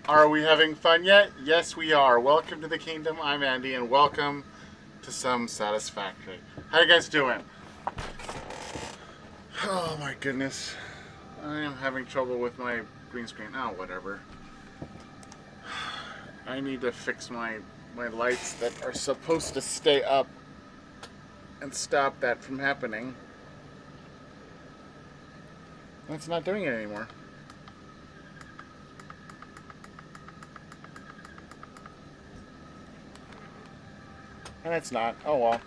Are we having fun yet? Yes, we are. Welcome to the Kingdom. I'm Andy, and welcome to some Satisfactory. How you guys doing? Oh my goodness. I am having trouble with my green screen. Oh, whatever. I need to fix my lights that are supposed to stay up and stop that from happening. It's not doing it anymore. And it's not. Oh well.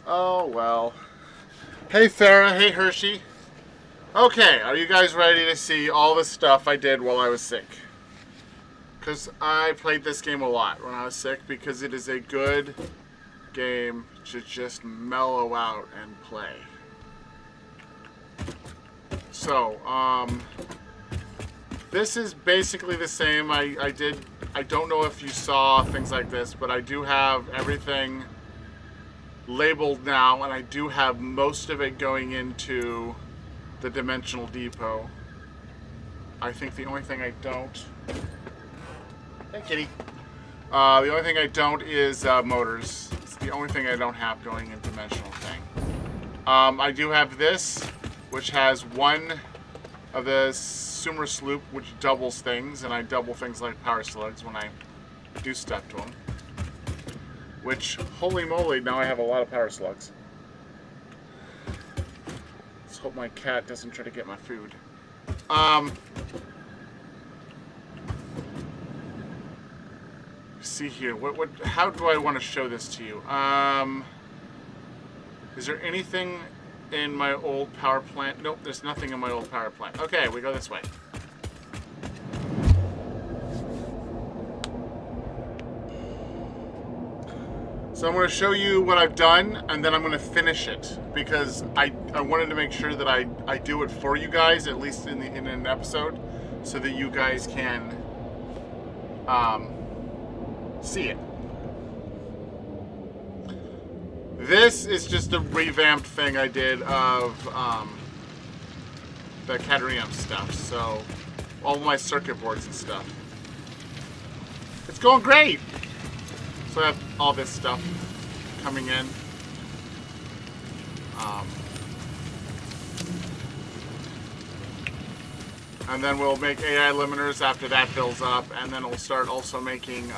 Oh well. Hey Farah, hey Hershey. Okay, are you guys ready to see all the stuff I did while I was sick? Because I played this game a lot when I was sick because it is a good game to just mellow out and play. So, this is basically the same. I don't know if you saw things like this, but I do have everything labeled now, and I do have most of it going into the Dimensional Depot. I think the only thing I don't... Hey, kitty. The only thing I don't is motors. It's the only thing I don't have going in Dimensional thing. I do have this, which has one of the Sumer Sloop, which doubles things, and I double things like power slugs when I do stuff to them. Which, holy moly, now I have a lot of power slugs. Let's hope my cat doesn't try to get my food. See here, how do I want to show this to you? Is there anything in my old power plant? Nope, there's nothing in my old power plant. Okay, we go this way. So I'm going to show you what I've done, and then I'm going to finish it, because I wanted to make sure that I do it for you guys, at least in an episode, so that you guys can see it. This is just a revamped thing I did of the Keanedom stuff, so all my circuit boards and stuff. It's going great! So I have all this stuff coming in. And then we'll make AI limiters after that fills up, and then we'll start also making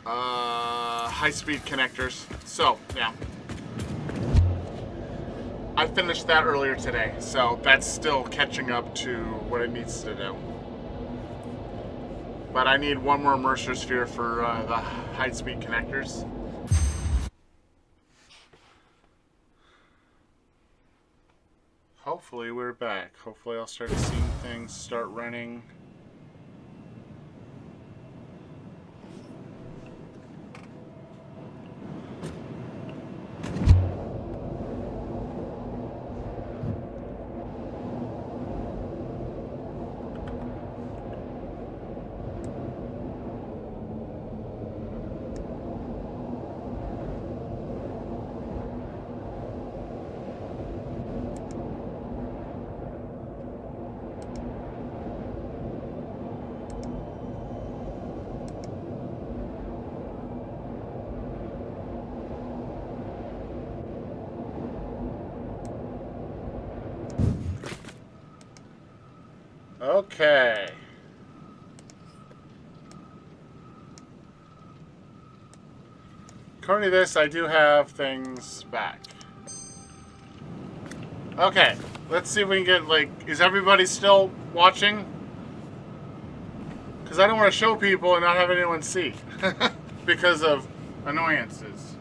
high-speed connectors. So, yeah. I finished that earlier today, so that's still catching up to what it needs to do. But I need one more Mercer sphere for the high-speed connectors. Hopefully we're back. Hopefully I'll start seeing things start running. Okay. According to this, I do have things back. Okay, let's see if we can get, like, is everybody still watching? Because I don't want to show people and not have anyone see. Because of annoyances.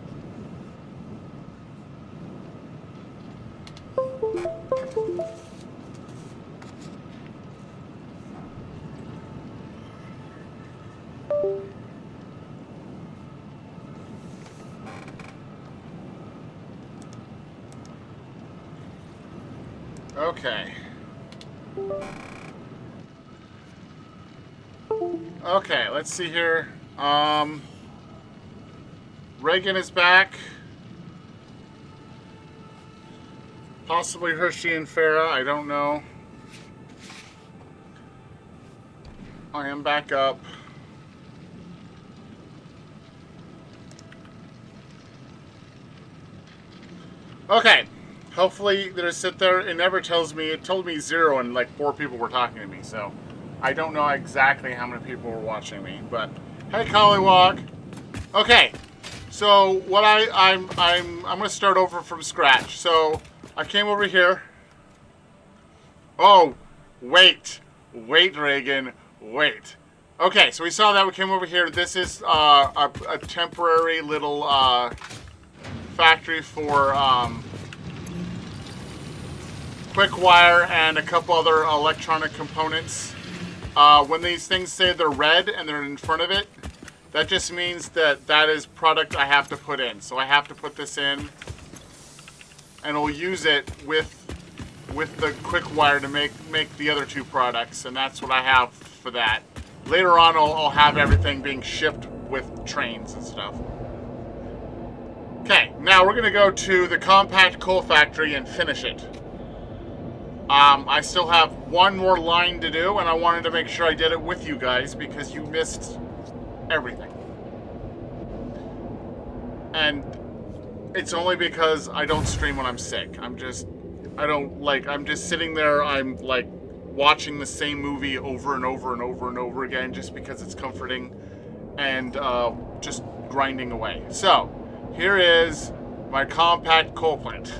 Okay. Okay, let's see here. Reagan is back. Possibly Hershey and Farah, I don't know. I am back up. Okay. Hopefully, they sit there. It never tells me. It told me 0 and like 4 people were talking to me. So, I don't know exactly how many people were watching me. But, hey, Collywog. Okay. So, what I'm gonna start over from scratch. So, I came over here. Oh, wait, Reagan, wait. Okay, so we saw that. We came over here. This is a temporary little factory for quick wire and a couple other electronic components. When these things say they're red and they're in front of it, that just means that that is product I have to put in. So I have to put this in, and we'll use it with the quick wire to make the other 2 products, and that's what I have for that. Later on, I'll have everything being shipped with trains and stuff. Okay, now we're gonna go to the compact coal factory and finish it. I still have 1 more line to do, and I wanted to make sure I did it with you guys because you missed everything. And it's only because I don't stream when I'm sick. I'm just sitting there, I'm like watching the same movie over and over and over and over again just because it's comforting, and just grinding away. So, here is my compact coal plant.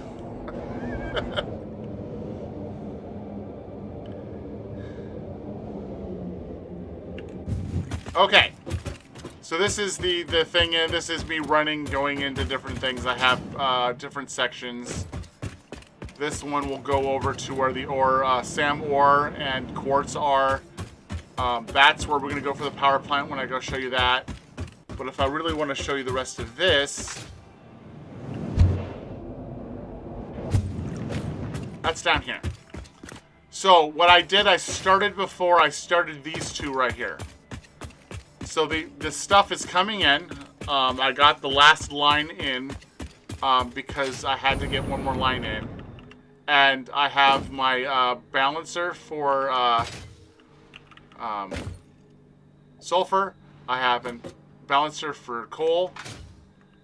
Okay, so this is the thing, and this is me running, going into different things. I have different sections. This one will go over to where the ore, SAM ore and quartz are. That's where we're going to go for the power plant when I go show you that. But if I really want to show you the rest of this, that's down here. So what I did, I started before I started these 2 right here. So the stuff is coming in. I got the last line in because I had to get 1 more line in. And I have my balancer for sulfur. I have a balancer for coal.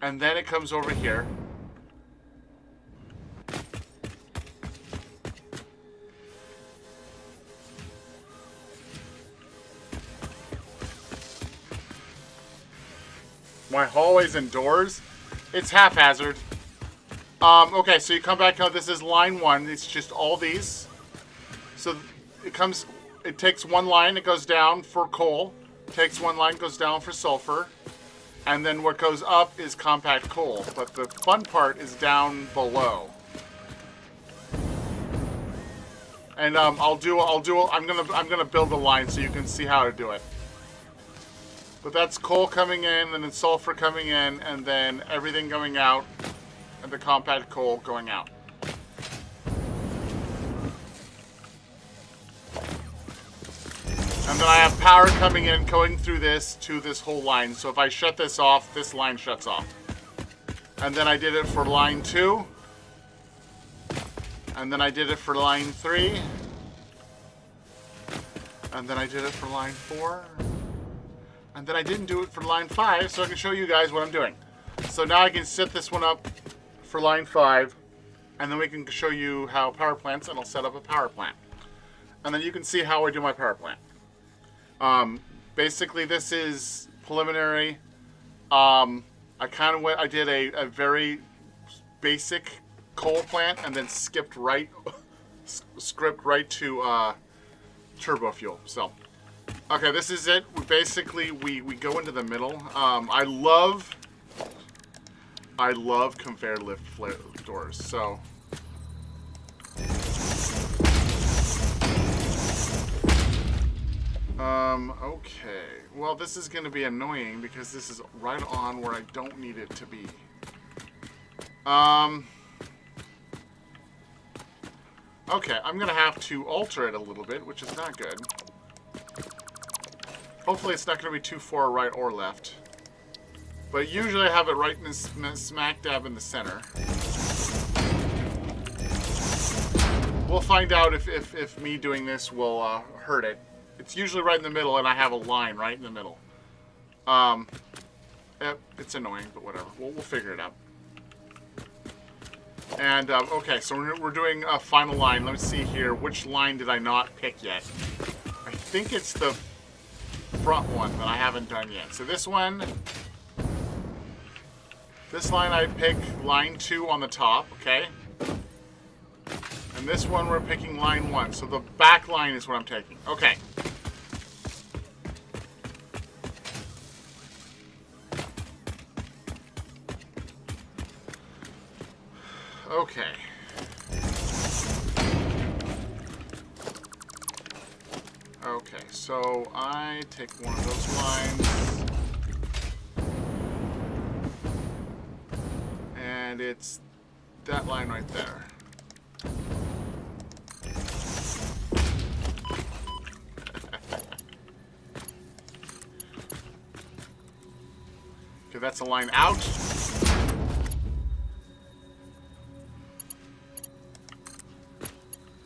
And then it comes over here. My hallways and doors, it's haphazard. Okay, so you come back now, this is line 1. It's just all these. So it takes 1 line, it goes down for coal. Takes 1 line, goes down for sulfur. And then what goes up is compact coal. But the fun part is down below. And I'm gonna build a line so you can see how to do it. But that's coal coming in, and then sulfur coming in, and then everything going out, and the compact coal going out. And then I have power coming in, going through this to this whole line. So if I shut this off, this line shuts off. And then I did it for line 2. And then I did it for line 3. And then I did it for line 4. And then I didn't do it for line 5, so I can show you guys what I'm doing. So now I can set this one up for line 5, and then we can show you how power plants, and I'll set up a power plant. And then you can see how I do my power plant. Basically, this is preliminary. I did a very basic coal plant, and then skipped right to turbo fuel. So. Okay, this is it. We go into the middle. I love conveyor lift doors. So okay. Well, this is going to be annoying because this is right on where I don't need it to be. Okay, I'm going to have to alter it a little bit, which is not good. Hopefully it's not going to be too far right or left. But usually I have it right in smack dab in the center. We'll find out if me doing this will hurt it. It's usually right in the middle, and I have a line right in the middle. It's annoying, but whatever. We'll figure it out. And, okay, so we're doing a final line. Let me see here. Which line did I not pick yet? I think it's the front one that I haven't done yet. So this one, this line I pick line 2 on the top, okay? And this one we're picking line 1. So the back line is what I'm taking. Okay. Okay. Okay, so I take one of those lines. And it's that line right there. Okay, that's a line out.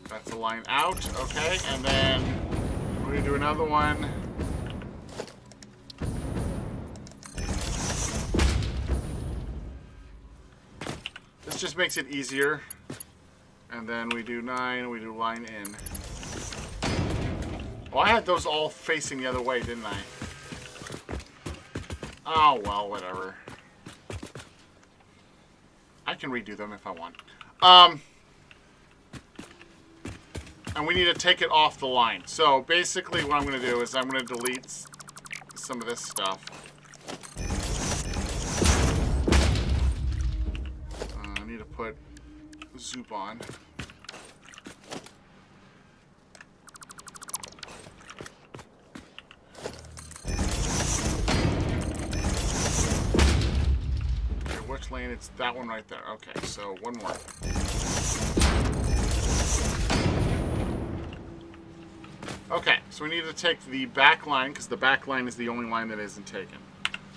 That's a line out, okay, and then we're going to do another one. This just makes it easier. And then we do 9, we do line in. Oh, I had those all facing the other way, didn't I? Oh, well, whatever. I can redo them if I want. And we need to take it off the line. So basically what I'm going to do is I'm going to delete some of this stuff. I need to put Zoop on. Okay, which lane? It's that one right there. Okay, so one more. Okay, so we need to take the back line, because the back line is the only line that isn't taken.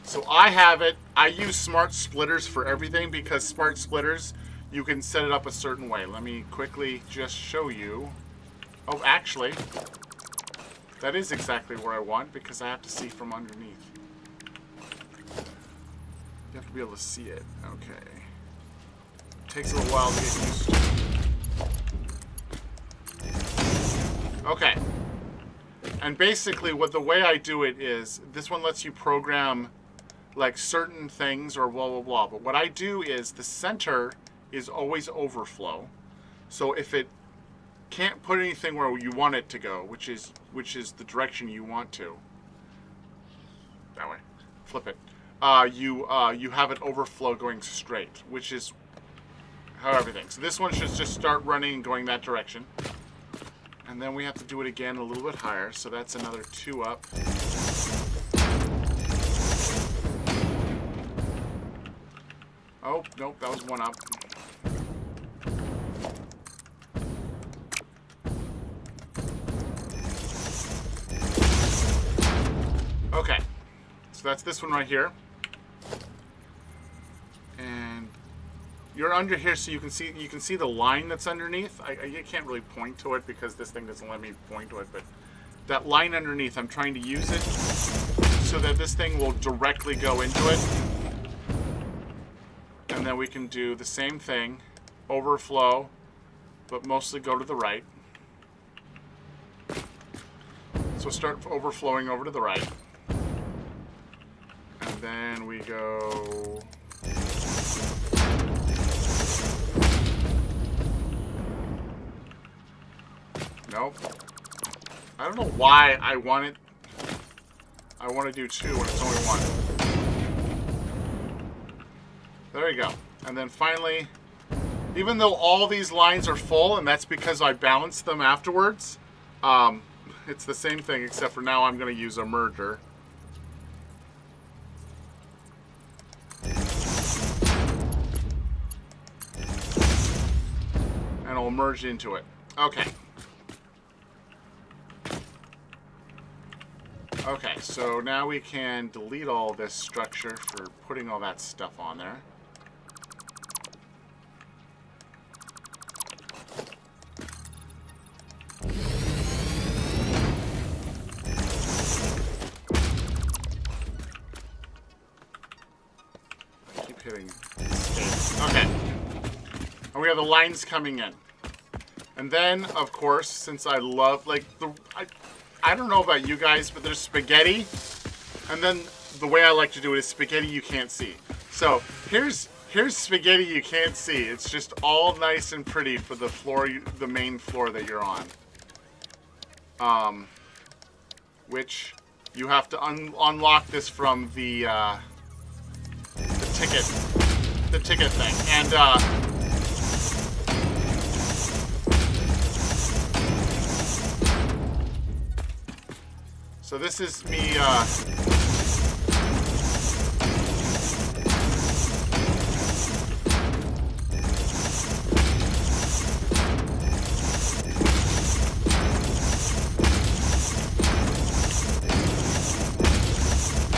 So I have it. I use smart splitters for everything, because smart splitters, you can set it up a certain way. Let me quickly just show you. Oh, actually, that is exactly where I want, because I have to see from underneath. You have to be able to see it. Okay. Takes a little while to get used to. Okay. And basically, the way I do it is, this one lets you program, like, certain things or blah, blah, blah. But what I do is, the center is always overflow. So if it can't put anything where you want it to go, which is the direction you want to, that way, flip it, you have it overflow going straight, which is how everything. So this one should just start running and going that direction. And then we have to do it again a little bit higher, so that's another 2 up. Oh, nope, that was 1 up. Okay, so that's this one right here. And you're under here, so you can see the line that's underneath. I can't really point to it because this thing doesn't let me point to it, but that line underneath, I'm trying to use it so that this thing will directly go into it. And then we can do the same thing, overflow, but mostly go to the right. So start overflowing over to the right. And then we go... Nope. I don't know why I want to do 2 when it's only 1. There you go. And then finally, even though all these lines are full, and that's because I balanced them afterwards, it's the same thing, except for now I'm going to use a merger. And I'll merge into it. Okay. Okay, so now we can delete all this structure for putting all that stuff on there. we have the lines coming in. And then, of course, since I love, like, I don't know about you guys, but there's spaghetti. And then the way I like to do it is spaghetti you can't see. So here's spaghetti you can't see. It's just all nice and pretty for the floor, the main floor that you're on. Which you have to unlock this from the ticket thing. And so this is me.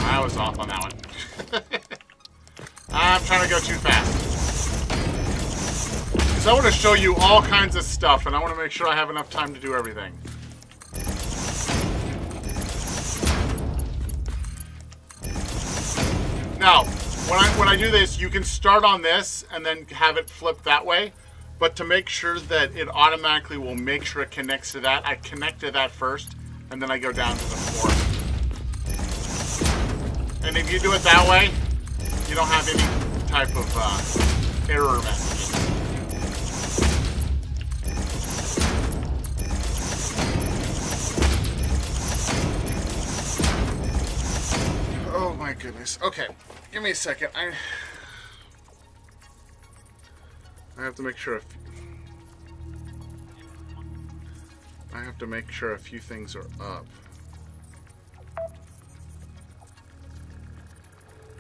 I was off on that one. I'm trying to go too fast. Because I want to show you all kinds of stuff, and I want to make sure I have enough time to do everything. Now, when I do this, you can start on this and then have it flip that way. But to make sure that it automatically will make sure it connects to that, I connect to that first, and then I go down to the floor. And if you do it that way, you don't have any type of error messages. Oh my goodness. Okay, give me a second. I have to make sure a few things are up.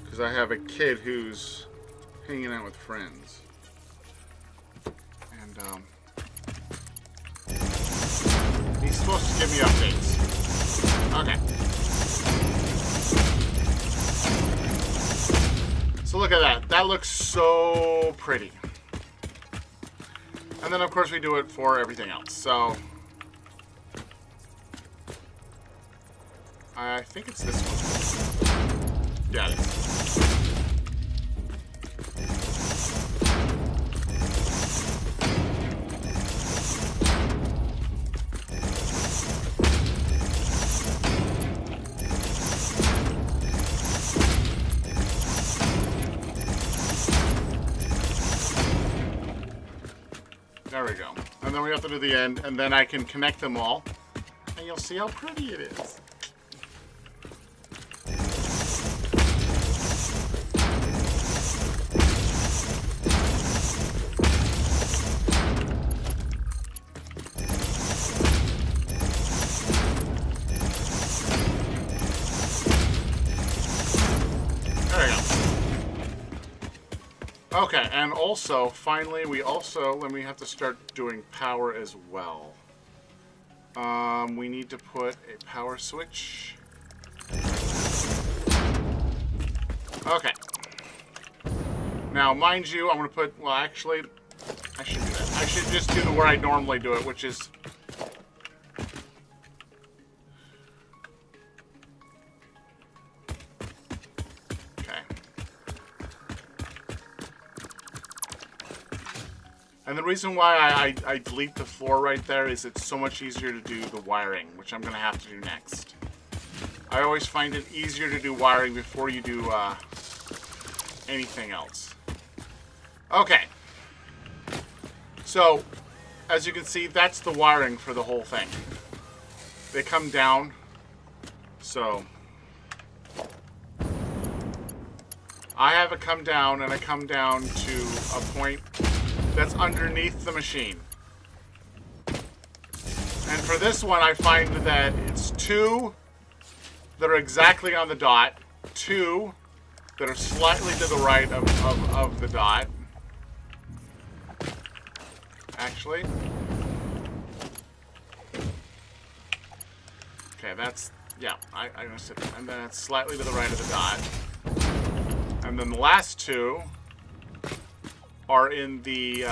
Because I have a kid who's hanging out with friends. And he's supposed to give me updates. Okay. So look at that. That looks so pretty. And then of course we do it for everything else. So I think it's this one. Yeah, it is. There we go. And then we have to do the end, and then I can connect them all, and you'll see how pretty it is. Okay, and also, finally, we have to start doing power as well. We need to put a power switch. Okay. Now, mind you, I'm going to put, well, actually, I should do that. I should just do where I normally do it, which is... And the reason why I delete the floor right there is it's so much easier to do the wiring, which I'm going to have to do next. I always find it easier to do wiring before you do anything else. Okay. So, as you can see, that's the wiring for the whole thing. They come down. So, I have it come down, and I come down to a point that's underneath the machine. And for this one, I find that it's 2 that are exactly on the dot, 2 that are slightly to the right of the dot. Actually. Okay, that's, yeah, I'm going to sit there. And then it's slightly to the right of the dot. And then the last 2 are in the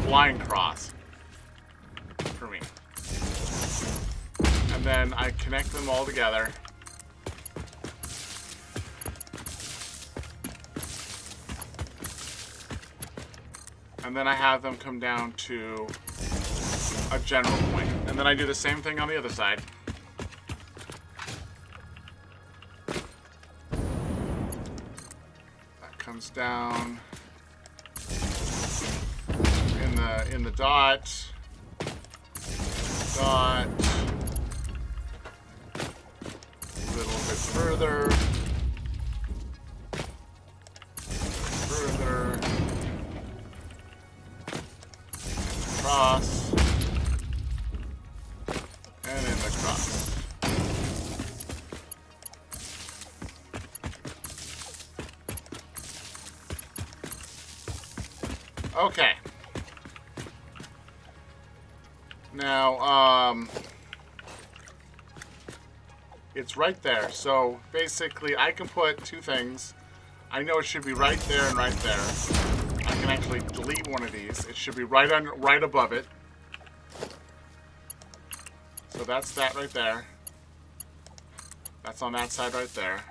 line cross for me. And then I connect them all together. And then I have them come down to a general point. And then I do the same thing on the other side. That comes down in the dot. Dot. A little bit further. Further. Cross. And in the cross. Okay. Now, it's right there. So basically, I can put two things. I know it should be right there and right there. I can actually delete one of these. It should be right above it. So that's that right there. That's on that side right there.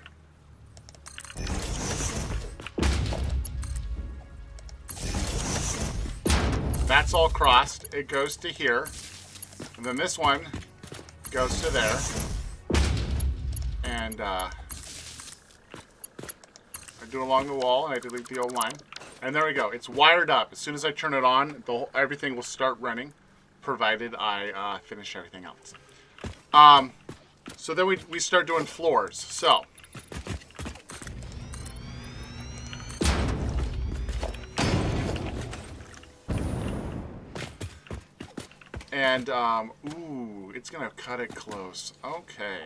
That's all crossed. It goes to here. And then this one goes to there. And I do along the wall and I delete the old line. And there we go. It's wired up. As soon as I turn it on, everything will start running, provided I finish everything else. So then we start doing floors. So and ooh, it's gonna cut it close. Okay.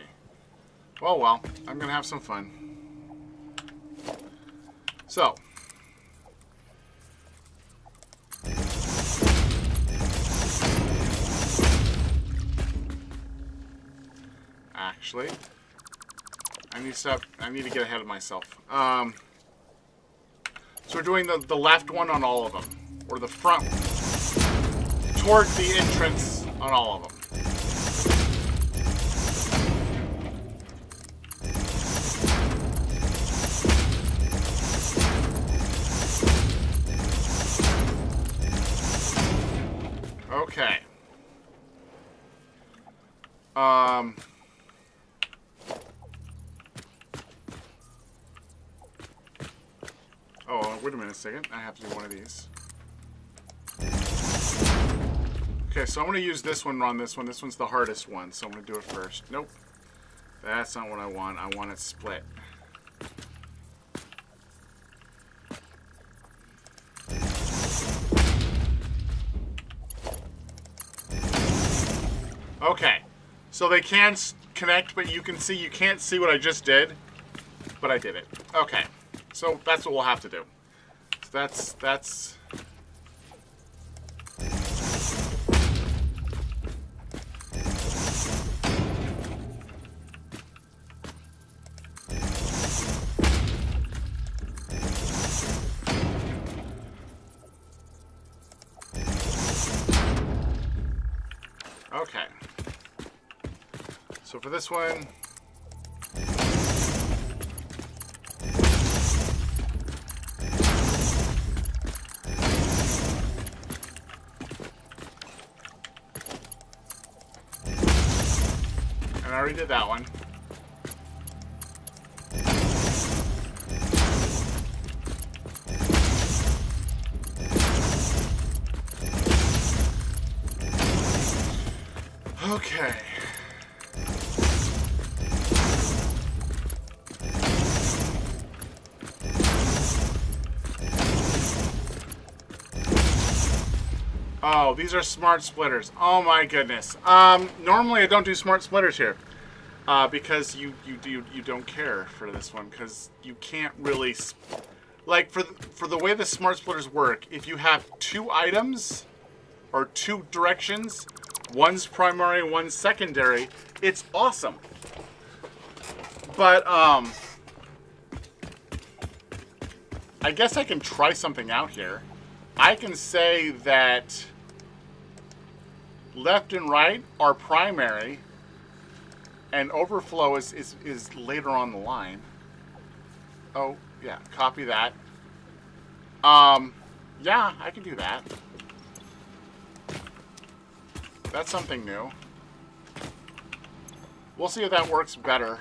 Well, I'm gonna have some fun. So. Actually, I need to get ahead of myself. So we're doing the left one on all of them, or the front towards the entrance on all of them. Okay. Oh, wait a minute a second. I have to do one of these. Okay, so I'm going to use this one on this one. This one's the hardest one, so I'm going to do it first. Nope. That's not what I want. I want it split. Okay. So they can connect, but you can't see what I just did, but I did it. Okay. So that's what we'll have to do. So that's okay. So for this one, and I already did that one. Okay. Oh, these are smart splitters. Oh my goodness. Normally I don't do smart splitters here, because you don't care for this one, because you can't really like for the way the smart splitters work. If you have two items or two directions, one's primary, one's secondary, it's awesome. But I guess I can try something out here. I can say that left and right are primary, and overflow is later on the line. Oh, yeah, copy that. Yeah, I can do that. That's something new. We'll see if that works better.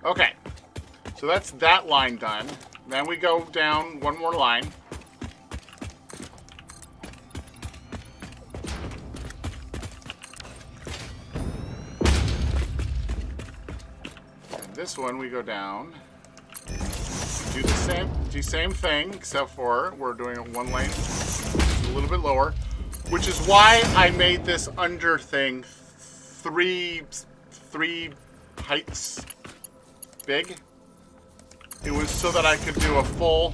Okay, so that's that line done. Then we go down one more line. And this one we go down. Do the same thing, except for we're doing it one lane, a little bit lower, which is why I made this under thing three heights big. It was so that I could do a full,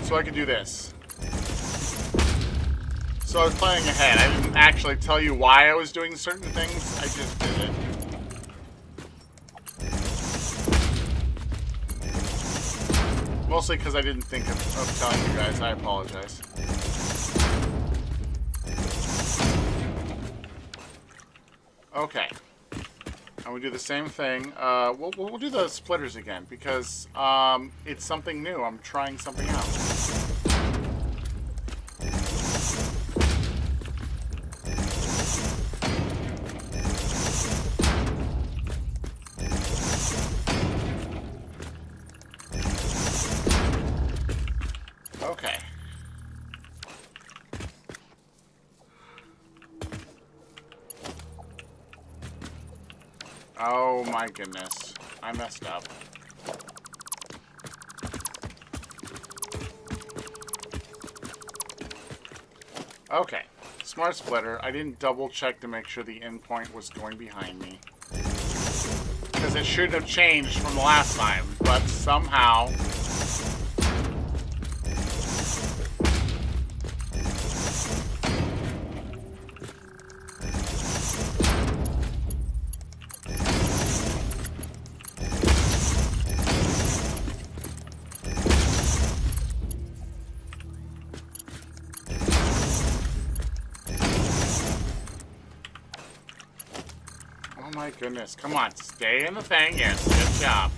so I could do this. So I was planning ahead. I didn't actually tell you why I was doing certain things. I just did it. Mostly because I didn't think of telling you guys. I apologize. Okay. And we do the same thing. We'll do the splitters again because it's something new. I'm trying something out. Okay. Oh my goodness. I messed up. Okay. Smart splitter. I didn't double check to make sure the endpoint was going behind me. Because it should have changed from the last time, but somehow... Oh my goodness. Come on, stay in the thing. Yes, good job.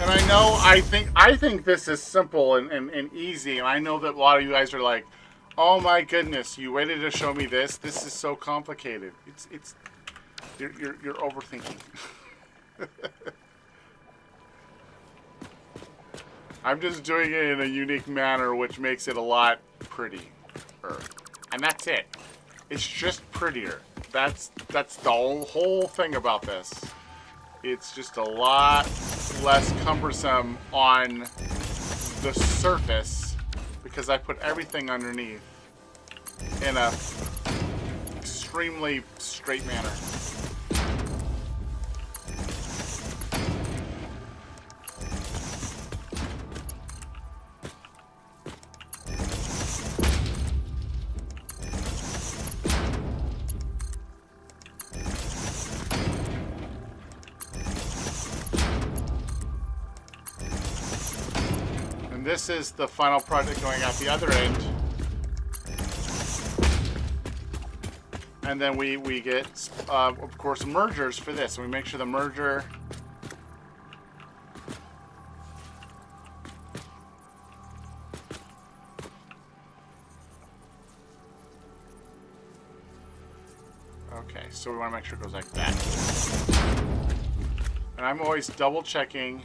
And I know, I think this is simple and easy, and I know that a lot of you guys are like, oh my goodness, you waited to show me this? This is so complicated. You're overthinking. I'm just doing it in a unique manner, which makes it a lot prettier. And that's it. It's just prettier. That's the whole thing about this. It's just a lot less cumbersome on the surface because I put everything underneath in a extremely straight manner. This is the final project going out the other end. And then we get, of course, mergers for this. And we make sure the merger... Okay, so we want to make sure it goes like that. And I'm always double checking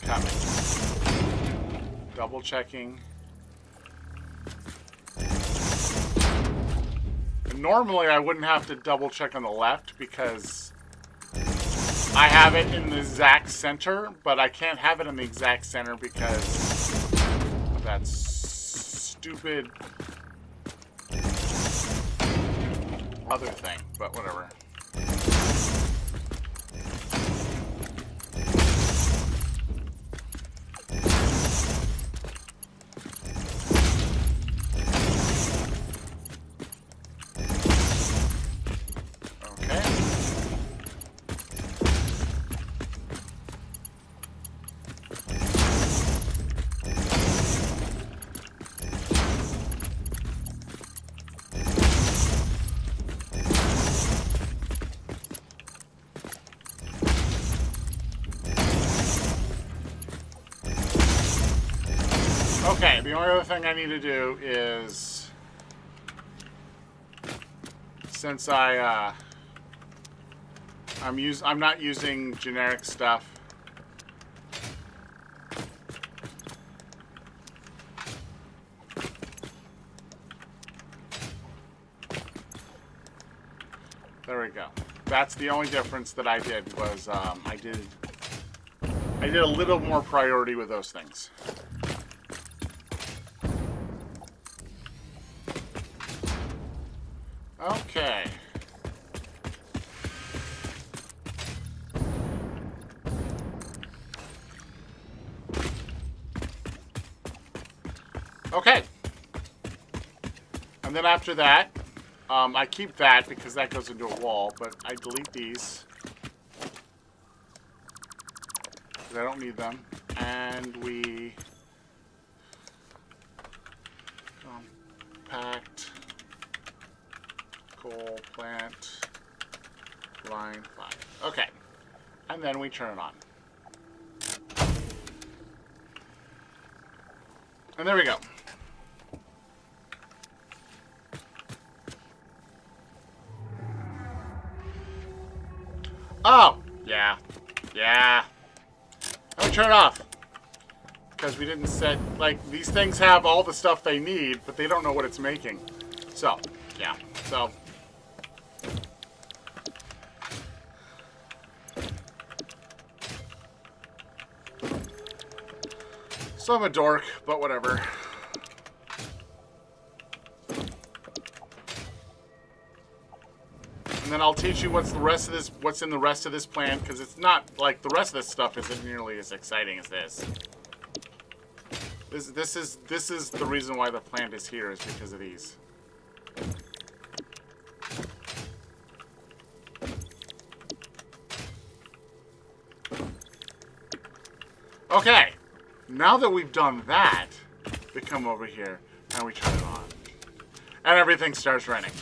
coming. Double checking. And normally I wouldn't have to double check on the left because I have it in the exact center, but I can't have it in the exact center because of that stupid other thing, but whatever. only other thing I need to do is, since I'm not using generic stuff. There we go. That's the only difference that I did was I did a little more priority with those things. Okay. Okay. And then after that, I keep that because that goes into a wall, but I delete these because I don't need them. And we compact coal plant line 5. Okay. And then we turn it on. And there we go. Oh, yeah. Yeah. Let me turn it off. Because we didn't set, like, these things have all the stuff they need, but they don't know what it's making. So, yeah. So. So I'm a dork, but whatever. And then I'll teach you what's in the rest of this plan, because it's not like the rest of this stuff isn't nearly as exciting as this. This is the reason why the plant is here, is because of these. Okay, now that we've done that, we come over here and we turn it on, and everything starts running.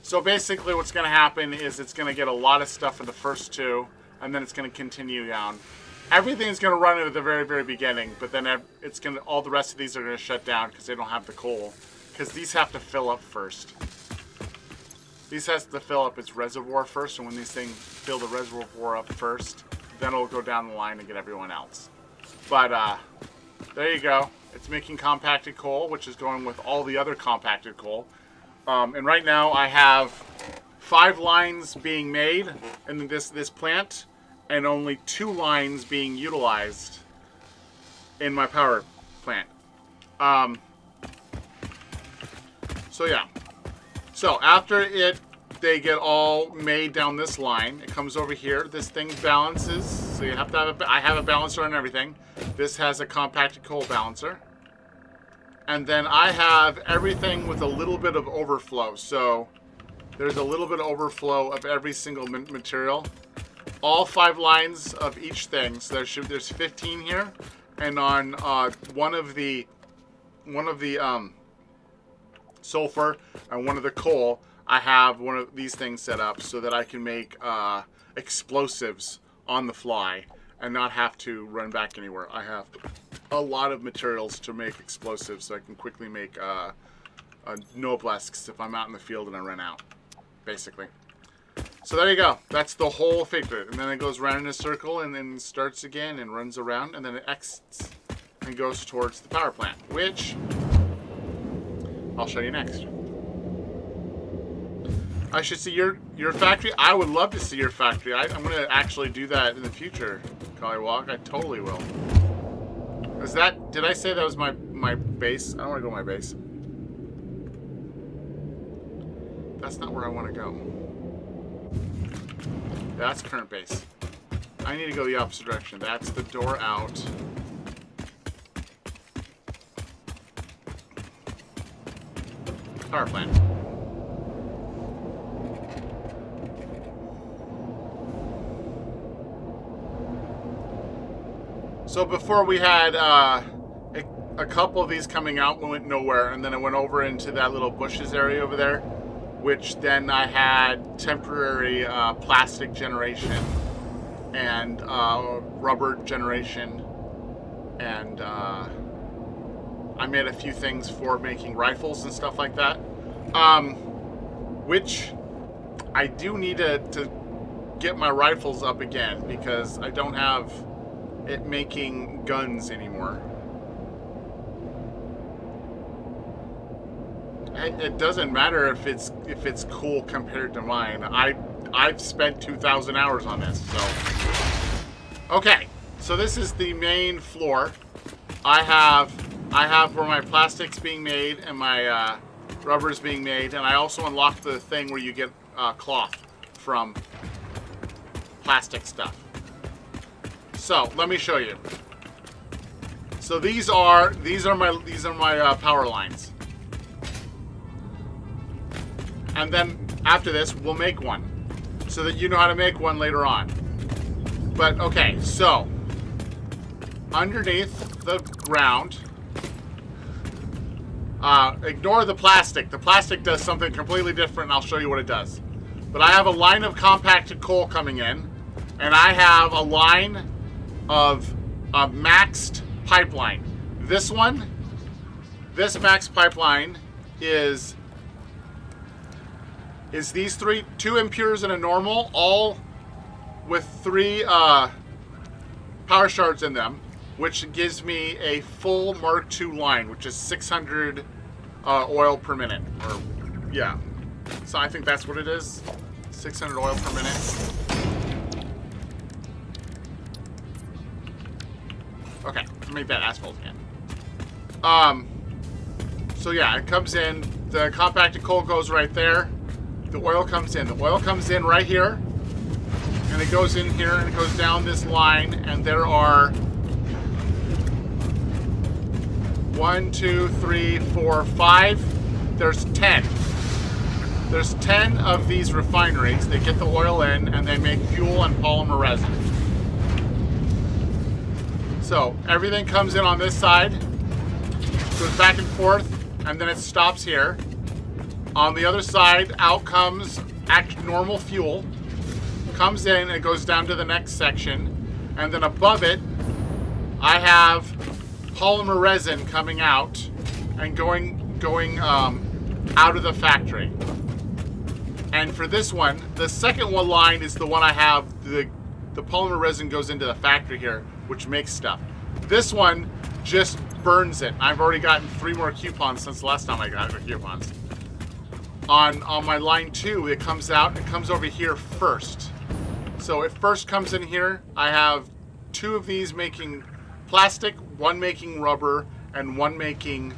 So basically what's going to happen is it's going to get a lot of stuff in the first two, and then it's going to continue down. Everything's going to run at the very, very beginning, but then it's going to, all the rest of these are going to shut down because they don't have the coal. Because these have to fill up first. These has to fill up its reservoir first, and when these things fill the reservoir up first, then it'll go down the line and get everyone else. But there you go. It's making compacted coal, which is going with all the other compacted coal. And right now I have 5 lines being made in this plant, and only 2 lines being utilized in my power plant. So yeah. So after they get all made down this line, it comes over here. This thing balances. So you have to have I have a balancer on everything. This has a compacted coal balancer. And then I have everything with a little bit of overflow. So there's a little bit of overflow of every single material. All 5 lines of each thing. So there's 15 here, and on one of the sulfur and one of the coal, I have one of these things set up so that I can make explosives on the fly and not have to run back anywhere. I have a lot of materials to make explosives, so I can quickly make noblesques if I'm out in the field and I run out, basically. So there you go. That's the whole figure. And then it goes around in a circle and then starts again and runs around, and then it exits and goes towards the power plant, which I'll show you next. I should see your factory. I would love to see your factory. I'm going to actually do that in the future, Collywalk. I totally will. Is that, did I say that was my base? I don't want to go my base. That's not where I want to go. That's current base. I need to go the opposite direction. That's the door out. Power plant. So before we had a couple of these coming out, we went nowhere, and then it went over into that little bushes area over there, which then I had temporary plastic generation and rubber generation and I made a few things for making rifles and stuff like that. Which I do need to get my rifles up again because I don't have it making guns anymore. It doesn't matter if it's cool compared to mine. I've spent 2,000 hours on this, so. Okay, so this is the main floor. I have where my plastic's being made and my rubber's being made, and I also unlocked the thing where you get cloth from plastic stuff. So let me show you. So these are my power lines. And then after this, we'll make one so that you know how to make one later on. But okay, so underneath the ground, ignore the plastic. The plastic does something completely different, and I'll show you what it does. But I have a line of compacted coal coming in, and I have a line of a maxed pipeline. This maxed pipeline is these two impures and a normal, all with 3 power shards in them, which gives me a full Mark II line, which is 600 oil per minute. Or, yeah. So I think that's what it is. 600 oil per minute. Okay, make that asphalt again. So yeah, it comes in. The compacted coal goes right there. The oil comes in. The oil comes in right here, and it goes in here, and it goes down this line, and there are 1, 2, 3, 4, 5. There's 10. There's 10 of these refineries. They get the oil in, and they make fuel and polymer resin. So everything comes in on this side, goes back and forth, and then it stops here. On the other side, out comes normal fuel, comes in, and it goes down to the next section, and then above it, I have polymer resin coming out and going out of the factory. And for this one, the second one line is the one I have. The polymer resin goes into the factory here, which makes stuff. This one just burns it. I've already gotten 3 more coupons since the last time I got the coupons. On my line 2, it comes out, it comes over here first. So it first comes in here. I have 2 of these making plastic, 1 making rubber, and 1 making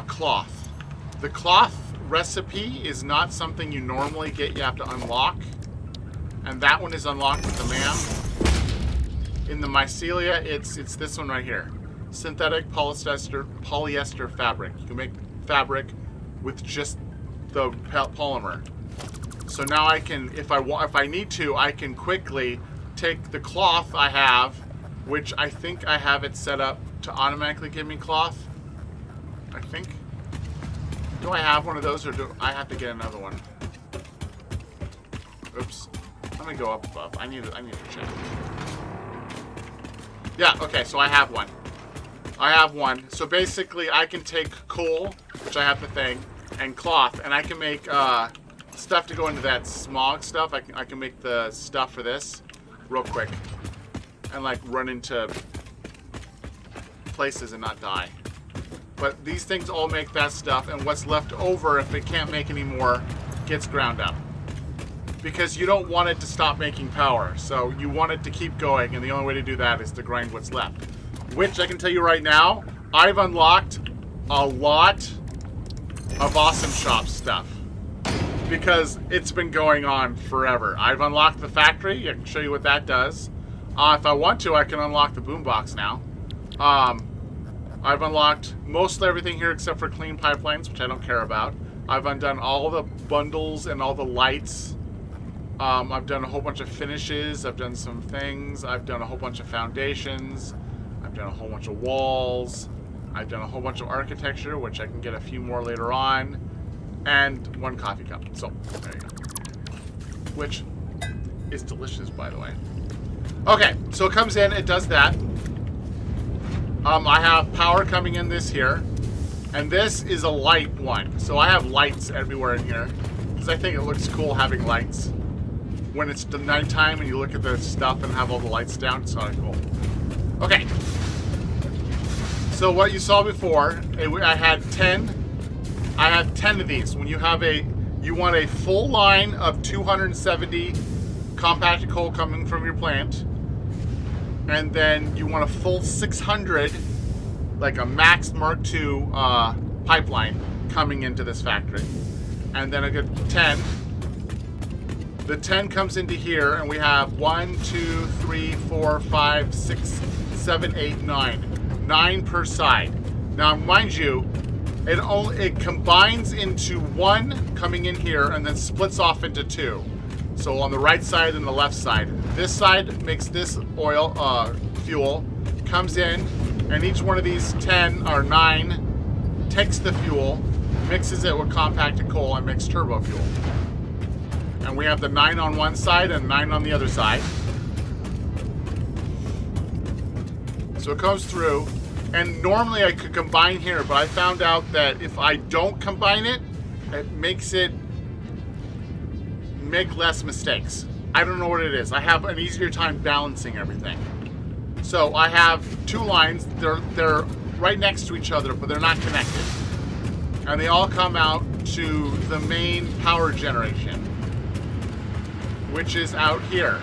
cloth. The cloth recipe is not something you normally get. You have to unlock. And that one is unlocked with the man. In the mycelia, it's this one right here. Synthetic polyester fabric. You can make fabric with just the polymer. So now I can, if I need to, I can quickly take the cloth I have, which I think I have it set up to automatically give me cloth. I think. Do I have one of those, or do I have to get another one? Oops. Let me go up above. I need to check. Yeah, okay, so I have one. I have one. So basically I can take coal, which I have the thing, and cloth, and I can make stuff to go into that smog stuff. I can make the stuff for this real quick and like run into places and not die. But these things all make that stuff, and what's left over, if it can't make any more, gets ground up. Because you don't want it to stop making power, so you want it to keep going, and the only way to do that is to grind what's left. Which I can tell you right now, I've unlocked a lot of Awesome Shop stuff. Because it's been going on forever. I've unlocked the factory. I can show you what that does. If I want to, I can unlock the boombox now. I've unlocked mostly everything here except for clean pipelines, which I don't care about. I've undone all the bundles and all the lights. I've done a whole bunch of finishes. I've done some things. I've done a whole bunch of foundations. I've done a whole bunch of walls. I've done a whole bunch of architecture, which I can get a few more later on. And 1 coffee cup. So, there you go. Which is delicious, by the way. Okay, so it comes in, it does that. I have power coming in this here. And this is a light one. So I have lights everywhere in here. Because I think it looks cool having lights. When it's the nighttime and you look at the stuff and have all the lights down, it's kind of cool. Okay. So what you saw before, I had 10. I have 10 of these. When you have you want a full line of 270 compacted coal coming from your plant. And then you want a full 600, like a Max Mark II pipeline coming into this factory. And then a good 10. The 10 comes into here, and we have 1, 2, 3, 4, 5, 6, 7, 8, 9. 9 per side. Now, mind you, it combines into 1 coming in here and then splits off into 2. So on the right side and the left side. This side makes this oil, fuel, comes in, and each one of these 10 or 9 takes the fuel, mixes it with compacted coal, and makes turbo fuel. And we have the 9 on one side and 9 on the other side. So it comes through, and normally I could combine here, but I found out that if I don't combine it, it makes it make less mistakes. I don't know what it is. I have an easier time balancing everything. So I have 2 lines. They're right next to each other, but they're not connected. And they all come out to the main power generation, which is out here.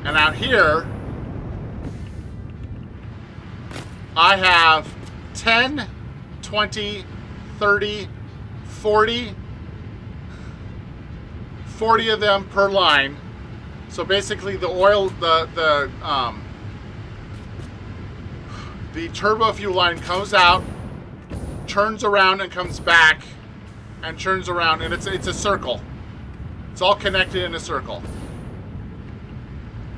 And out here, I have 10, 20, 30, 40 of them per line. So basically the oil, the turbo fuel line comes out, turns around and comes back, and turns around, and it's a circle. It's all connected in a circle.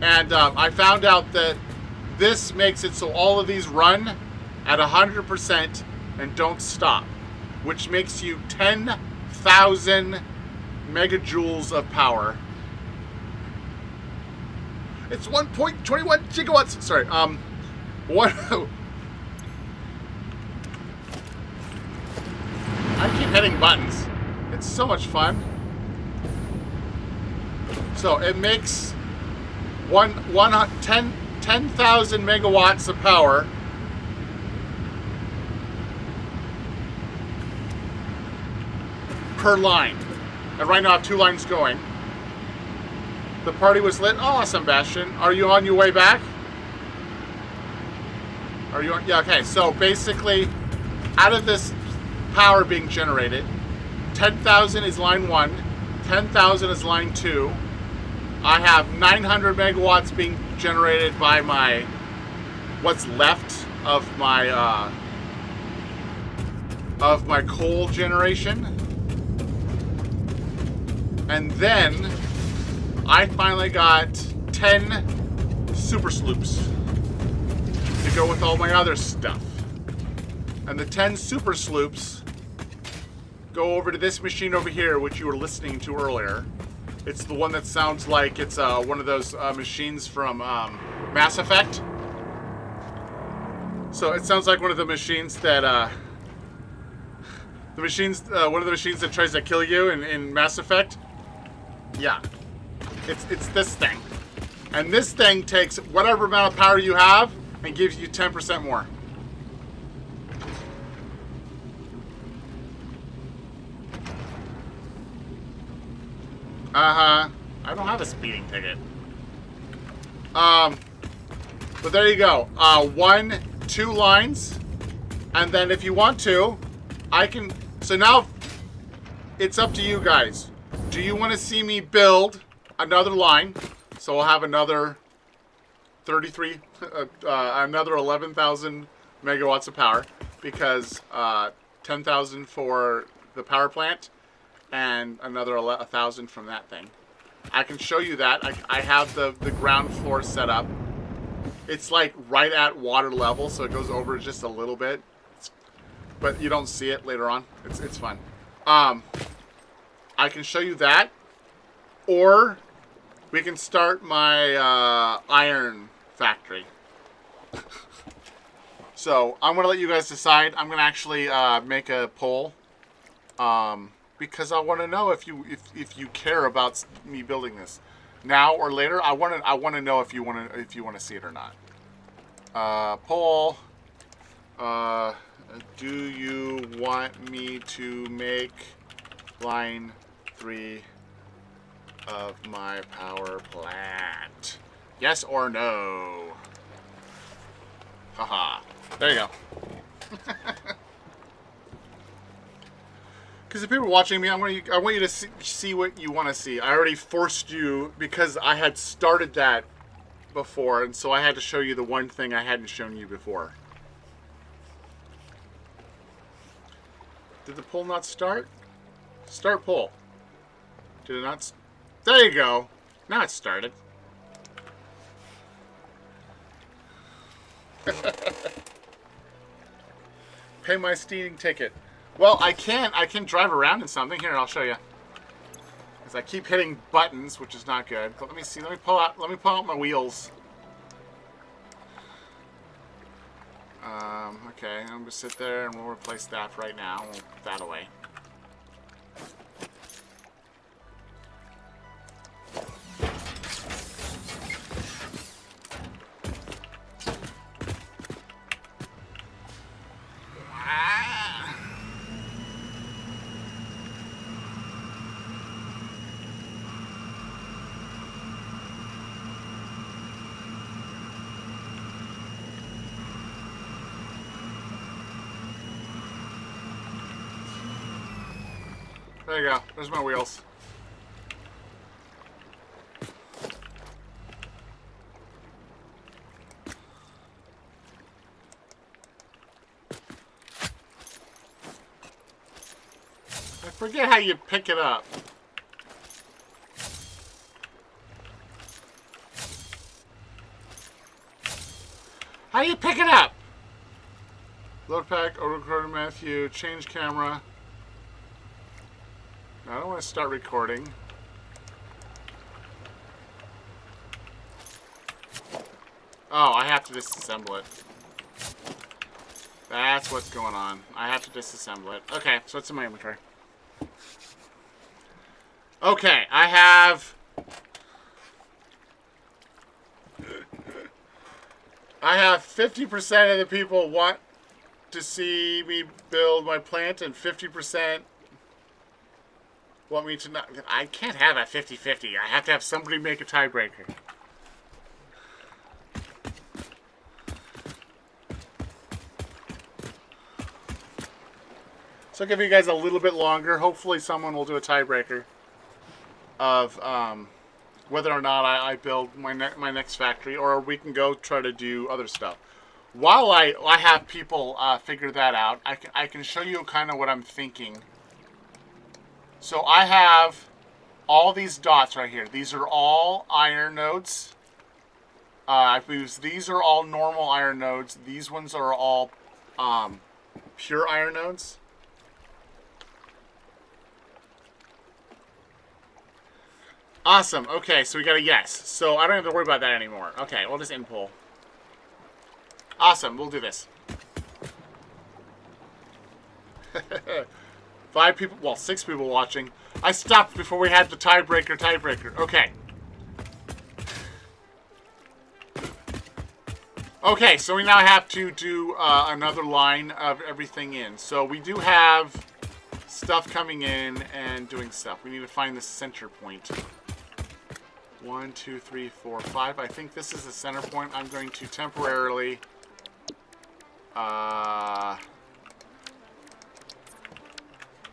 And I found out that this makes it so all of these run at 100% and don't stop, which makes you 10,000 megajoules of power. It's 1.21 gigawatts. Sorry, what? I keep hitting buttons. It's so much fun. So it makes 10,000 megawatts of power. Per line. And right now I have 2 lines going. The party was lit. Oh, Sebastian. Are you on your way back? Are you on? Yeah, okay. So basically, out of this power being generated, 10,000 is line 1, 10,000 is line 2. I have 900 megawatts being generated by what's left of my coal generation. And then I finally got 10 super sloops to go with all my other stuff. And the 10 super sloops go over to this machine over here, which you were listening to earlier. It's the one that sounds like it's one of those machines from Mass Effect. So it sounds like one of the machines that one of the machines that tries to kill you in Mass Effect. Yeah, it's this thing, and this thing takes whatever amount of power you have and gives you 10% more. I don't have a speeding ticket. But there you go. 1, 2 lines, and then if you want to, I can. So now it's up to you guys. Do you want to see me build another line? So we'll have another 33, another 11,000 megawatts of power, because 10,000 for the power plant and another 1,000 from that thing. I can show you that. I have the ground floor set up. It's like right at water level, so it goes over just a little bit, but you don't see it later on. It's fun. I can show you that, or we can start my iron factory. So I'm gonna let you guys decide. I'm gonna actually make a poll, because I want to know if you care about me building this now or later. I want to know if you want to see it or not. Poll. Do you want me to make line 3 of my power plant? Yes or no? Haha. There you go. Because if people are watching me, I want you to see what you want to see. I already forced you because I had started that before, and so I had to show you the one thing I hadn't shown you before. Did the poll not start? Start poll. Did it not? There you go. Now it started. Pay my speeding ticket. Well, I can drive around in something. Here, I'll show you. Because I keep hitting buttons, which is not good. But let me see. Let me pull out my wheels. Okay, I'm gonna sit there and we'll replace that right now. We'll put that away. There you go. There's my wheels. I forget how you pick it up. How do you pick it up? Load pack, auto recorder, Matthew, change camera. I don't want to start recording. Oh, I have to disassemble it. That's what's going on. I have to disassemble it. Okay, so it's in my inventory. Okay, I have 50% of the people want to see me build my plant, and 50% want me to not. I can't have a 50-50. I have to have somebody make a tiebreaker. So I'll give you guys a little bit longer. Hopefully someone will do a tiebreaker of whether or not I build my next factory, or we can go try to do other stuff. While I have people figure that out, I can show you kind of what I'm thinking. So I have all these dots right here. These are all iron nodes. These are all normal iron nodes. These ones are all pure iron nodes. Awesome. Okay, so we got a yes. So I don't have to worry about that anymore. Okay, we'll just in poll. Awesome. We'll do this. 5 people, well, 6 people watching. I stopped before we had the tiebreaker. Okay. Okay, so we now have to do another line of everything in. So we do have stuff coming in and doing stuff. We need to find the center point. 1, 2, 3, 4, 5. I think this is the center point. I'm going to temporarily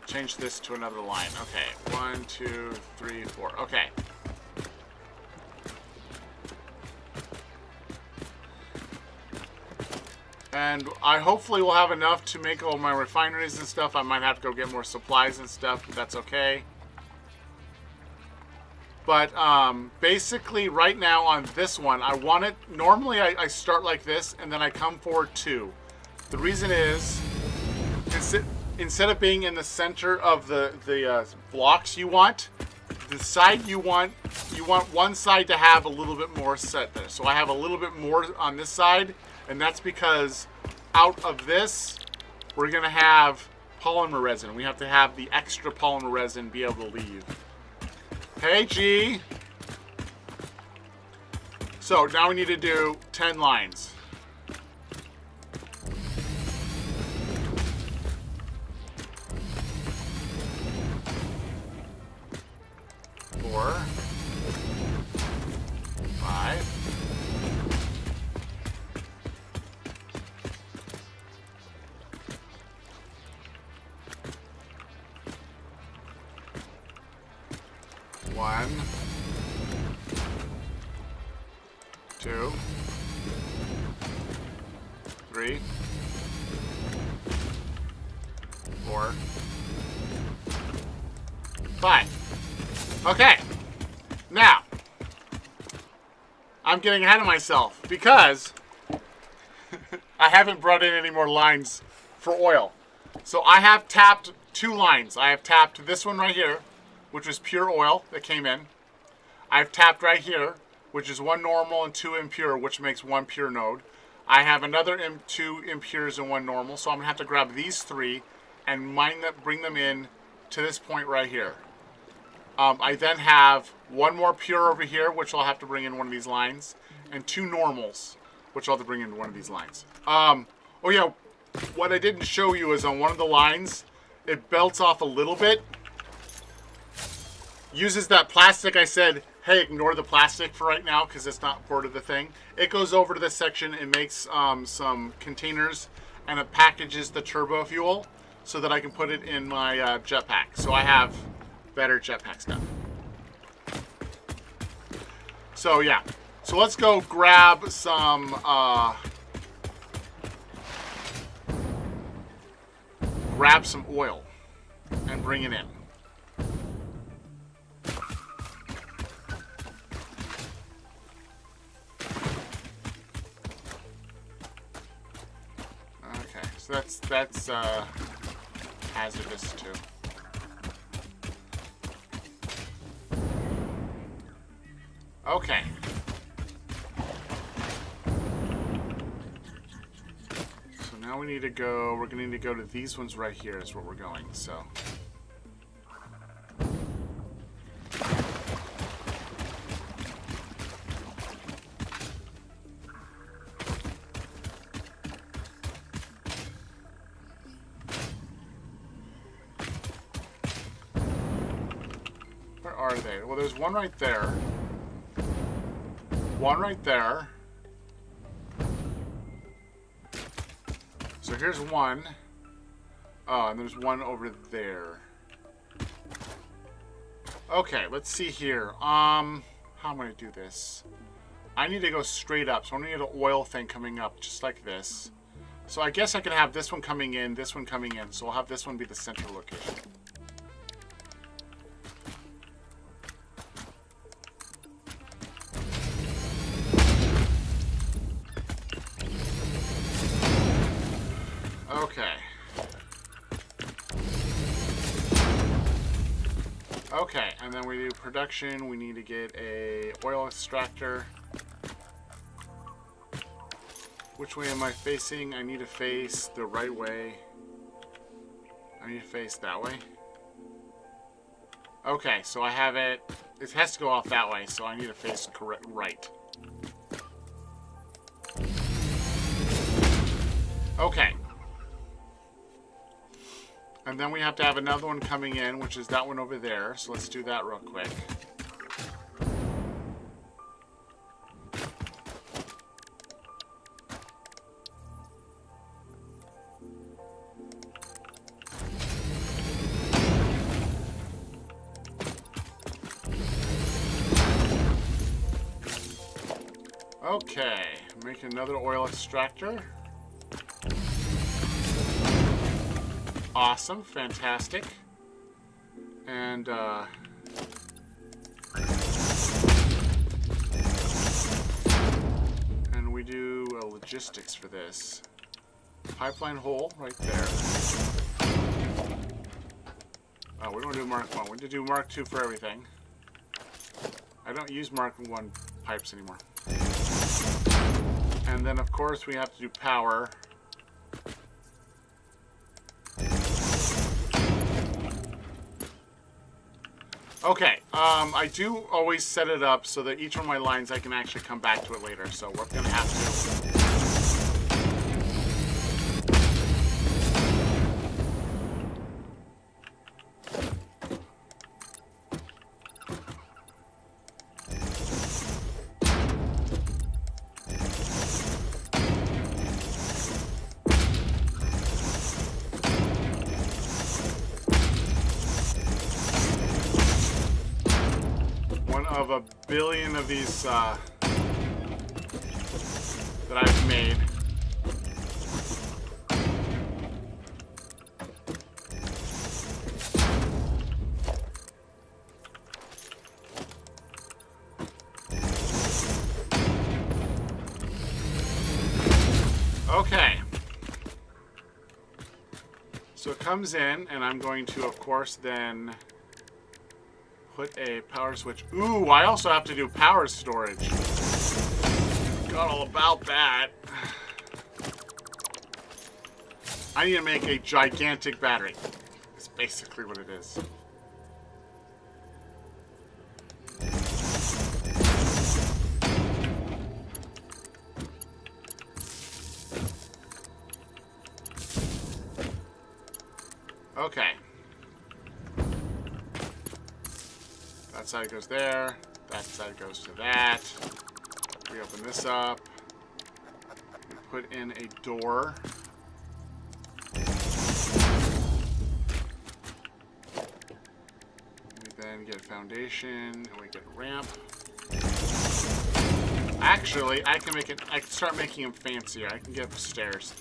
change this to another line. Okay, 1, 2, 3, 4. Okay. And I hopefully will have enough to make all my refineries and stuff. I might have to go get more supplies and stuff, but that's okay. But basically right now on this one, I want it, normally I start like this and then I come forward 2. The reason is, instead of being in the center of the blocks you want, the side you want one side to have a little bit more set there. So I have a little bit more on this side, and that's because out of this, we're going to have polymer resin. We have to have the extra polymer resin be able to leave. Hey, G. So now we need to do 10 lines. Four, 5. One, 2, 3, 4, 5. Okay. Now, I'm getting ahead of myself because I haven't brought in any more lines for oil. So I have tapped 2 lines. I have tapped this one right here, which was pure oil that came in. I've tapped right here, which is 1 normal and 2 impure, which makes 1 pure node. I have another 2 impures and 1 normal, so I'm gonna have to grab these 3 and mine them, bring them in to this point right here. I then have 1 more pure over here, which I'll have to bring in one of these lines, and 2 normals, which I'll have to bring into one of these lines. Oh yeah, what I didn't show you is on one of the lines, it belts off a little bit. Uses that plastic. I said, hey, ignore the plastic for right now because it's not part of the thing. It goes over to this section and makes some containers, and it packages the turbo fuel so that I can put it in my jetpack. So I have better jetpack stuff. So yeah, so let's go grab some oil and bring it in. Okay, so that's hazardous too. Okay. So now we need to go, we're going to need to go to these ones right here is where we're going, so. Where are they? Well, there's one right there. One right there. So here's one. Oh, and there's one over there. Okay, let's see here. How am I gonna do this? I need to go straight up, so I need an oil thing coming up just like this. So I guess I can have this one coming in, this one coming in. So I'll have this one be the center location. Okay. Okay, and then we do production. We need to get a oil extractor. Which way am I facing? I need to face the right way. I need to face that way. Okay, so I have it. It has to go off that way, so I need to face correct right. Okay. And then we have to have another one coming in, which is that one over there. So let's do that real quick. Okay, make another oil extractor. Awesome, fantastic. And we do logistics for this. Pipeline hole right there. Oh, we don't do Mark 1. We need to do Mark 2 for everything. I don't use Mark 1 pipes anymore. And then, of course, we have to do power. Okay, I do always set it up so that each one of my lines I can actually come back to it later, so we're gonna have to. Of a billion of these that I've made. Okay. So it comes in, and I'm going to, of course, then put a power switch. Ooh, I also have to do power storage. Forgot all about that. I need to make a gigantic battery. That's basically what it is. Okay. That side goes there. That side goes to that. We open this up. We put in a door. We then get foundation, and we get ramp. Actually, I can make it. I can start making them fancier. I can get stairs.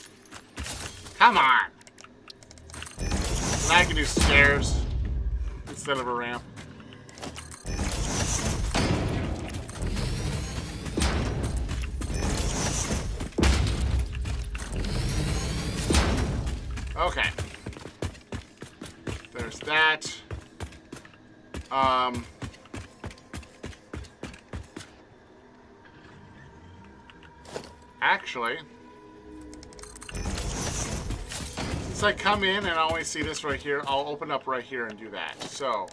Come on. And I can do stairs instead of a ramp. Okay. There's that. Actually, since I come in and I only see this right here, I'll open up right here and do that. So,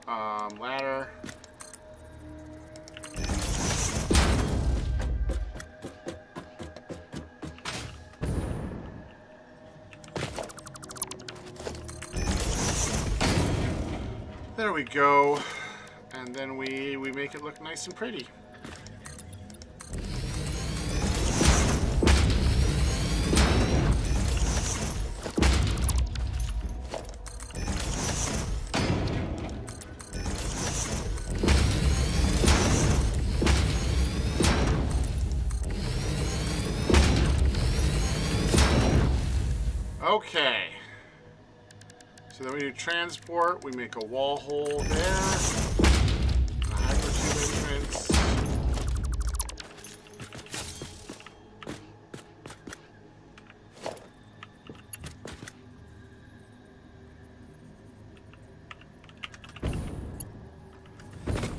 ladder. There we go. And then we make it look nice and pretty. Okay. So then we do transport, we make a wall hole there, a hypertube entrance.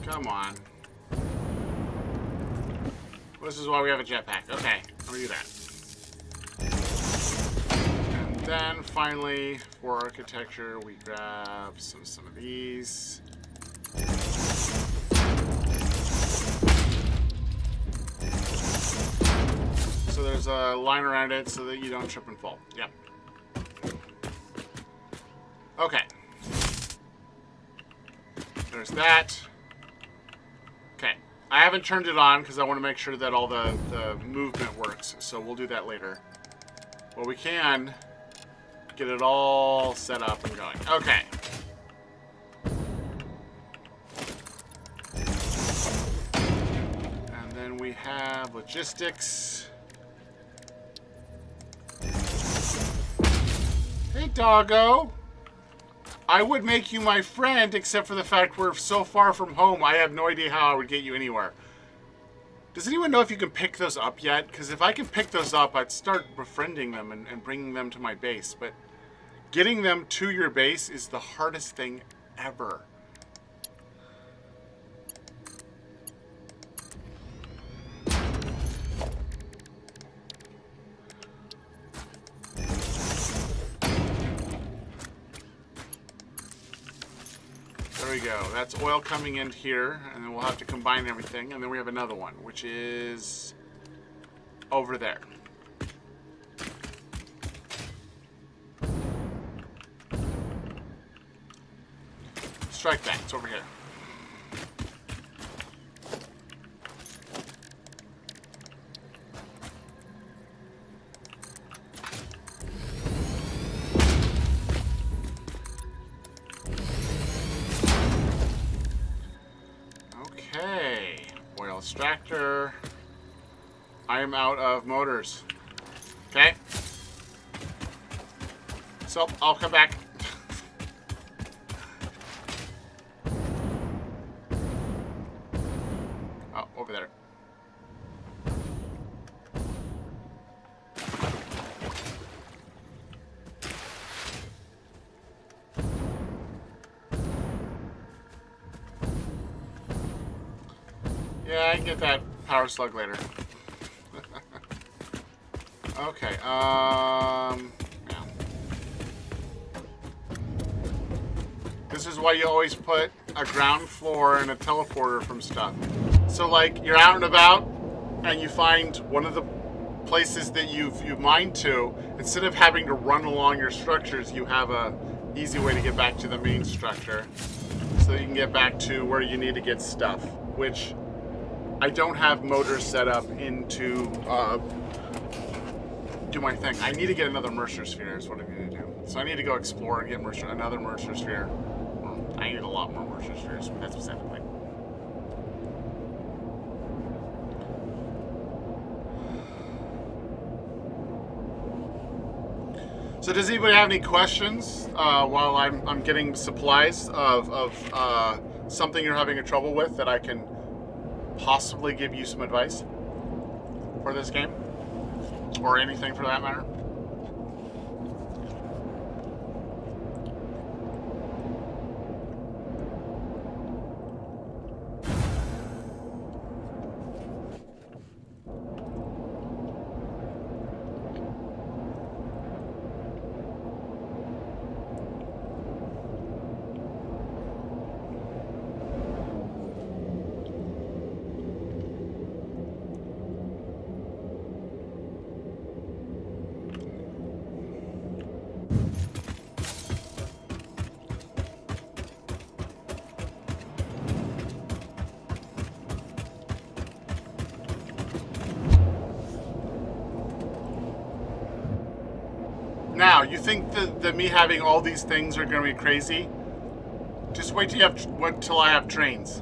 Come on. This is why we have a jetpack. Okay, let me do that. Then finally, for architecture, we grab some of these. So there's a line around it so that you don't trip and fall. Yep. Okay. There's that. Okay. I haven't turned it on because I want to make sure that all the movement works. So we'll do that later. Well, we can get it all set up and going. Okay. And then we have logistics. Hey, doggo. I would make you my friend, except for the fact we're so far from home, I have no idea how I would get you anywhere. Does anyone know if you can pick those up yet? Because if I can pick those up, I'd start befriending them and bringing them to my base. But getting them to your base is the hardest thing ever. There There we go. That's oil coming in here, and then we'll have to combine everything. And then we have another one, which is over there. Strike that. It's over here. Okay. Oil extractor. I am out of motors. Okay. So, I'll come back. Oh, over there. Yeah, I can get that power slug later. Okay, yeah. This is why you always put a ground floor and a teleporter from stuff. So, like, you're out and about, and you find one of the places that you've mined to. Instead of having to run along your structures, you have a easy way to get back to the main structure, so you can get back to where you need to get stuff. Which I don't have motors set up into do my thing. I need to get another Mercer sphere. Is what I need to do. So I need to go explore and get another Mercer sphere. I need a lot more Mercer spheres. That's specifically. So does anybody have any questions while I'm getting supplies of something you're having a trouble with that I can possibly give you some advice for this game? Or anything for that matter? Now, you think that me having all these things are going to be crazy? Just wait till I have trains.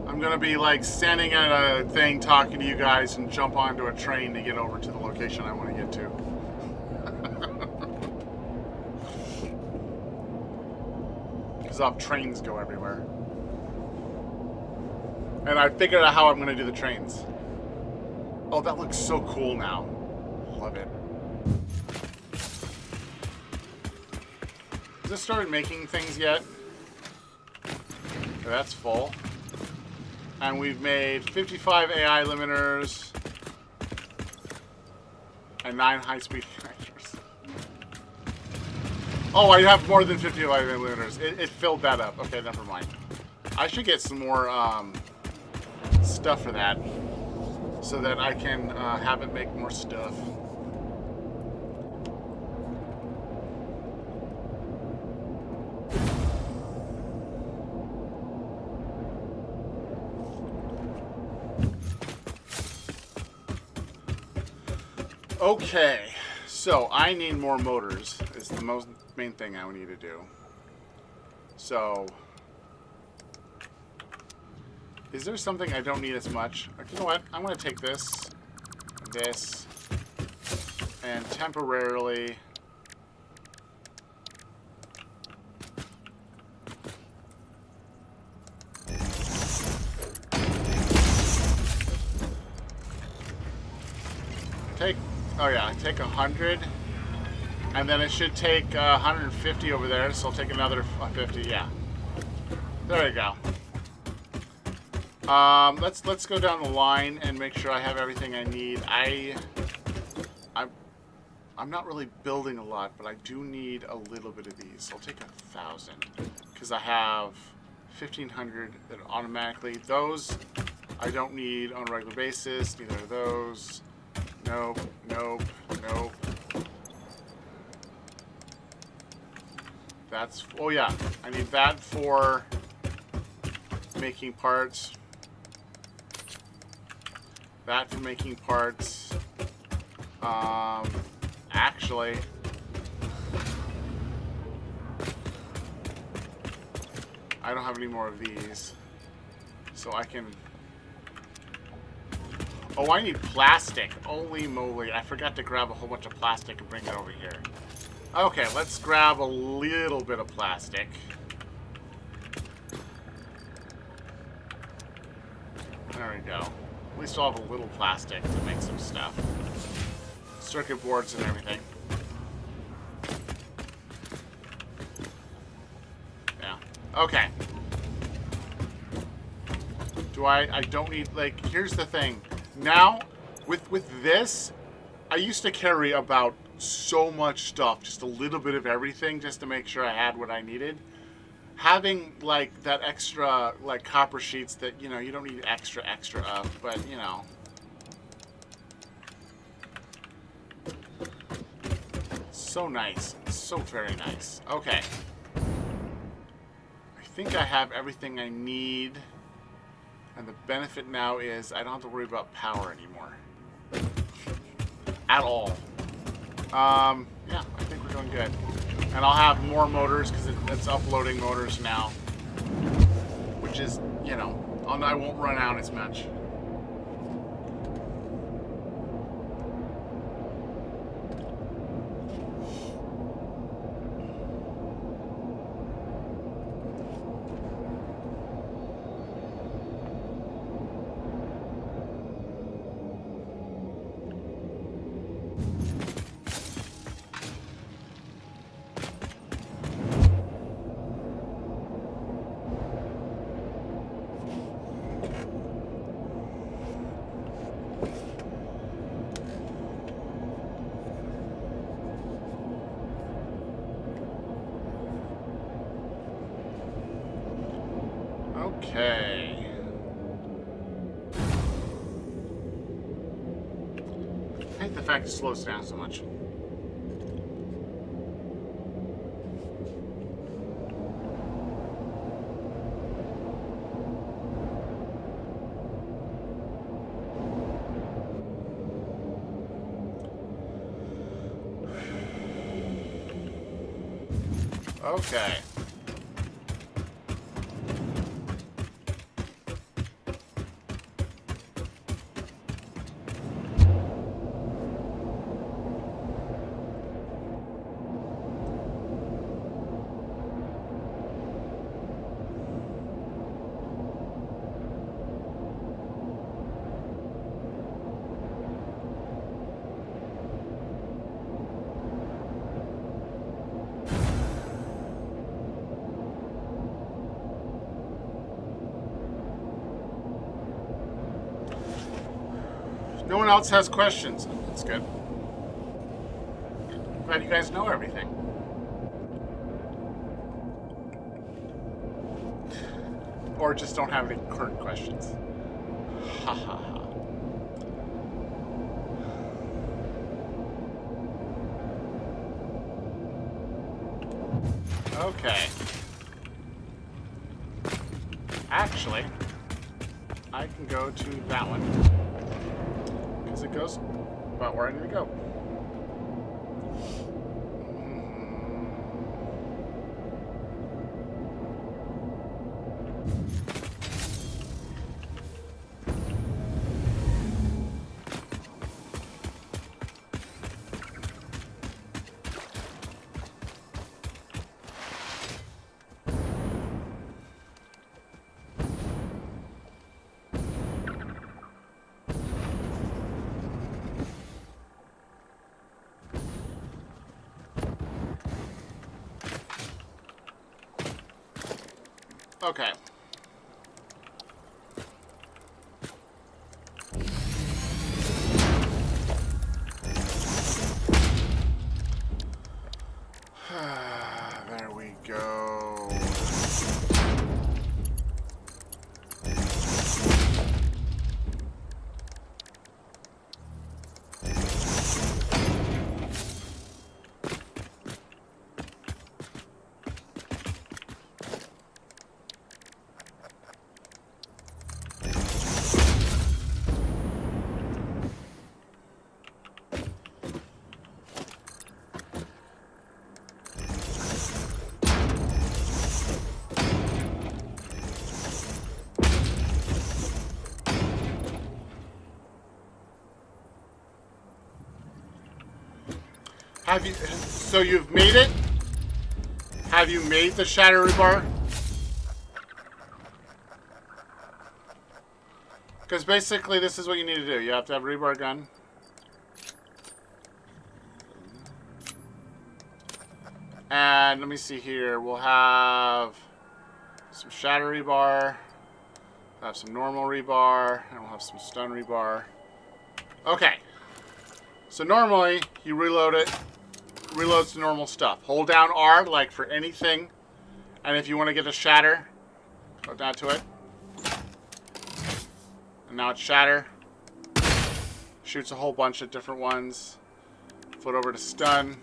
I'm going to be like standing at a thing talking to you guys and jump onto a train to get over to the location I want to get to. Because I'll have trains go everywhere. And I figured out how I'm going to do the trains. Oh, that looks so cool now. Love it. Has it started making things yet? That's full. And we've made 55 AI limiters and 9 high-speed connectors. Oh, I have more than 55 AI limiters. It filled that up. Okay, never mind. I should get some more stuff for that so that I can have it make more stuff. Okay, so I need more motors is the main thing I need to do. So, is there something I don't need as much? You know what? I'm going to take this, and temporarily take. Oh yeah, I take 100, and then it should take 150 over there, so I'll take another 50, yeah. There we go. Let's go down the line and make sure I have everything I need. I I'm not really building a lot, but I do need a little bit of these. I'll take 1,000 because I have 1,500 that automatically. Those I don't need on a regular basis. Neither of those. Nope, nope, nope. That's, oh yeah, I need that for making parts. That for making parts. Actually, I don't have any more of these, so I can. Oh, I need plastic. Holy moly! I forgot to grab a whole bunch of plastic and bring it over here. Okay, let's grab a little bit of plastic. There we go. At least I'll have a little plastic to make some stuff. Circuit boards and everything. Yeah. Okay. I don't need, like, here's the thing. Now, with this, I used to carry about so much stuff, just a little bit of everything, just to make sure I had what I needed. Having, like, that extra, like, copper sheets that, you know, you don't need extra of, but, you know. So nice. So very nice. Okay. I think I have everything I need. And the benefit now is I don't have to worry about power anymore. At all. Yeah, I think we're doing good. And I'll have more motors because it's uploading motors now. Which is, you know, I won't run out as much. Okay. I hate the fact it slows down so much. Okay. No one else has questions. That's good. Glad you guys know everything. Or just don't have any current questions. Ha ha ha. Okay. Actually, I can go to that one. Because it goes about where I need to go. Okay. Have you? So you've made it? Have you made the shatter rebar? Because basically, this is what you need to do. You have to have a rebar gun. And let me see here. We'll have some shatter rebar. We'll have some normal rebar. And we'll have some stun rebar. Okay. So normally, you reload it. Reloads the normal stuff. Hold down R, like for anything. And if you want to get a shatter, go down to it. And now it's shatter. Shoots a whole bunch of different ones. Flip over to stun.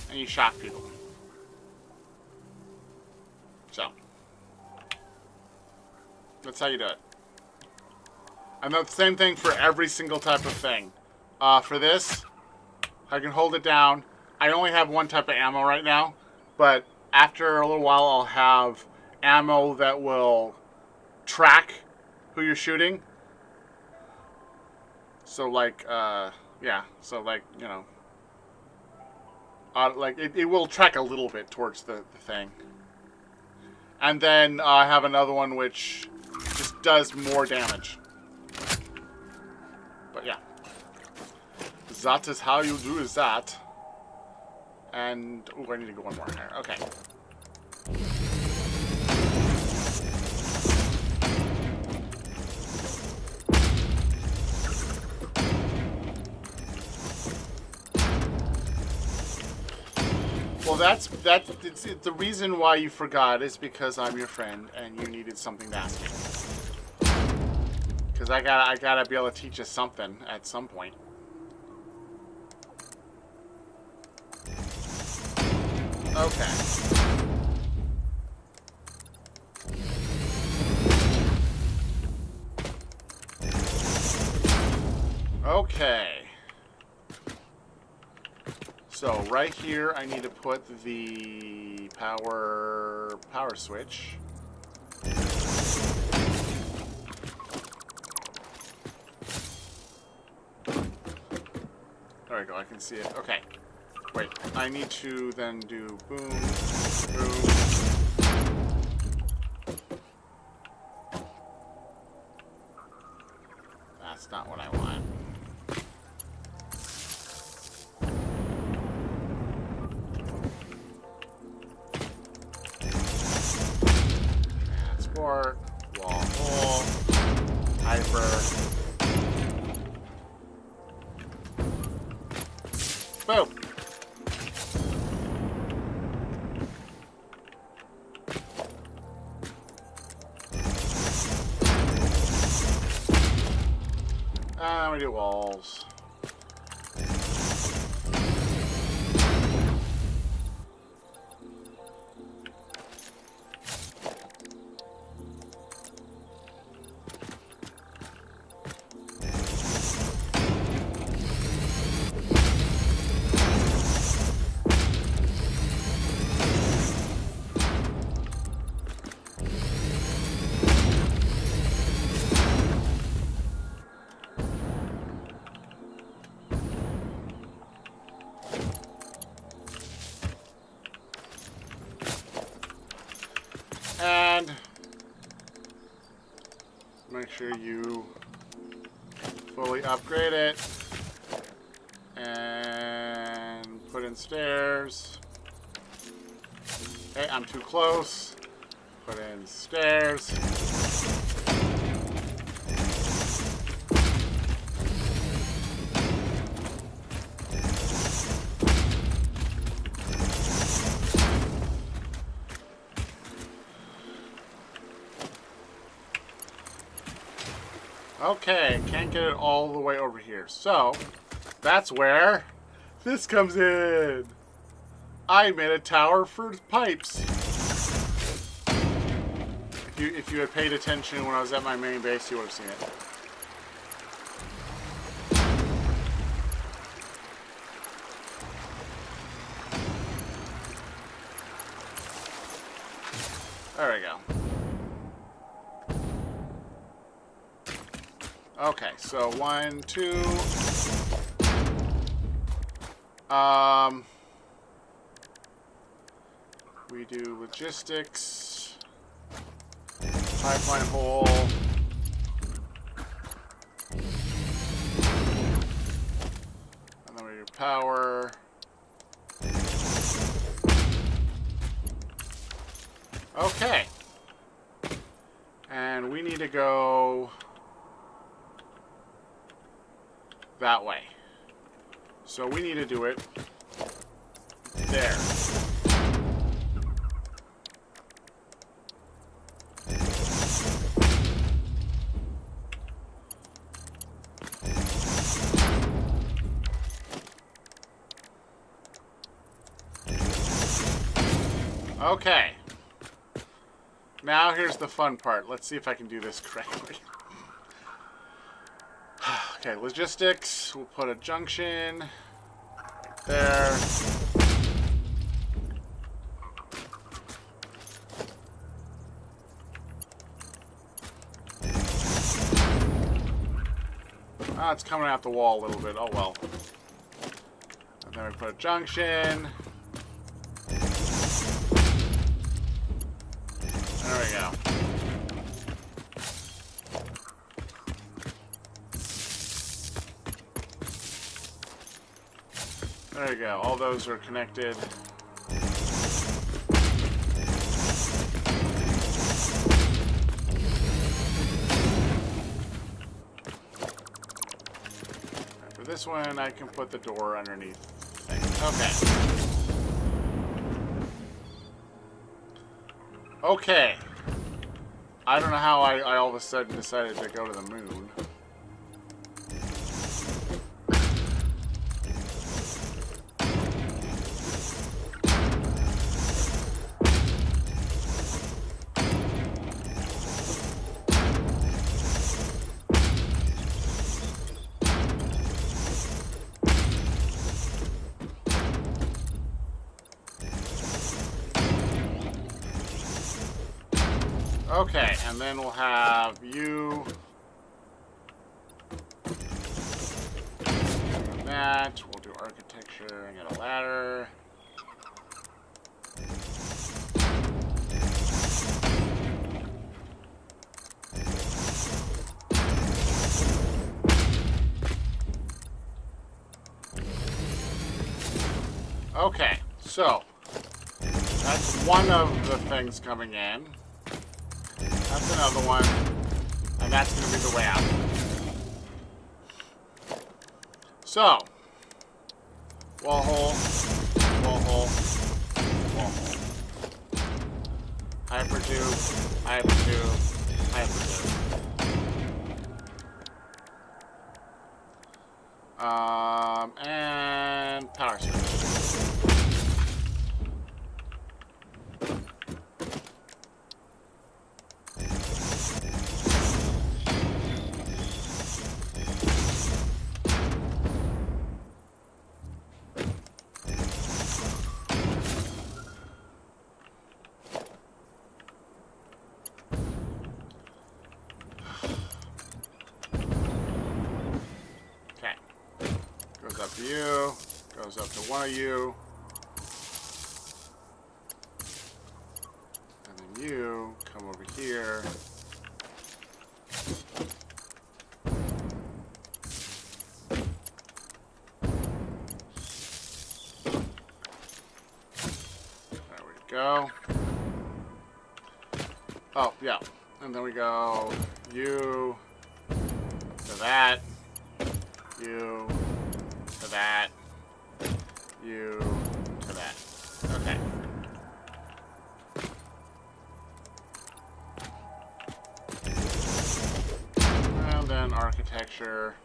And you shock people. So. That's how you do it. And the same thing for every single type of thing. For this, I can hold it down. I only have one type of ammo right now. But after a little while, I'll have ammo that will track who you're shooting. So like, yeah. So like, you know. Like, it will track a little bit towards the thing. And then I have another one which just does more damage. But yeah. That is how you do that. And, oh, I need to go one more here. Okay. Well, it's the reason why you forgot is because I'm your friend and you needed something to ask me. Because I gotta be able to teach you something at some point. Okay. Okay. So right here, I need to put the power switch. There we go. I can see it. Okay. Wait, I need to then do boom, boom. That's not what I want. Transport, wall hole, hyper. Boom. We do walls. And make sure you fully upgrade it and put in stairs. Okay, I'm too close. Put in stairs. Okay, can't get it all the way over here. So, that's where this comes in. I made a tower for pipes. If you had paid attention when I was at my main base, you would have seen it. There we go. Okay, so 1, 2. We do logistics, pipeline hole, and then we do power. Okay. And we need to go that way. So we need to do it there. Okay. Now here's the fun part. Let's see if I can do this correctly. Okay, logistics. We'll put a junction right there. Ah, it's coming out the wall a little bit. Oh well. And then we put a junction. There we go. There we go. All those are connected. And for this one, I can put the door underneath. Okay. Okay. I don't know how I all of a sudden decided to go to the moon. Okay, and then we'll have you. That. We'll do architecture and get a ladder. Okay, so that's one of the things coming in. That's another one. And that's going to be the way out. So, wall hole, wall hole, wall hole. Hypertube, hypertube, hypertube. And power switch. Up to you, goes up to one of you, and then you come over here. There we go. Oh, yeah. And then we go you to that, you to that, you to that. Okay. And then architecture.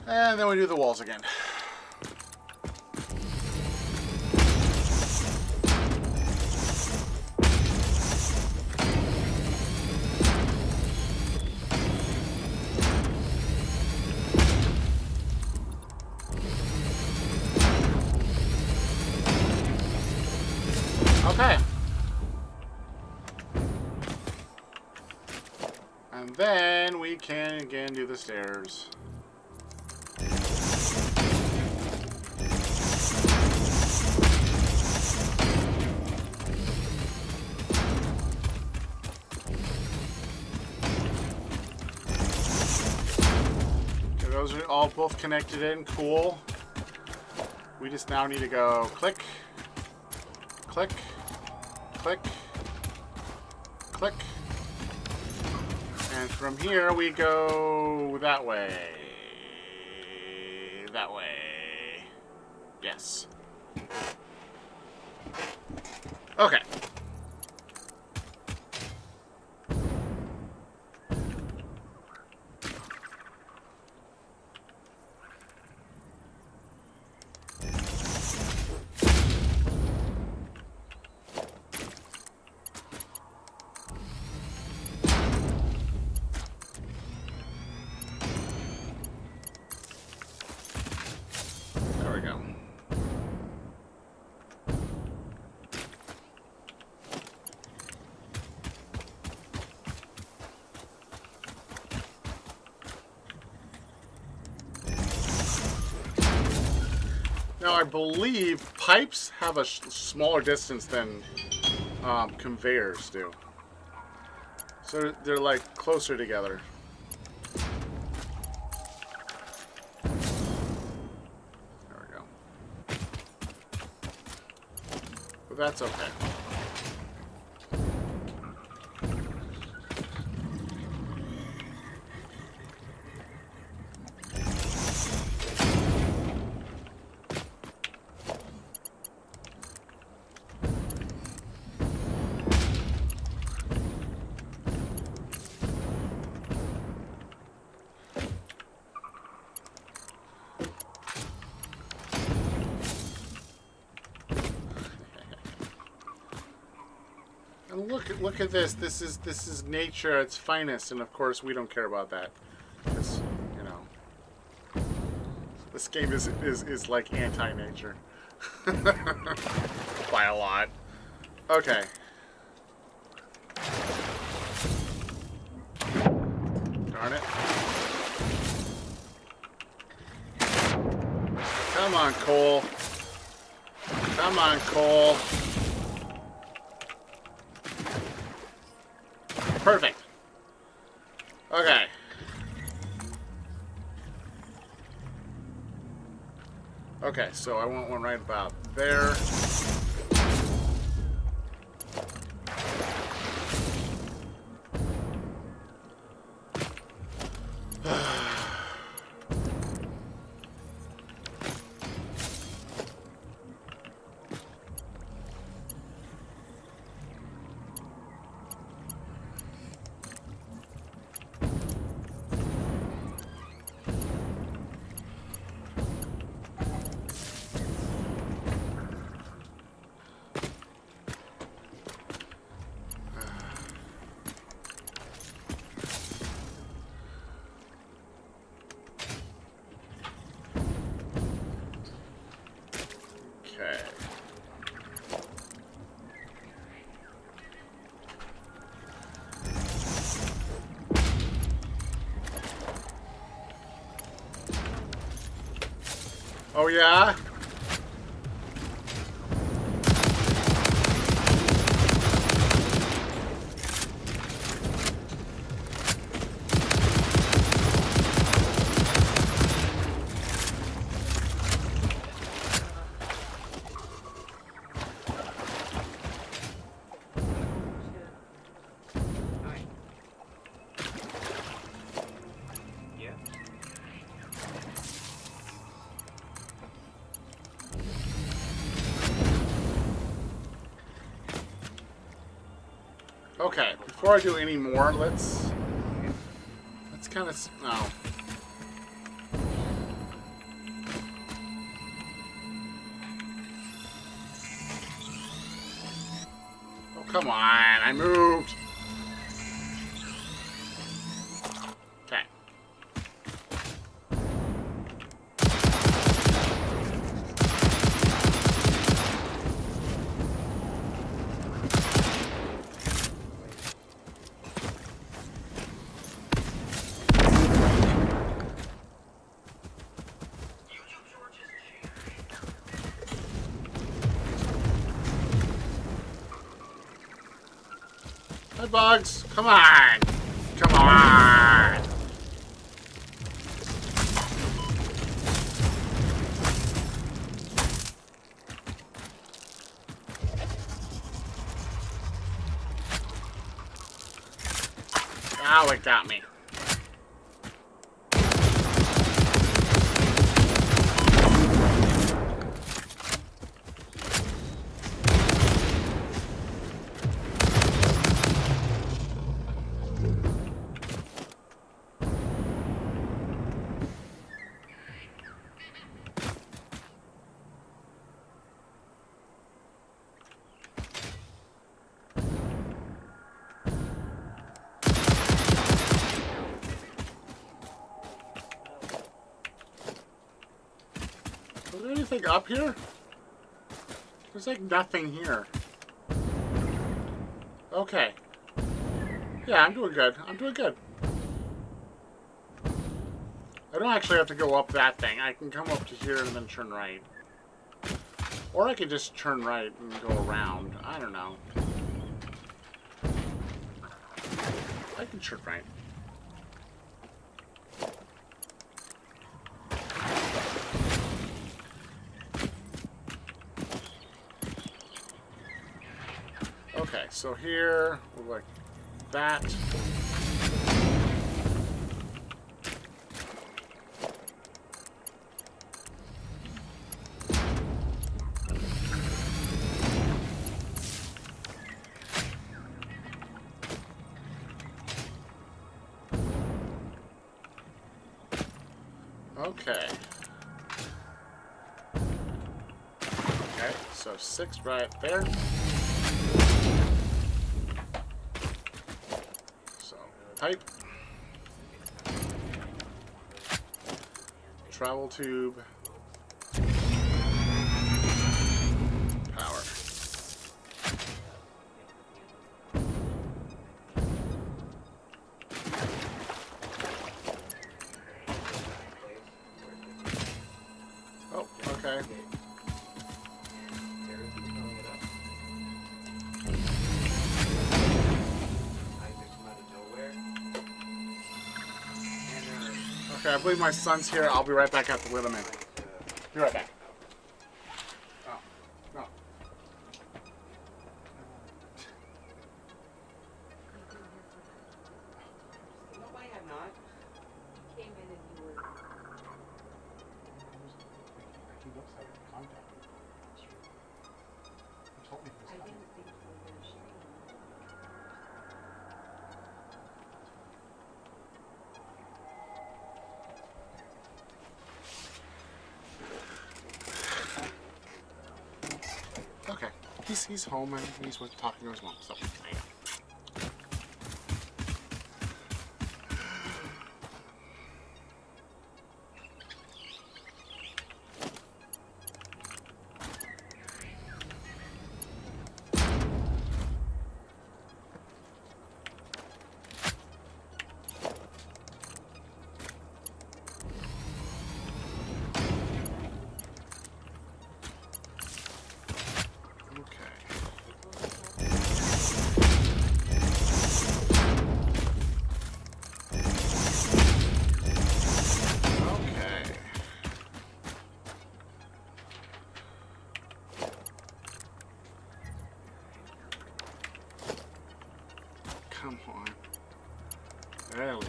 And then we do the walls again. Okay. And then we can again do the stairs. Okay, those are all both connected in. Cool. We just now need to go click, click, click, click. And from here we go that way. That way. Yes. Okay. There we go. Now, I believe pipes have a smaller distance than conveyors do. So they're like closer together. There we go. But that's okay. And look at this. This is nature at its finest, and of course we don't care about that, because you know this game is like anti-nature by a lot. Okay. Darn it! Come on, Cole. Come on, Cole. Perfect. Okay. Okay, so I want one right about there. Okay. Oh yeah? Okay, before I do any more, let's kind of no. Oh, come on, I moved. Okay. stupid bugs. Come on. Come on. Ow, it got me. Is there anything up here? There's like nothing here. Okay. Yeah, I'm doing good. I'm doing good. I don't actually have to go up that thing. I can come up to here and then turn right. Or I could just turn right and go around. I don't know. I can turn right. Okay, so here, we'll like that. Okay. Okay, so 6 right there. So, pipe. Travel tube. Power. Oh, okay. Okay, I believe my son's here. I'll be right back at the little man. Be right back. Oh, no. No, I have not. Came in and you were. He looks like a contact. He told me he was I coming. didn't think you were going to show me. Okay, he's home and he's with talking to his mom. So. Come on. There we go.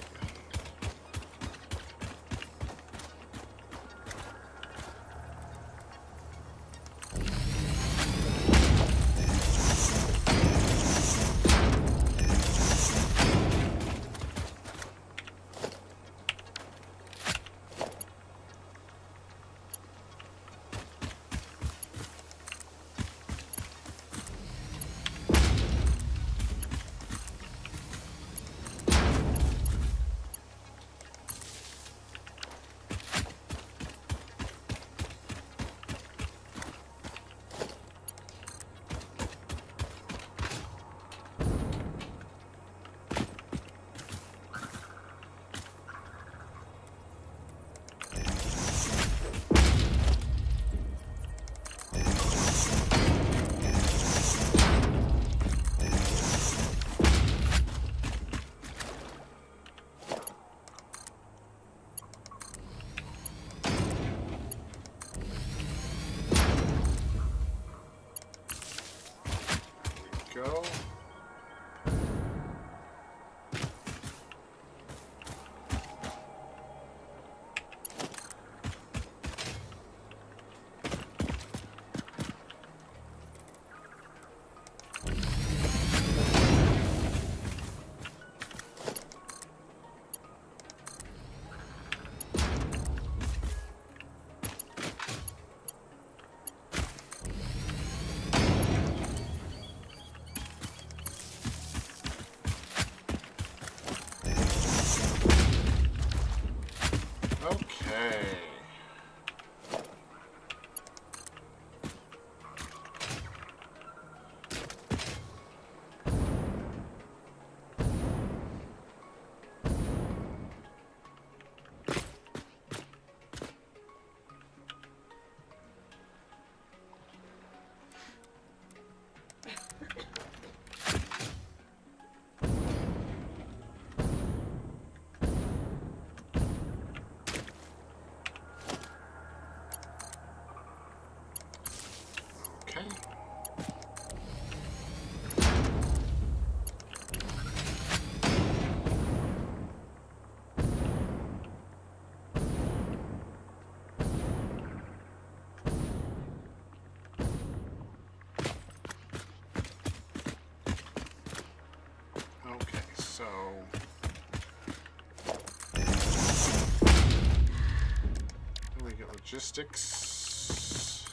Here we get logistics.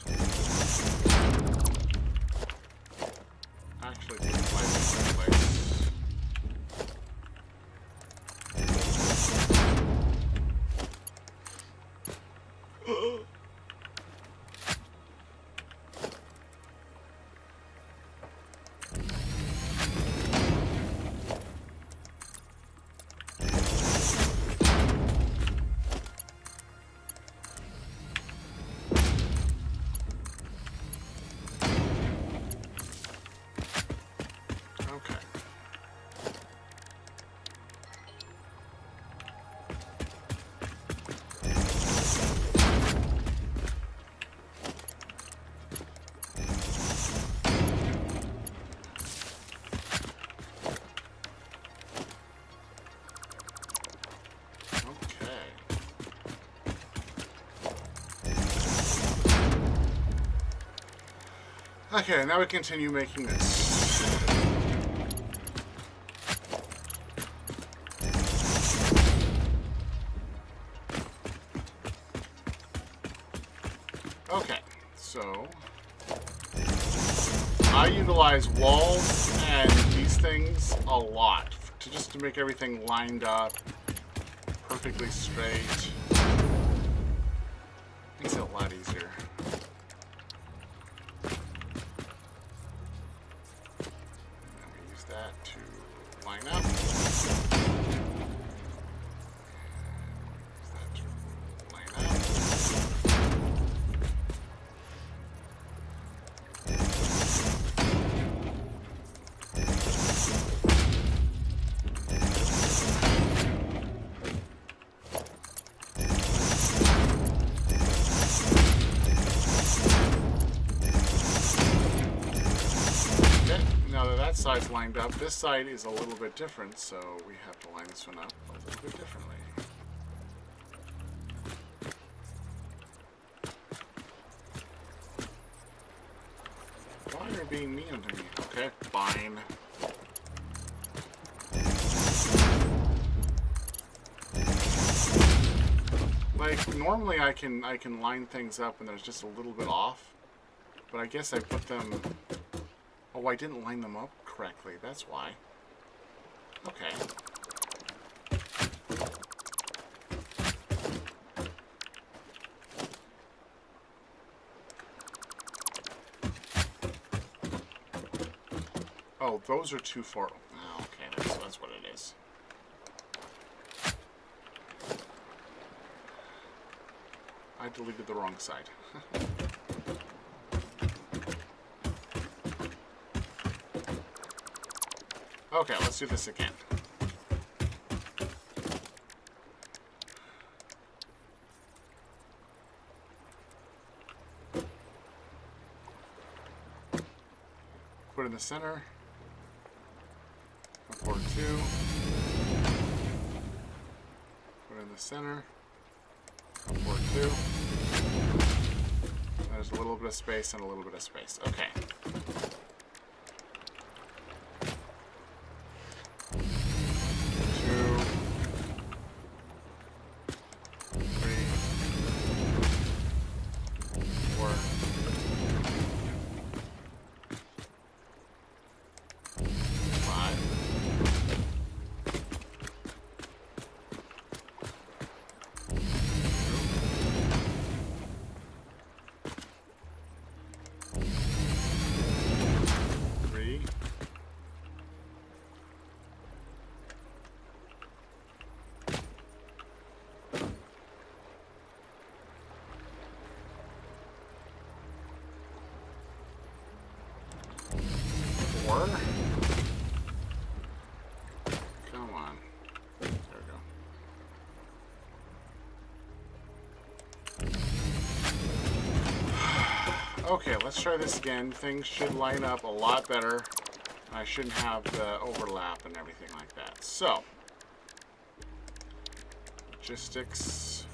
Actually, put the pipe in the right place. Okay, now we continue making this. Okay, so I utilize walls and these things a lot just to make everything lined up perfectly straight. Makes it a lot easier. Line up. Line up. Okay, now that that side's lined up, this side is a little bit different, so we have to line this one up a little bit differently. Why are you being mean to me? Okay, fine. Like normally I can line things up and there's just a little bit off, but I guess I put them. Oh, I didn't line them up correctly. That's why. Okay. Oh, those are too far. Oh, okay, that's what it is. I deleted the wrong side. Okay, let's do this again. Put it in the center. Port 2. Put it in the center. Port 2. There's a little bit of space and a little bit of space. Okay. Come on. There we go. Okay, let's try this again. Things should line up a lot better. I shouldn't have the overlap and everything like that. So, logistics.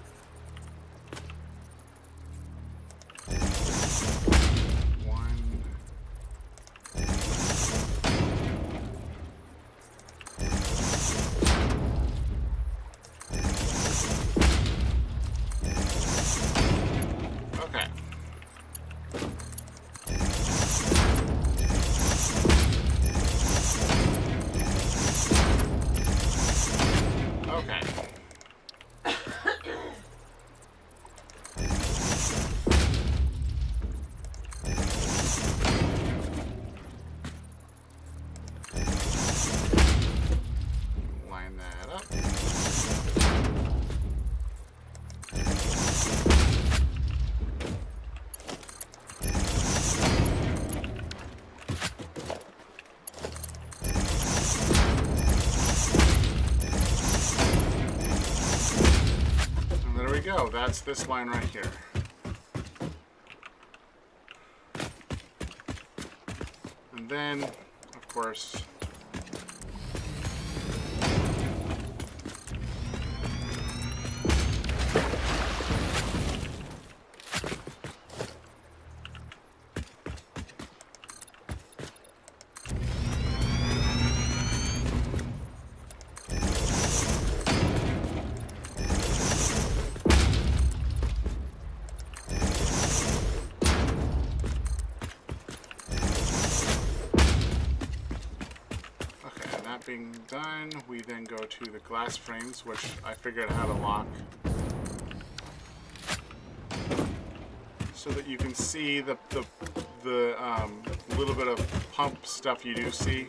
go. That's this line right here. And then, of course, being done, we then go to the glass frames, which I figured out how to lock, so that you can see the little bit of pump stuff you do see.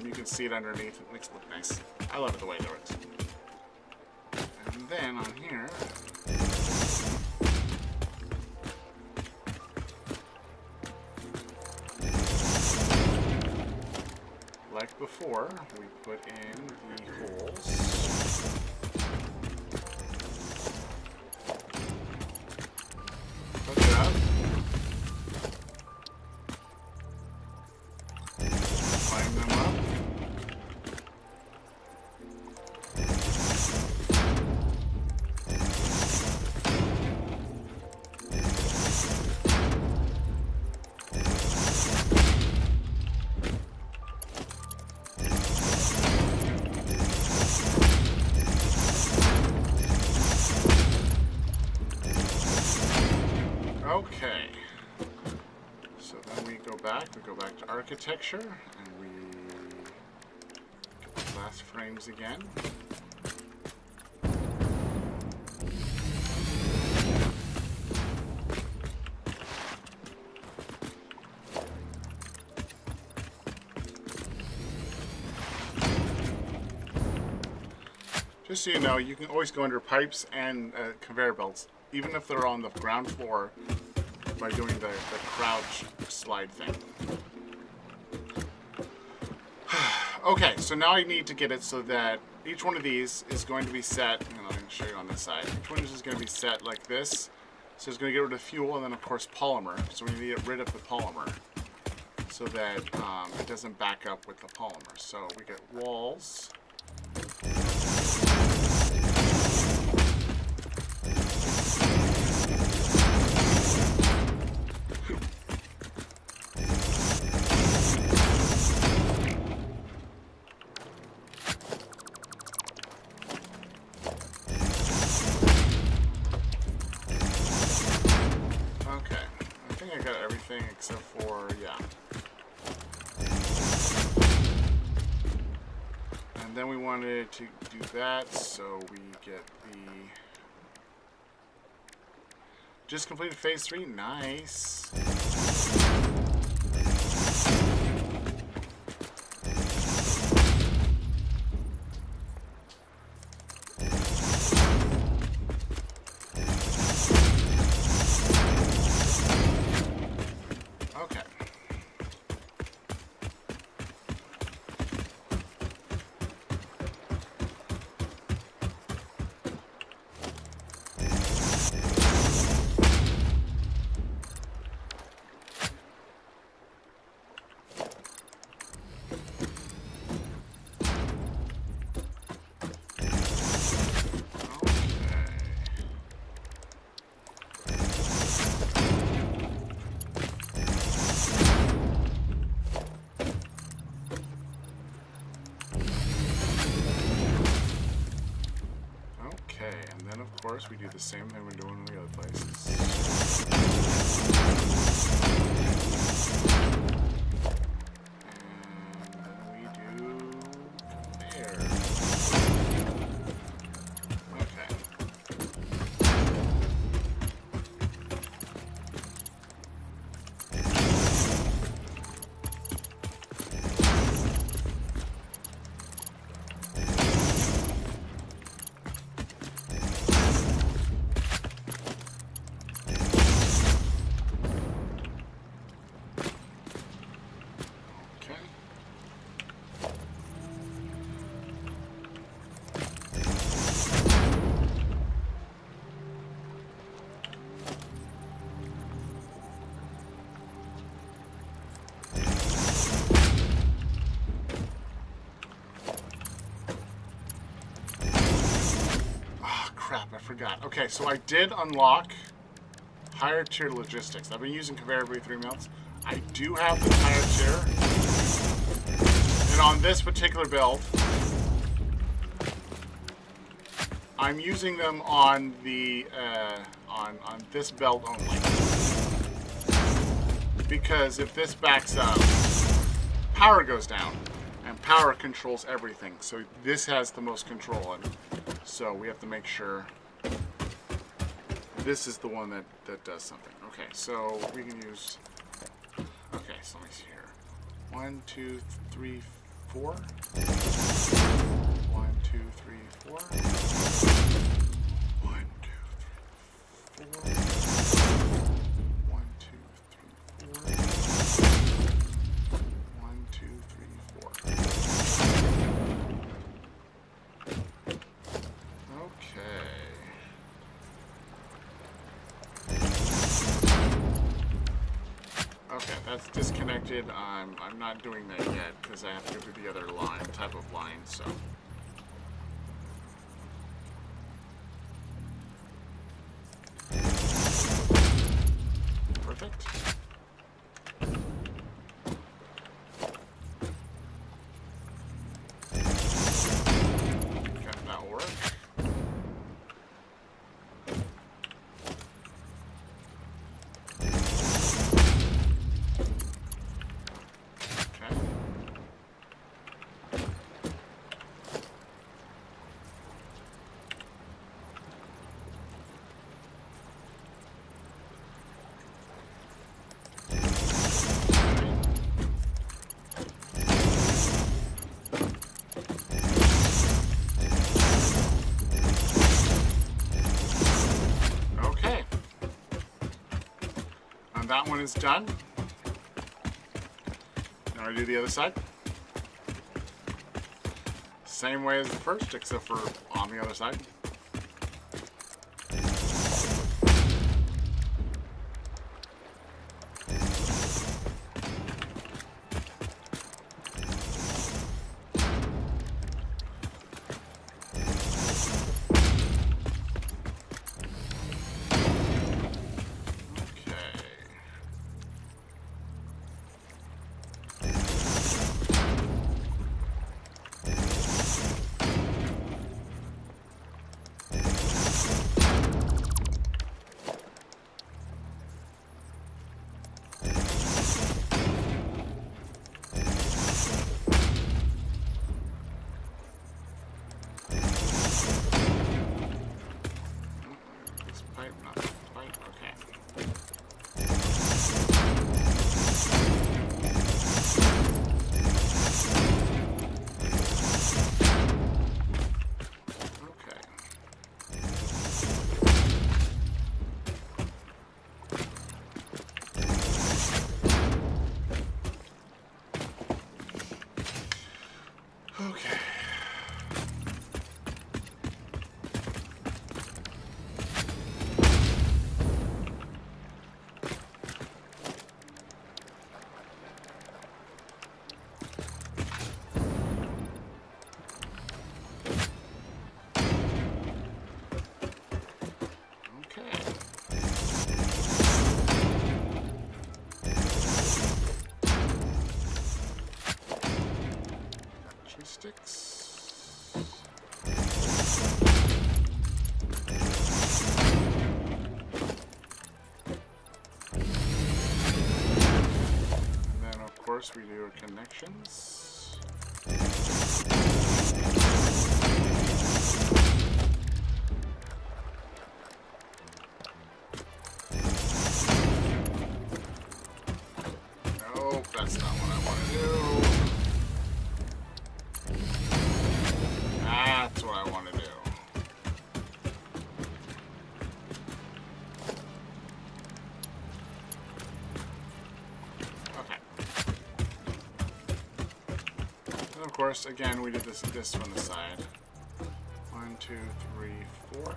You can see it underneath. It makes it look nice. I love it the way it works. And then on here, like before, we put in the holes. Hook it up. Line them up. Okay, so then we go back to architecture, and we get the glass frames again. Just so you know, you can always go under pipes and conveyor belts, even if they're on the ground floor, by doing the crouch slide thing. Okay, so now I need to get it so that each one of these is going to be set, and I'm going to show you on this side. Each one is going to be set like this. So it's going to get rid of fuel and then of course polymer. So we need to get rid of the polymer so that it doesn't back up with the polymer. So we get walls. Except for, yeah. And then we wanted to do that, so we get the... Just completed phase 3, nice. Of course, we do the same thing we're doing in the other places. And then we do there. Okay. crap, I forgot. Okay, so I did unlock higher tier logistics. I've been using conveyor every 3 months. I do have the higher tier. And on this particular build, I'm using them on the on this belt only. Because if this backs up, power goes down. And power controls everything. So this has the most control. And so we have to make sure this is the one that does something. Okay, so we can use... Okay, so let me see here. 1, 2, 3, 4. 1, 2, 3, 4. 1, 2, 3, 4. 1, 2, 3, 4. 1, 2, 3, 4. Okay. Okay, that's disconnected. I'm not doing that yet because I have to go through the other line, type of line, so. Perfect. Okay, that'll work. That one is done. Now I do the other side. Same way as the first, except for on the other side. Sticks. And then of course we do connections. Nope, that's not what I want to do. That's what I want to do. Okay. And of course, again, we did this from the side. 1, 2, 3, 4.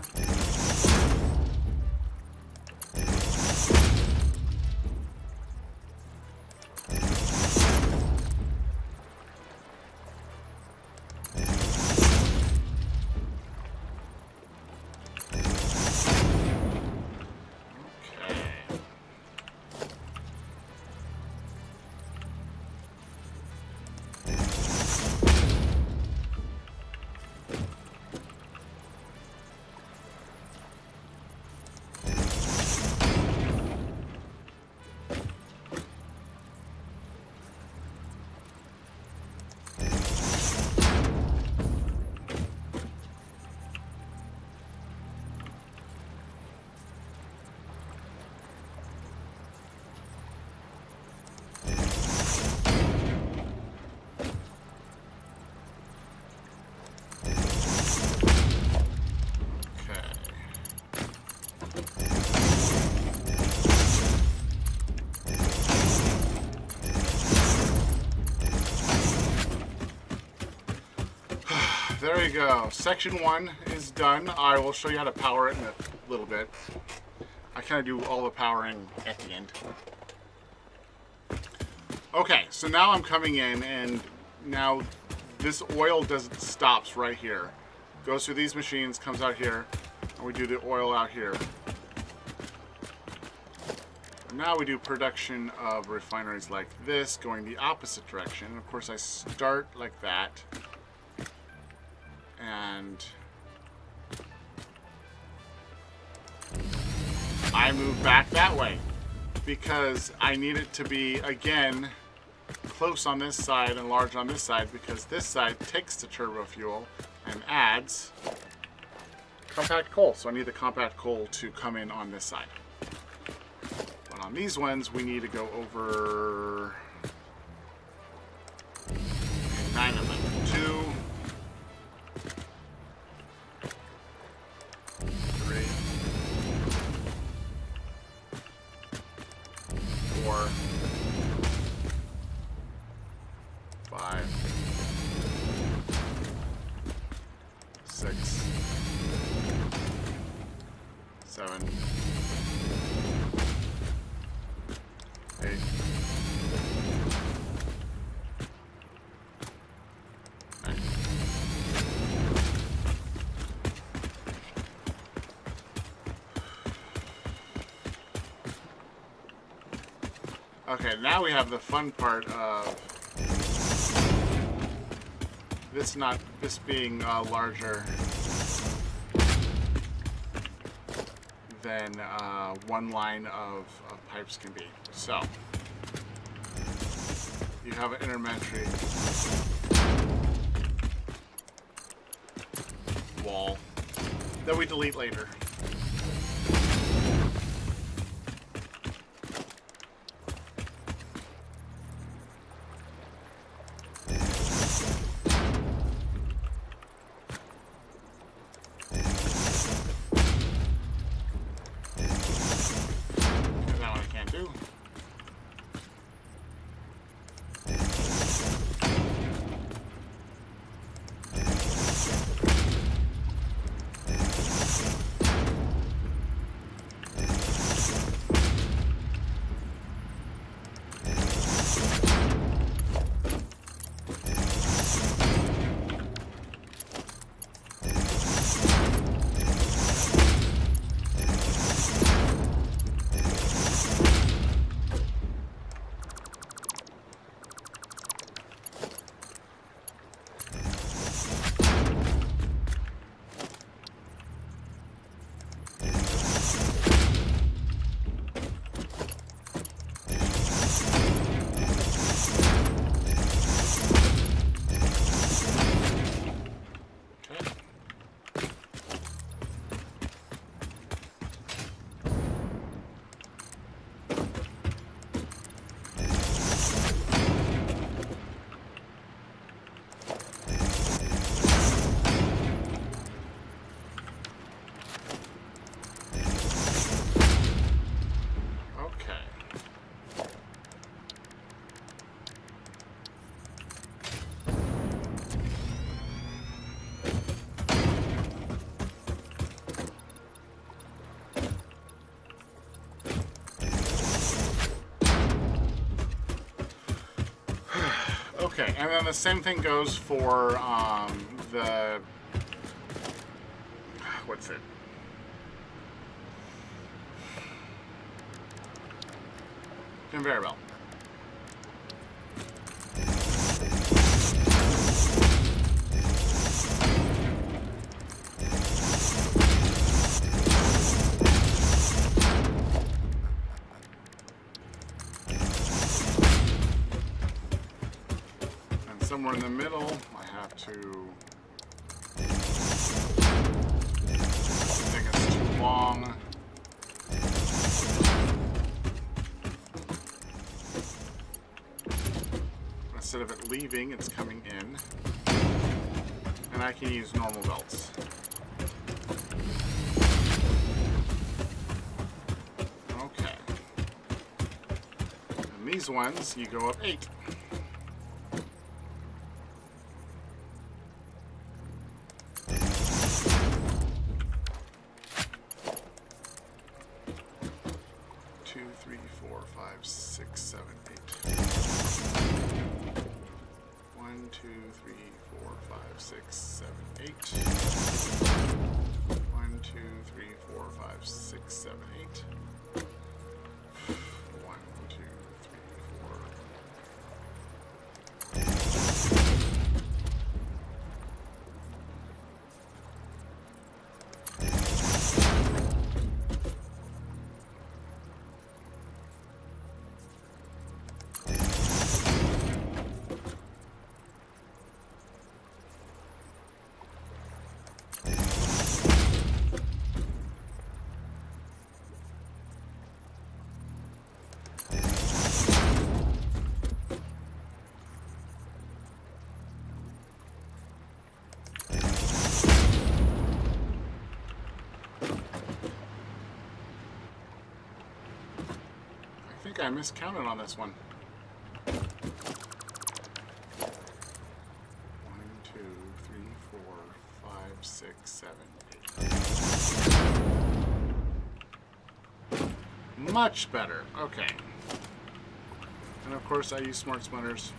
there you go. Section 1 is done. I will show you how to power it in a little bit. I kind of do all the powering at the end. Okay, so now I'm coming in, and now this oil stops right here. Goes through these machines, comes out here, and we do the oil out here. Now we do production of refineries like this, going the opposite direction. Of course, I start like that, and I move back that way because I need it to be, again, close on this side and large on this side, because this side takes the turbo fuel and adds compact coal. So I need the compact coal to come in on this side. But on these ones, we need to go over 9 of them. 2, 3, 4, 5, 6, 7, 8, 9. Okay, now we have the fun part of this being larger than one line of pipes can be. So you have an intermentary wall that we delete later. Okay, and then the same thing goes for the, what's it? Conveyor belt. Somewhere in the middle, I have to, I think it's too long. Instead of it leaving, it's coming in. And I can use normal belts. Okay. And these ones, you go up 8. 7, 8. 1, 2, 3, 4, 5, 6, 7, 8. 1, 2, 3, 4. I think I miscounted on this one. 1, 2, 3, 4, 5, 6, 7, 8. Much better. Okay. And of course, I use smart splinters.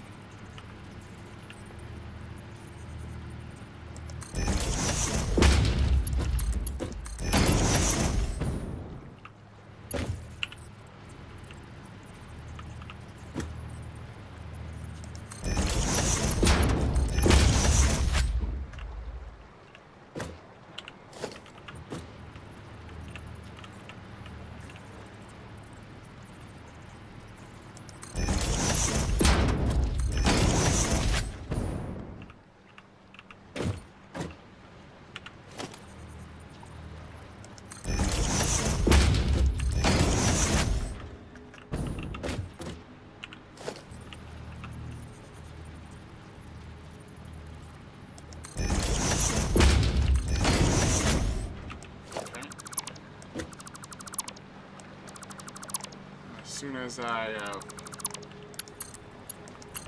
As soon as I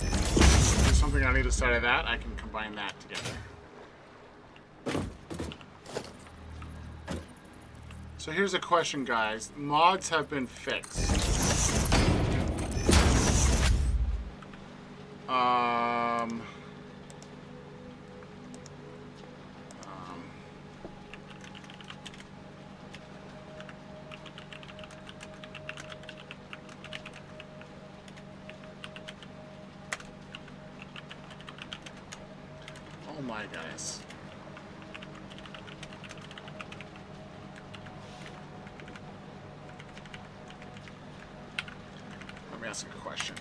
do something on either side of that, I can combine that together. So here's a question, guys. Mods have been fixed. Oh my guys. Let me ask a question.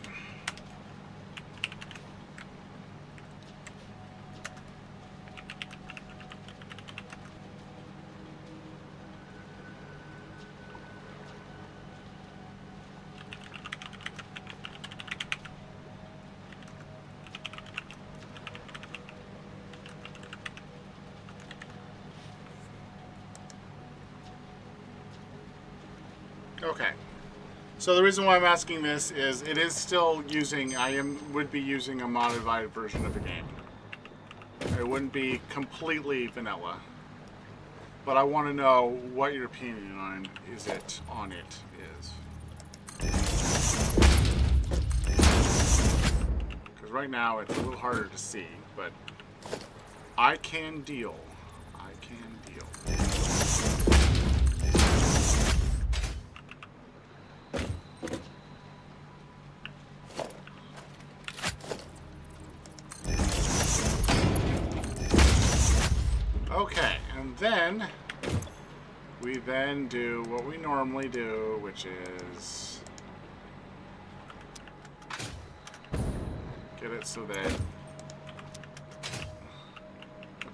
Okay. So the reason why I'm asking this is it is still using, would be using a modified version of the game. It wouldn't be completely vanilla. But I want to know what your opinion on it is. Because right now it's a little harder to see, but I can deal. I can deal. Okay, and then we then do what we normally do, which is get it so that it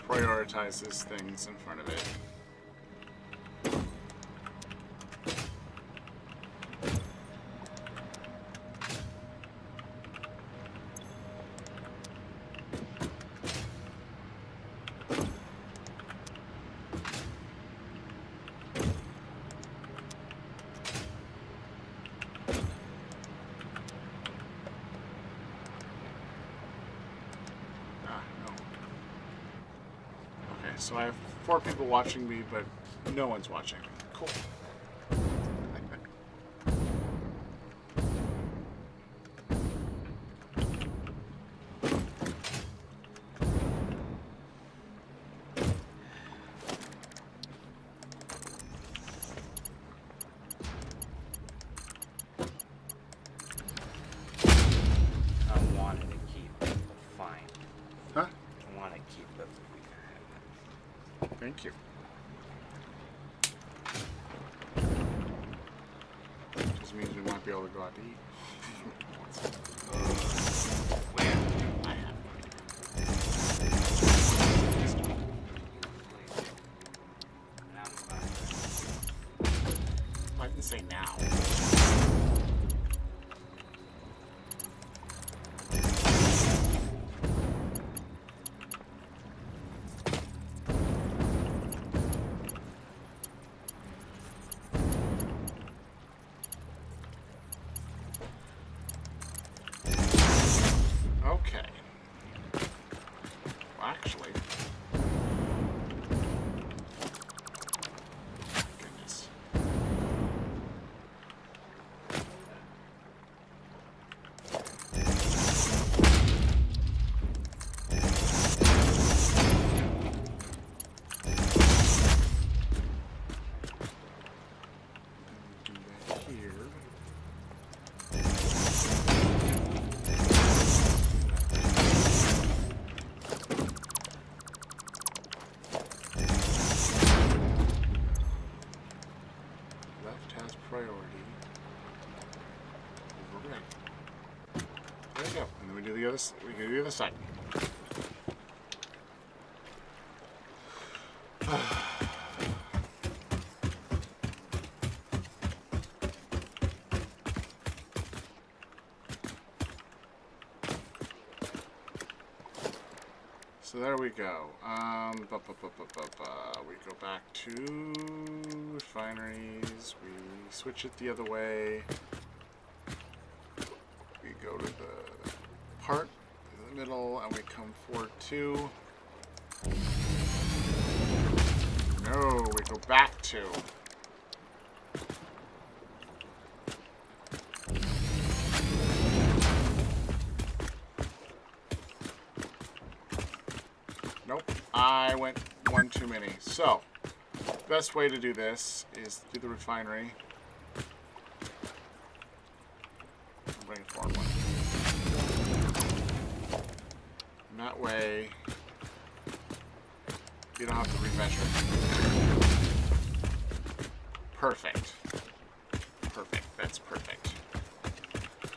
prioritizes things in front of it. So I have 4 people watching me, but no one's watching me. Cool. Thank you. Just means we might be able to go out to eat. Where? I have. I didn't say now. Okay. Well, actually. Goodness. Do that here. Left has priority over right. There we go. And then we do the other. We do the other side. So there we go. We go back to refineries. We switch it the other way. We go to the part in the middle, and we come forward to. No, we go back to. Nope, I went one too many. So, best way to do this is do the refinery. Bring forward one. And that way, you don't have to remeasure. Perfect. Perfect. That's perfect.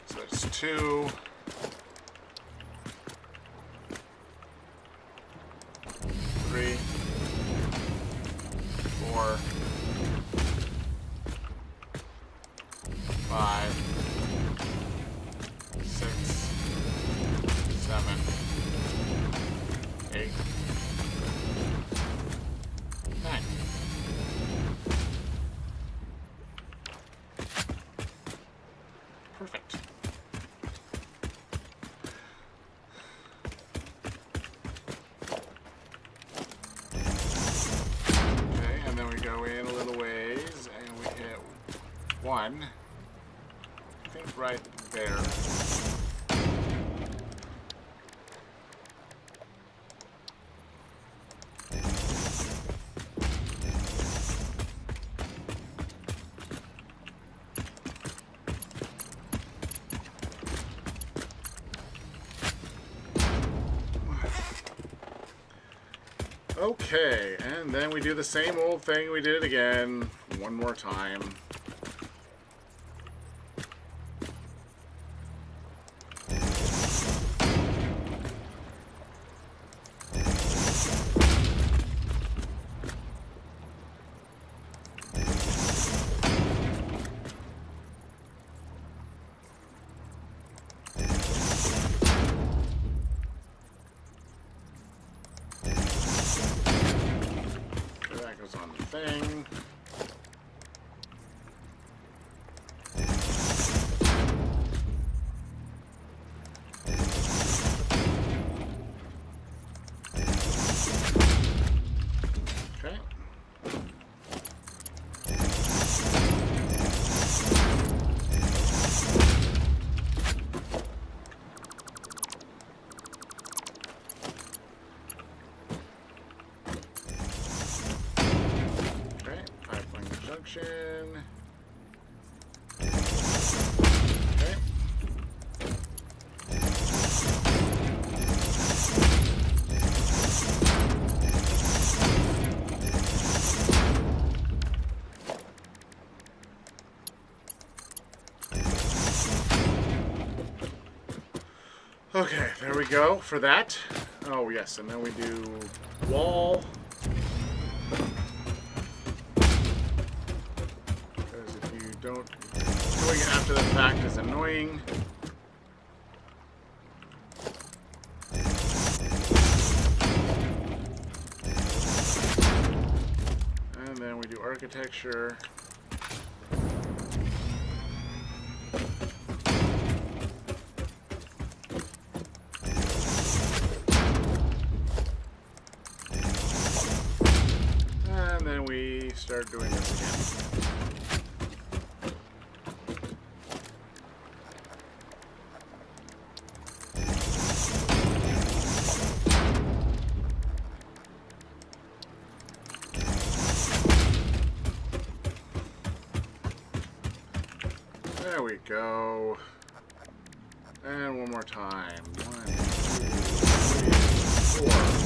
So that's 2. 3, 4, 5, 6, 7, 8, 9. Perfect. Okay, and then we go in a little ways and we hit 1. I think right there. Okay, and then we do the same old thing. We did it again, one more time. That goes on the thing. Okay. Okay, pipeline junction. Okay. go for that. Oh, yes, and then we do wall. Because if you don't, doing it after the fact is annoying. And then we do architecture. And then we start doing this again. There we go. And one more time. 1, 2, 3, 4.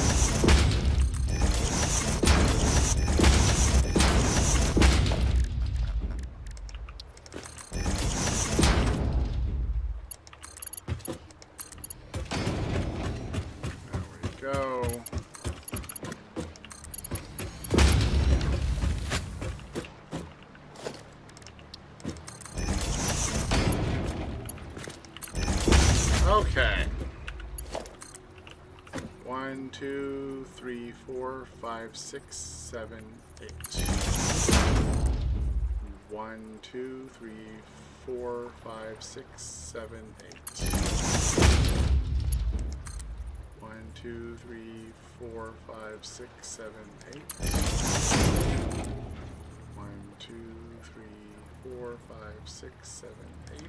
Go. Okay. 1, 2, 3, 4, 5, 6, 7, 8. 1, 2, 3, 4, 5, 6, 7, 8. 1, 2, 3, 4, 5, 6, 7, 8. 1, 2, 3, 4, 5, 6, 7, 8.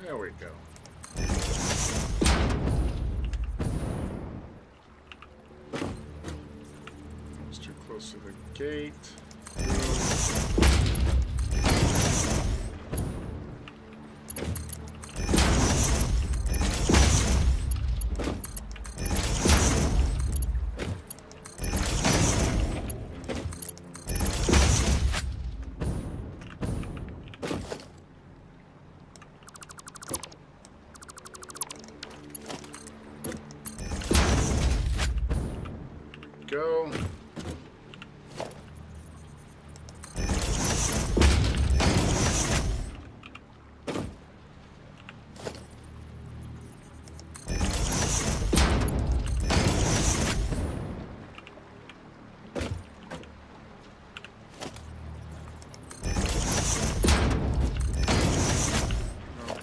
There we go. It's too close to the gate. Go.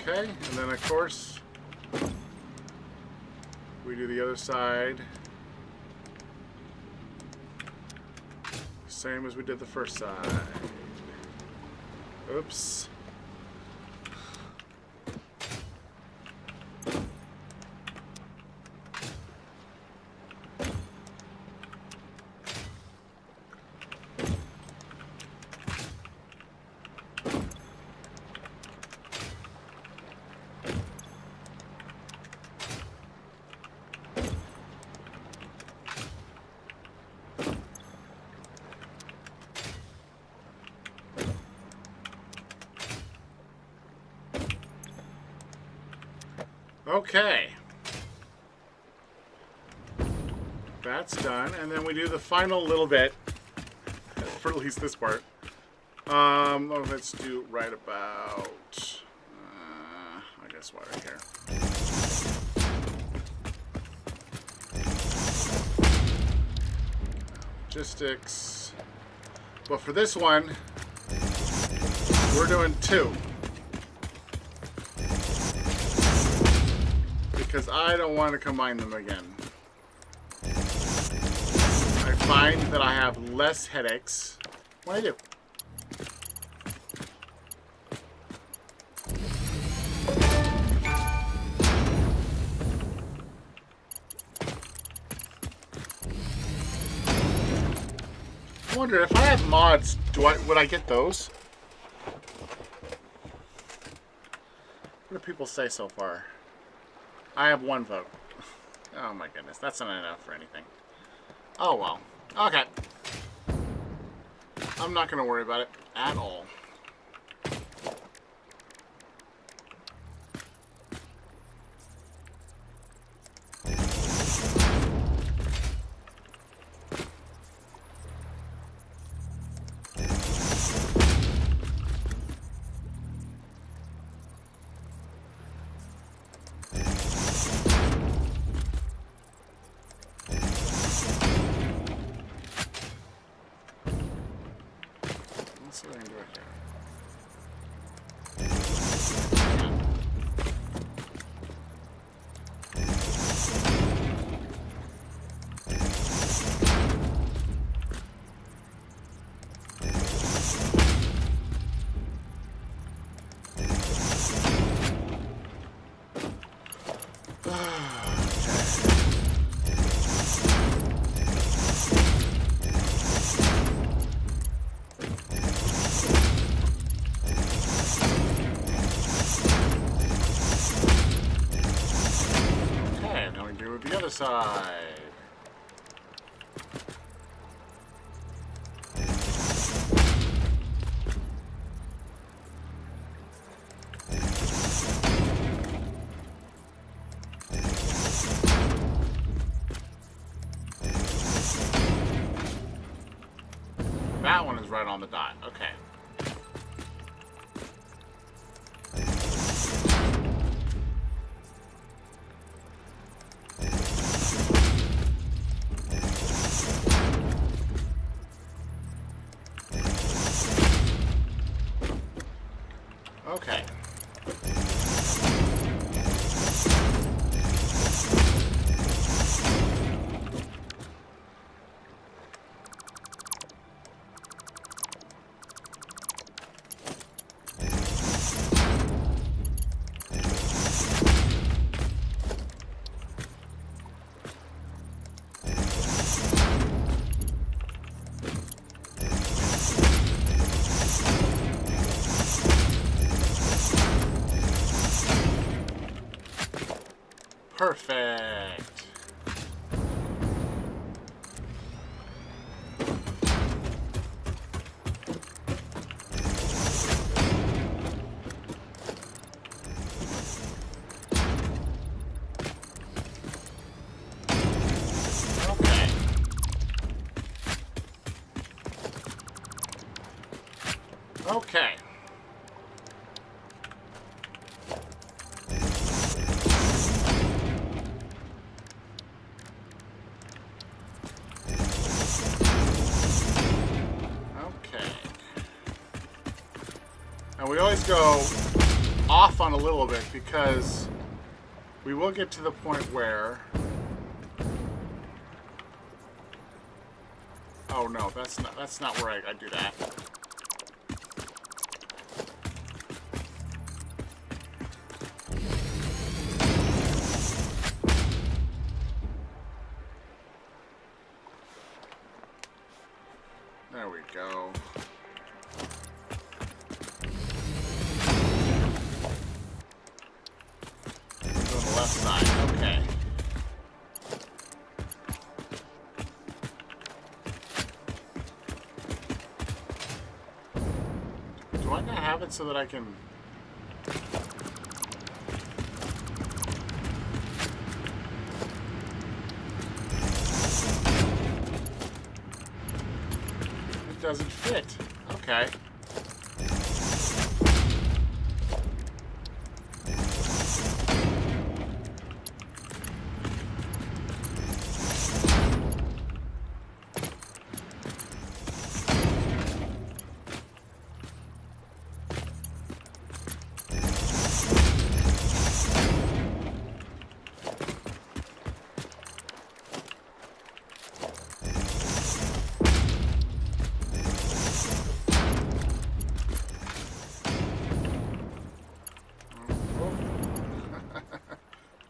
Okay, and then of course we do the other side. Same as we did the first side. Oops. Okay. That's done, and then we do the final little bit, for at least this part. Let's do right about, I guess right here. Logistics. But for this one, we're doing 2. Because I don't want to combine them again. I find that I have less headaches when I do. I wonder if I have mods, would I get those? What do people say so far? I have 1 vote. Oh my goodness, that's not enough for anything. Oh well. Okay. I'm not gonna worry about it at all. Let's see what I can do right here. The other side. That one is right on the dot. Okay. Okay. Perfect. Okay. Okay. And we always go off on a little bit because we will get to the point where... Oh no, that's not where I do that. There we go. Left side, okay. Do I not have it so that I can... It doesn't fit. Okay.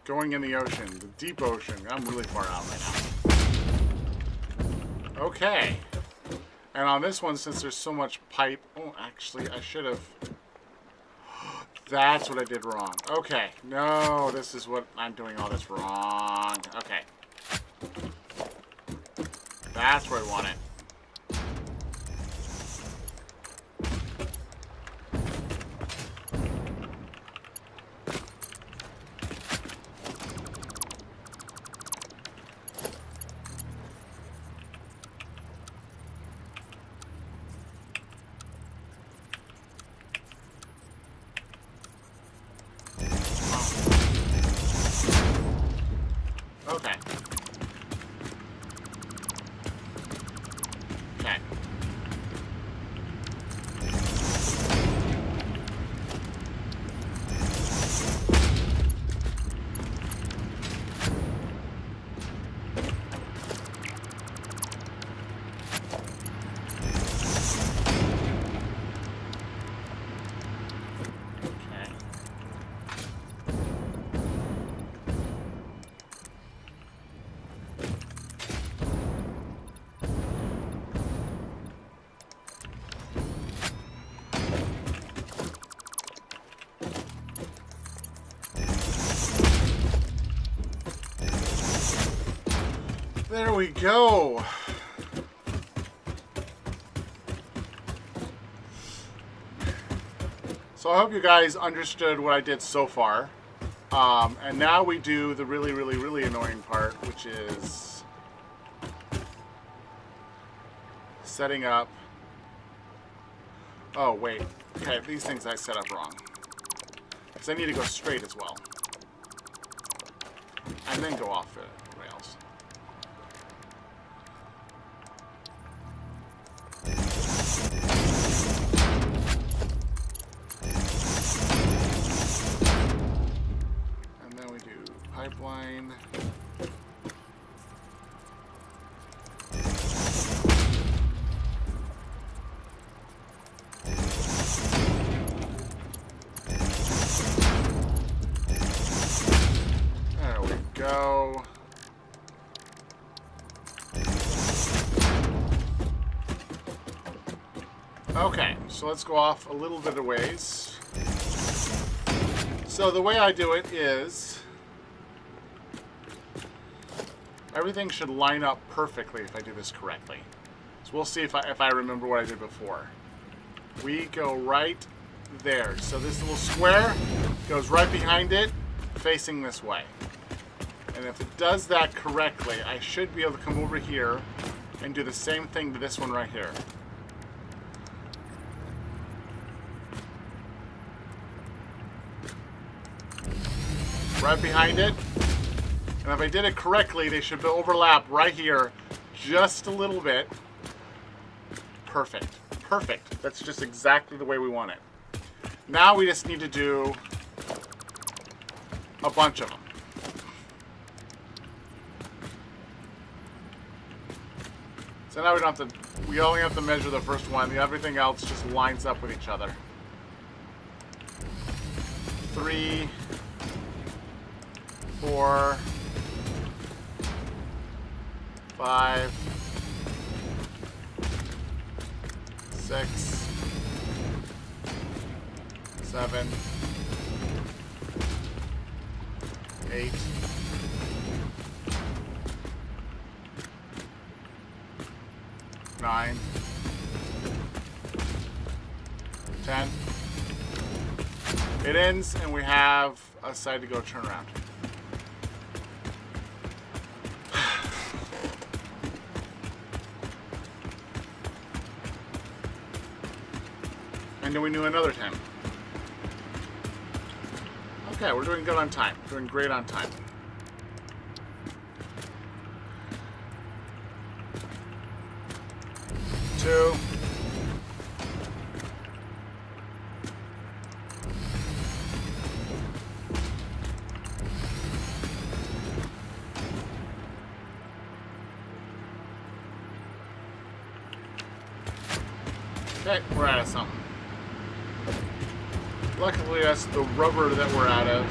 Going in the ocean. The deep ocean. I'm really far out right now. Okay. And on this one, since there's so much pipe... Oh, actually, I should have... That's what I did wrong. Okay. No, this is what... I'm doing all this wrong. Okay. That's where I want it. Okay. Okay. There we go. So I hope you guys understood what I did so far. And now we do the really, really, really annoying part, which is setting up. Oh, wait. Okay, these things I set up wrong. Because I need to go straight as well. And then go off the rails. And then we do pipeline. There we go. Okay, so let's go off a little bit of ways. So the way I do it is everything should line up perfectly if I do this correctly. So we'll see if I remember what I did before. We go right there. So this little square goes right behind it, facing this way. And if it does that correctly, I should be able to come over here and do the same thing to this one right here. Right behind it. And if I did it correctly, they should overlap right here just a little bit. Perfect. Perfect. That's just exactly the way we want it. Now we just need to do a bunch of them. So now we don't have to, we only have to measure the first one. Everything else just lines up with each other. 3, 4, 5, 6, 7, 8, 9, 10. It ends, and we have a side to go turn around. And then we do another 10. Okay, we're doing good on time. Doing great on time. Two. Okay, we're out of something. Luckily, that's the rubber that we're out of.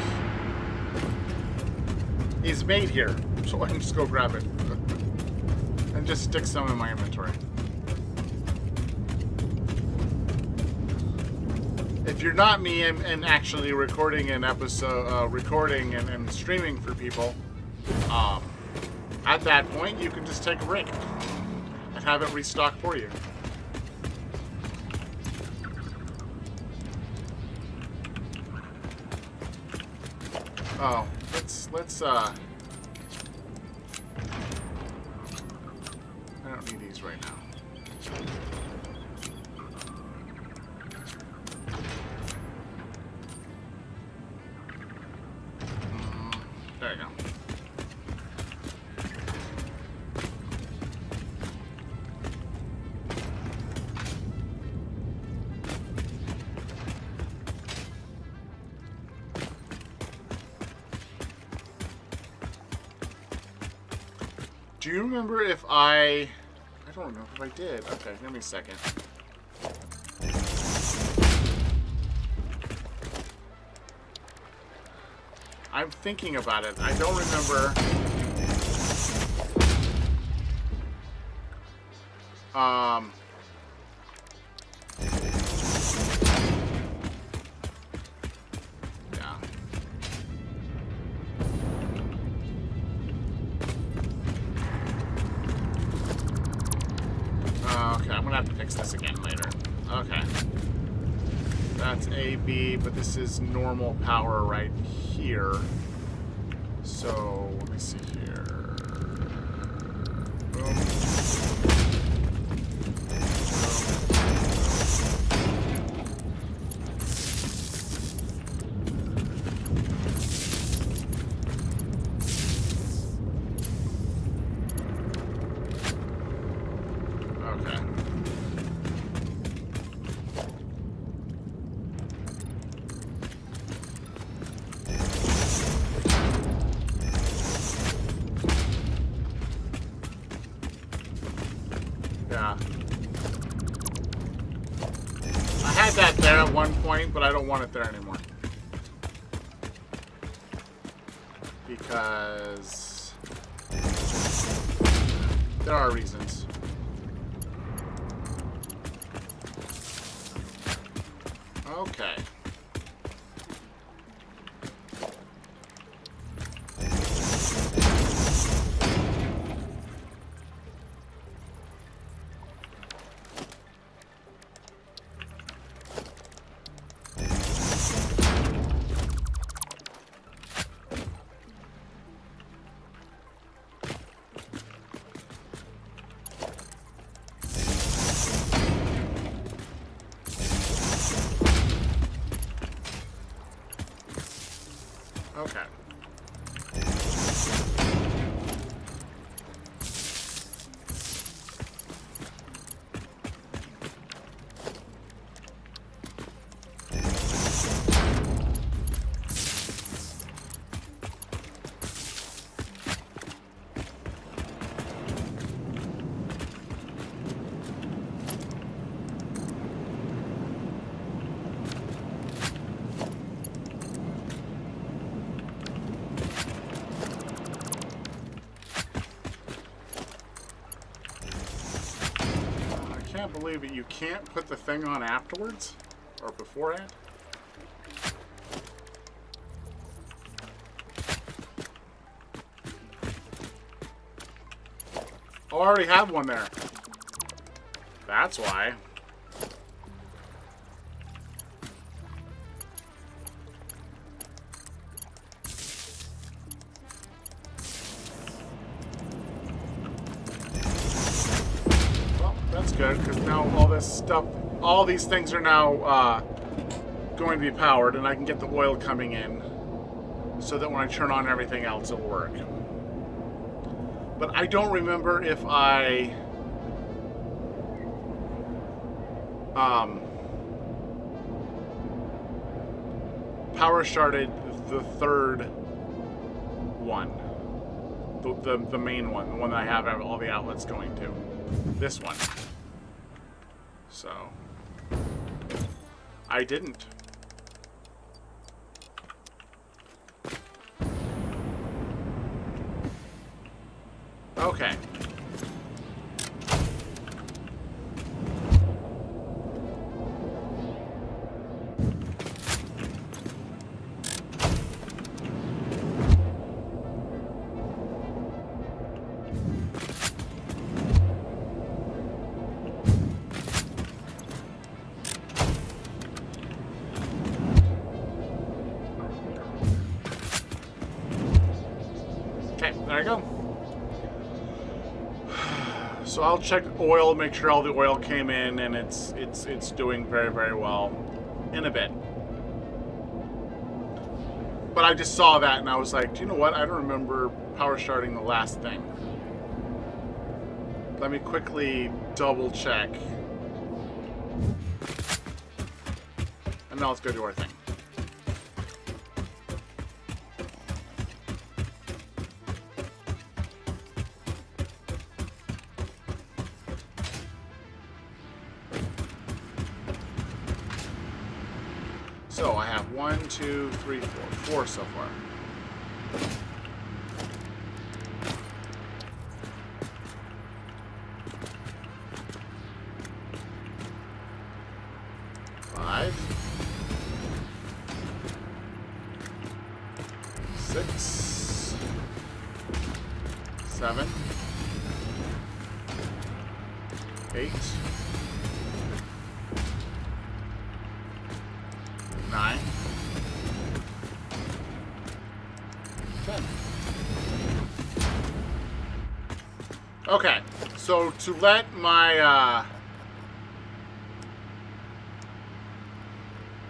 is made here, so I can just go grab it and just stick some in my inventory. If you're not me and actually recording an episode, recording and streaming for people, at that point you can just take a break and have it restock for you. Oh, let's I don't need these right now. There you go. Do you remember if I don't remember if I did. Okay, give me a second. I'm thinking about it. I don't remember. Yeah. Okay, I'm gonna have to fix this again later. Okay. That's A, B, but this is normal power right here. So, let me see here. Boom. Okay. Yeah. I had that there at one point, but I don't want it there anymore. Because there are reasons. Okay. Okay. I can't believe it. You can't put the thing on afterwards or beforehand. Oh, I already have one there. That's why. That's good, because now all this stuff, all these things are now going to be powered, and I can get the oil coming in so that when I turn on everything else, it'll work. But I don't remember if I power started the third one, the main one, the one that I have all the outlets going to. This one. So I didn't. Okay. Okay, there you go. So I'll check oil, make sure all the oil came in, and it's doing very, very well in a bit. But I just saw that and I was like, do you know what? I don't remember power starting the last thing. Let me quickly double check. And now let's go do our thing. So I have 1, 2, 3, 4 so far. Five, 6, 7, 8, 9, 10. Okay, so to let my,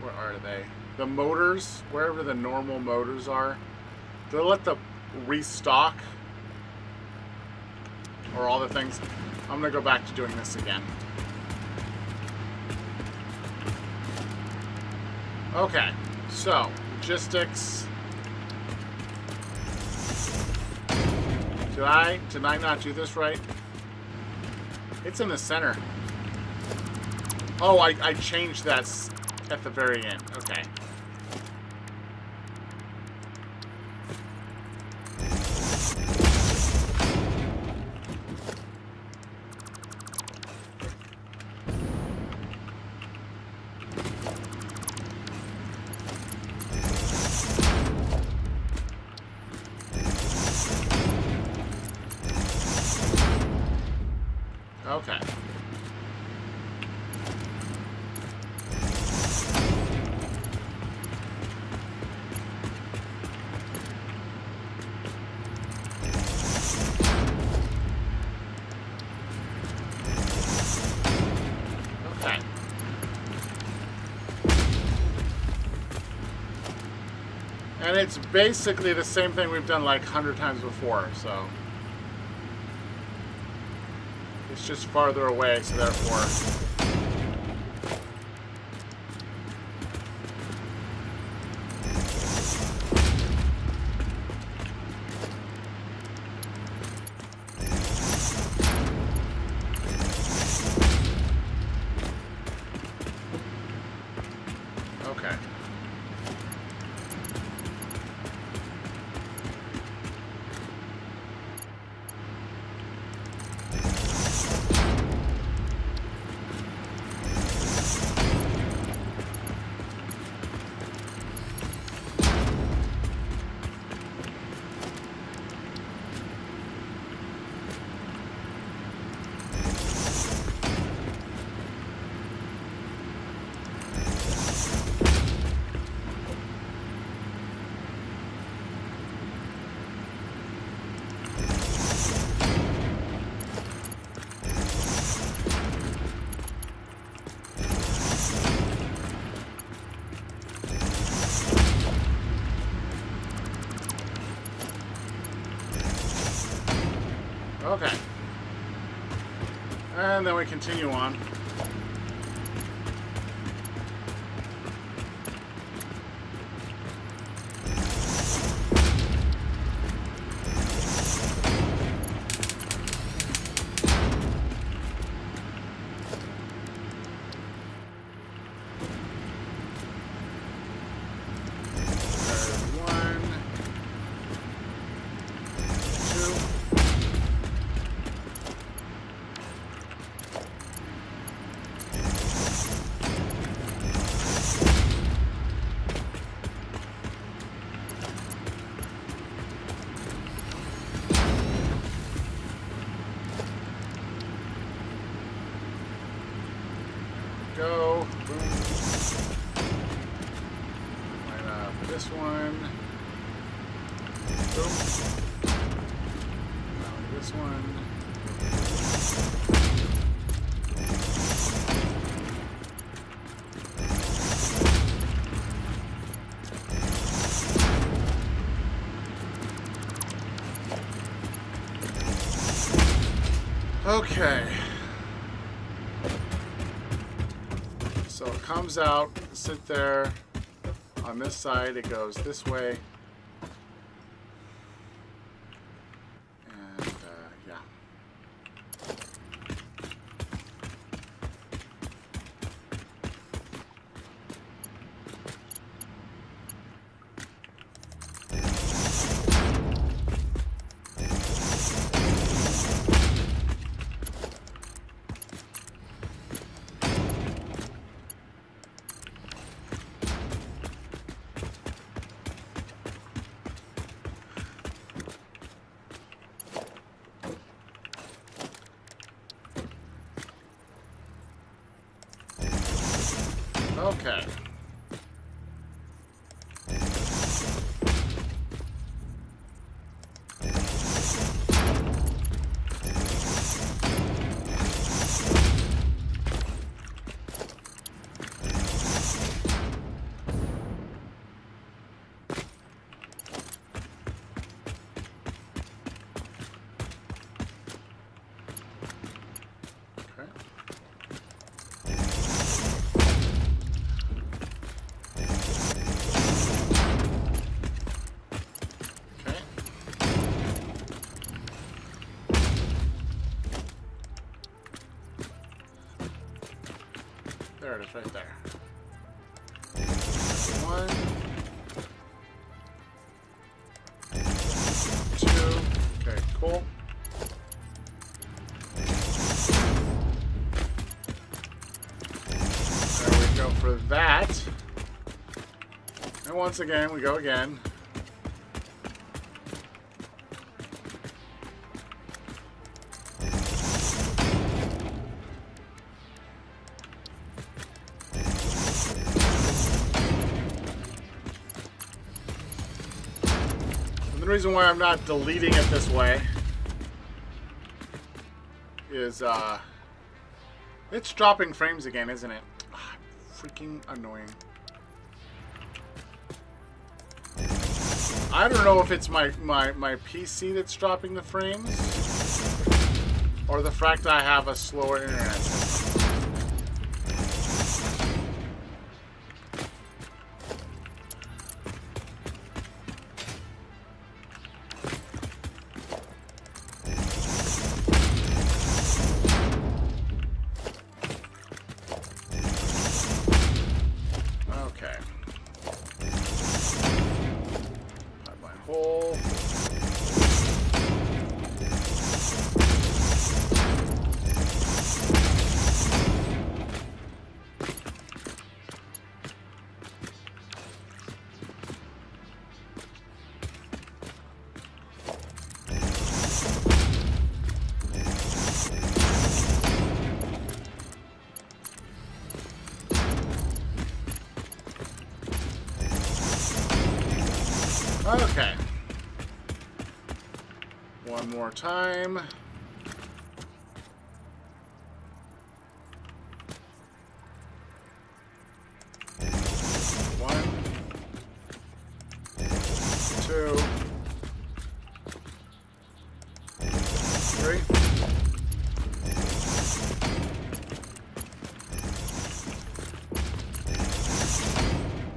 where are they? The motors, wherever the normal motors are, to let the restock, or all the things, I'm gonna go back to doing this again. Okay, so, logistics. Did I not do this right? It's in the center. Oh, I changed that at the very end. Okay. Okay. Okay. And it's basically the same thing we've done like 100 times before, so it's just farther away, so therefore. Okay. Okay. And then we continue on. There's 1, 2. this one. Okay. So it comes out, sit there. On this side, it goes this way. And, yeah. Okay. There it is, right there. One, two. Okay, cool. There we go for that. And once again, we go again. The reason why I'm not deleting it this way is it's dropping frames again, isn't it? Freaking annoying. I don't know if it's my PC that's dropping the frames or the fact that I have a slower internet system. Okay. One more time. One, two, three.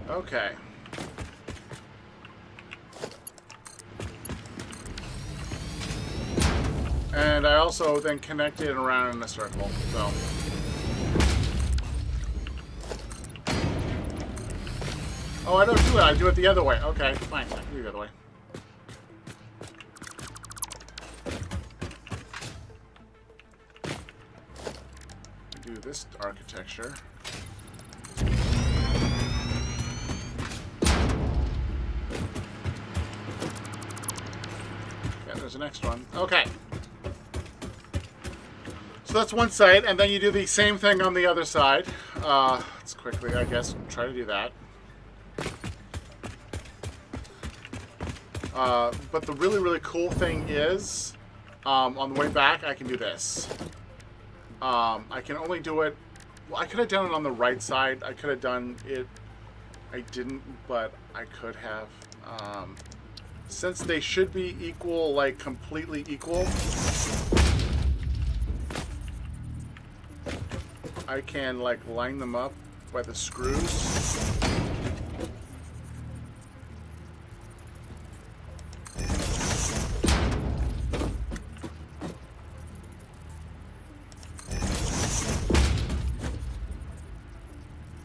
Okay. And I also then connect it around in a circle, so. Oh, I don't do it. I do it the other way. Okay, fine. I can do it the other way. Do this architecture. Yeah, there's the next one. Okay. So that's one side, and then you do the same thing on the other side. Let's quickly, I guess, try to do that. But the really, really cool thing is On the way back, I can do this. I can only do it... Well, I could have done it on the right side. I could have done it... I didn't, but I could have. Since they should be equal, like completely equal, I can like line them up by the screws.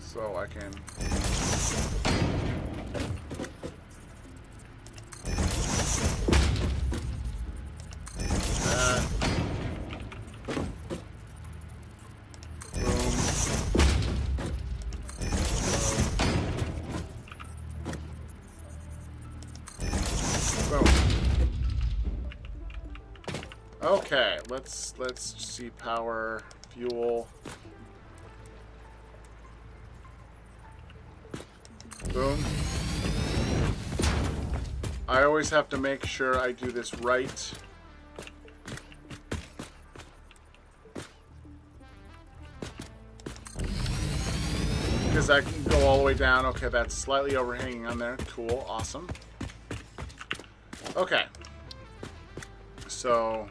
So I can... Okay, let's see power, fuel. Boom. I always have to make sure I do this right. Because I can go all the way down. Okay, that's slightly overhanging on there. Cool, awesome. Okay. So...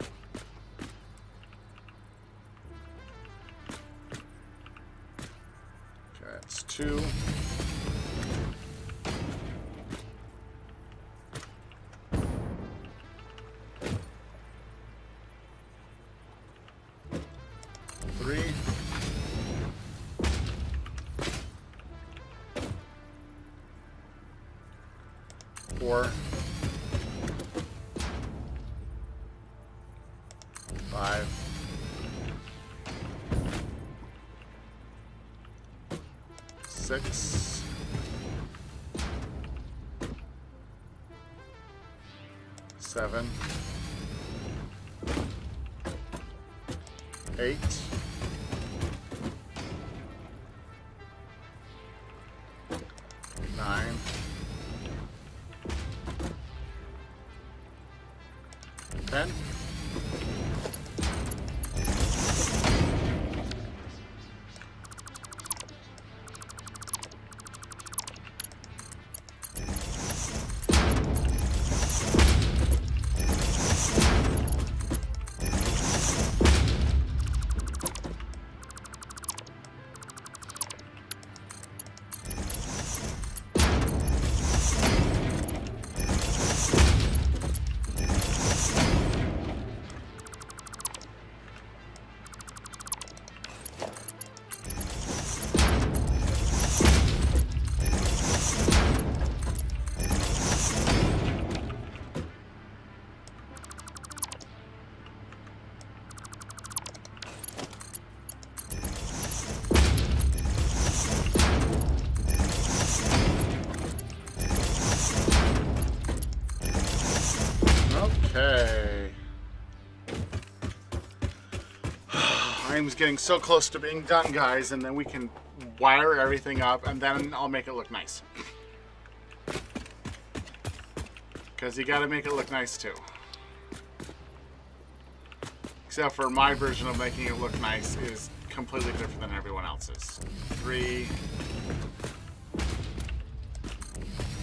okay, that's 2. Six, 7, 8, 9, 10. Okay. I'm getting so close to being done, guys, and then we can wire everything up, and then I'll make it look nice. Because you gotta make it look nice, too. Except for my version of making it look nice is completely different than everyone else's. 3,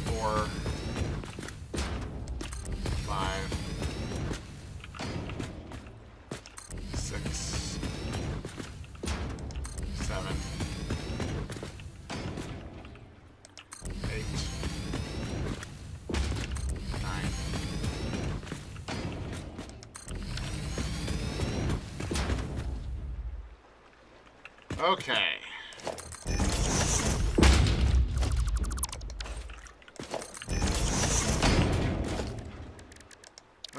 4, 5, 6, 7, 8, 9, 10. Okay.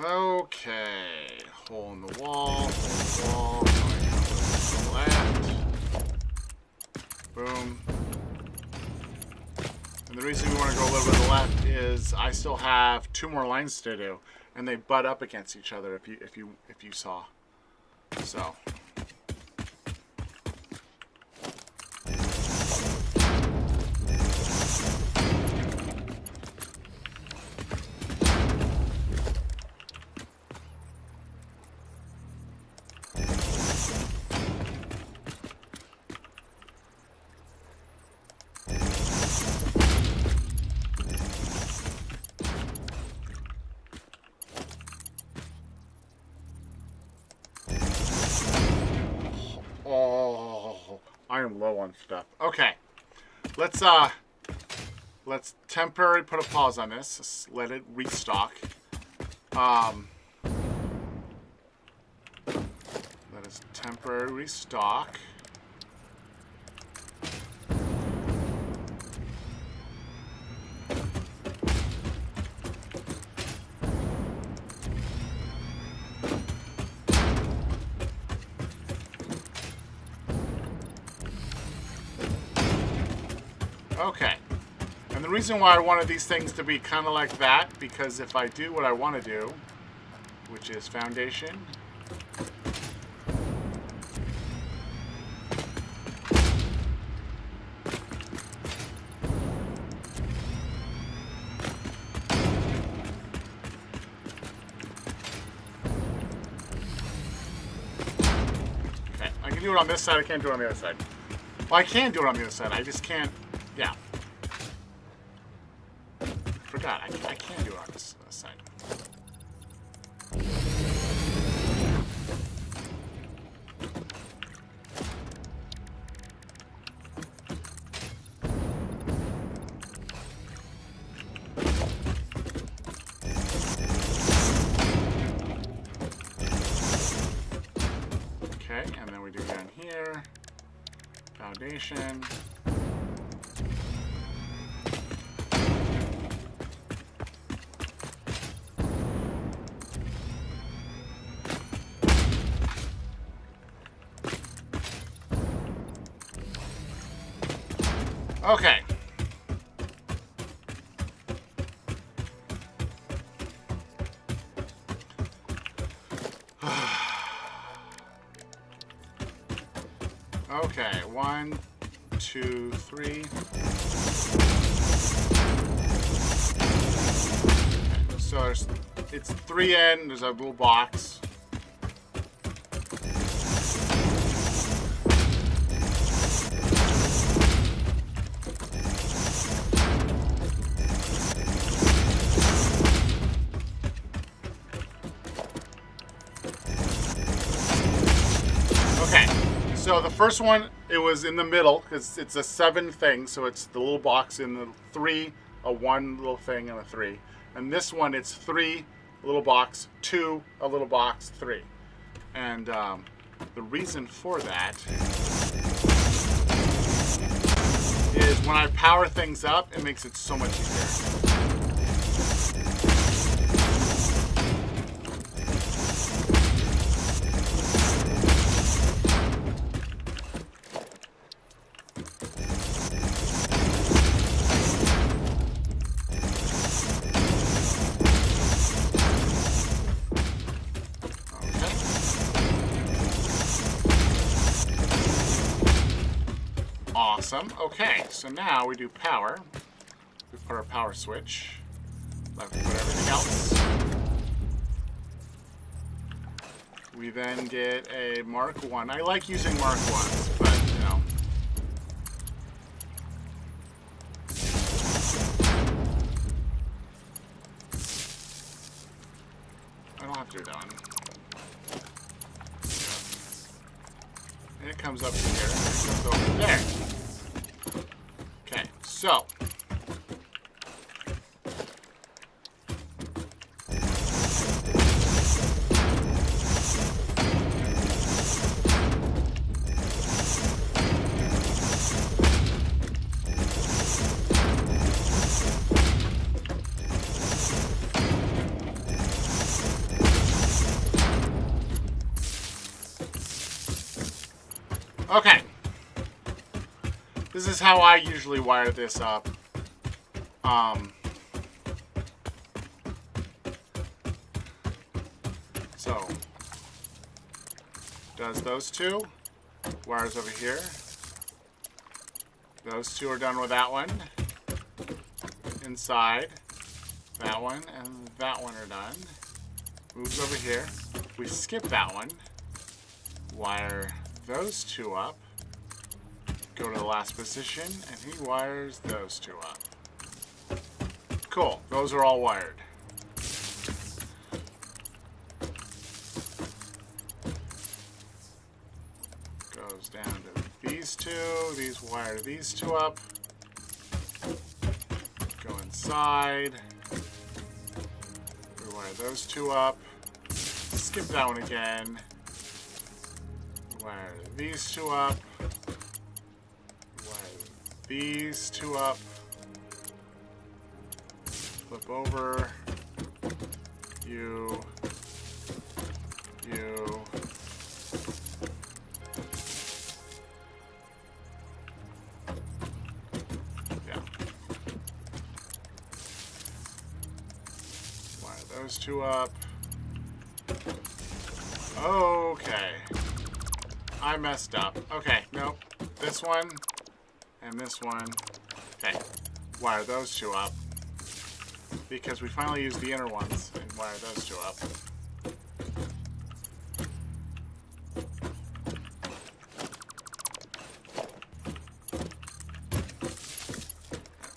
Okay, hole in the wall, going out to the left. Boom. And the reason we want to go a little bit to the left is I still have 2 more lines to do, and they butt up against each other if you saw. So. running low on stuff. Okay. Let's temporarily put a pause on this. Let's let it restock. Let us temporarily restock. Okay. And the reason why I wanted these things to be kind of like that, because if I do what I want to do, which is foundation, okay, I can do it on this side, I can't do it on the other side. Well, I can do it on the other side, I just can't, yeah. Forgot, I can't do it on this side. Okay, and then we do down here, foundation. Okay. Okay, 1, 2, 3. So it's 3N, there's a little box. So the first one, it was in the middle because it's a 7 thing, so it's the little box in the 3, a 1 little thing, and a 3. And this one, it's 3, a little box, 2, a little box, 3. And the reason for that is when I power things up, it makes it so much easier. Awesome. Okay, so now we do power. We put our power switch. Let me put everything else. We then get a Mark 1. I like using Mark 1s, but, you know. I don't have to do that one. And it comes up to here, and it comes over there. Okay, so. Okay. This is how I usually wire this up. So, does those two. Wires over here. Those two are done with that one. Inside. That one and that one are done. Moves over here. We skip that one. Wire those two up. Go to the last position, and he wires those two up. Cool. Those are all wired. Goes down to these two. These wire these two up. Go inside. Rewire those two up. Skip that one again. Wire these two up. Wire these two up. Flip over. You. Yeah. Wire those two up. Okay. I messed up. Okay, nope. This one and this one. Okay. Wire those two up. Because we finally used the inner ones and wire those two up.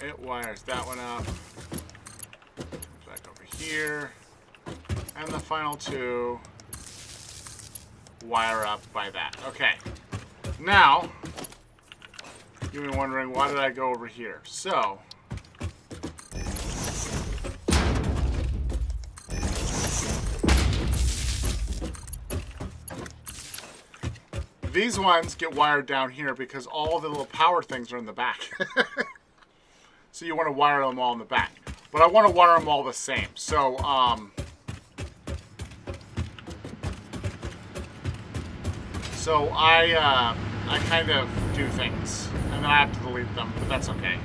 It wires that one up. Back over here. And the final two wire up by that. Okay. Now, you've been wondering, why did I go over here? So, these ones get wired down here because all the little power things are in the back. So you want to wire them all in the back. But I want to wire them all the same. So, I kind of do things, and then I have to delete them, but that's okay.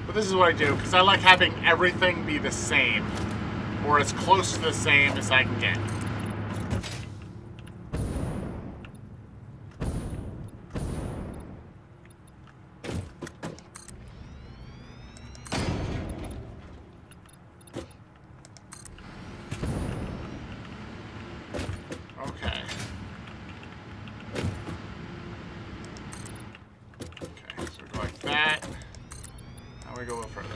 But this is what I do, because I like having everything be the same, or as close to the same as I can get. Go a little further.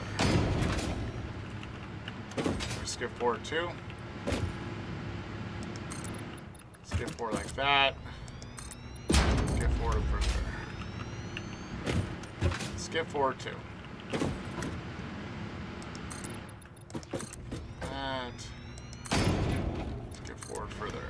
Skip forward 2. Skip forward like that. Skip forward further. Skip forward 2. That. Skip forward further.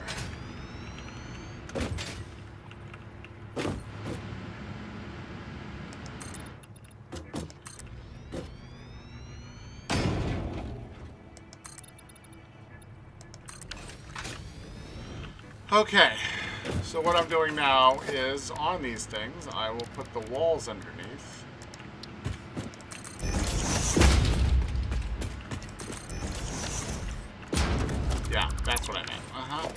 Okay, so what I'm doing now is, on these things, I will put the walls underneath. Yeah, that's what I meant. Uh-huh.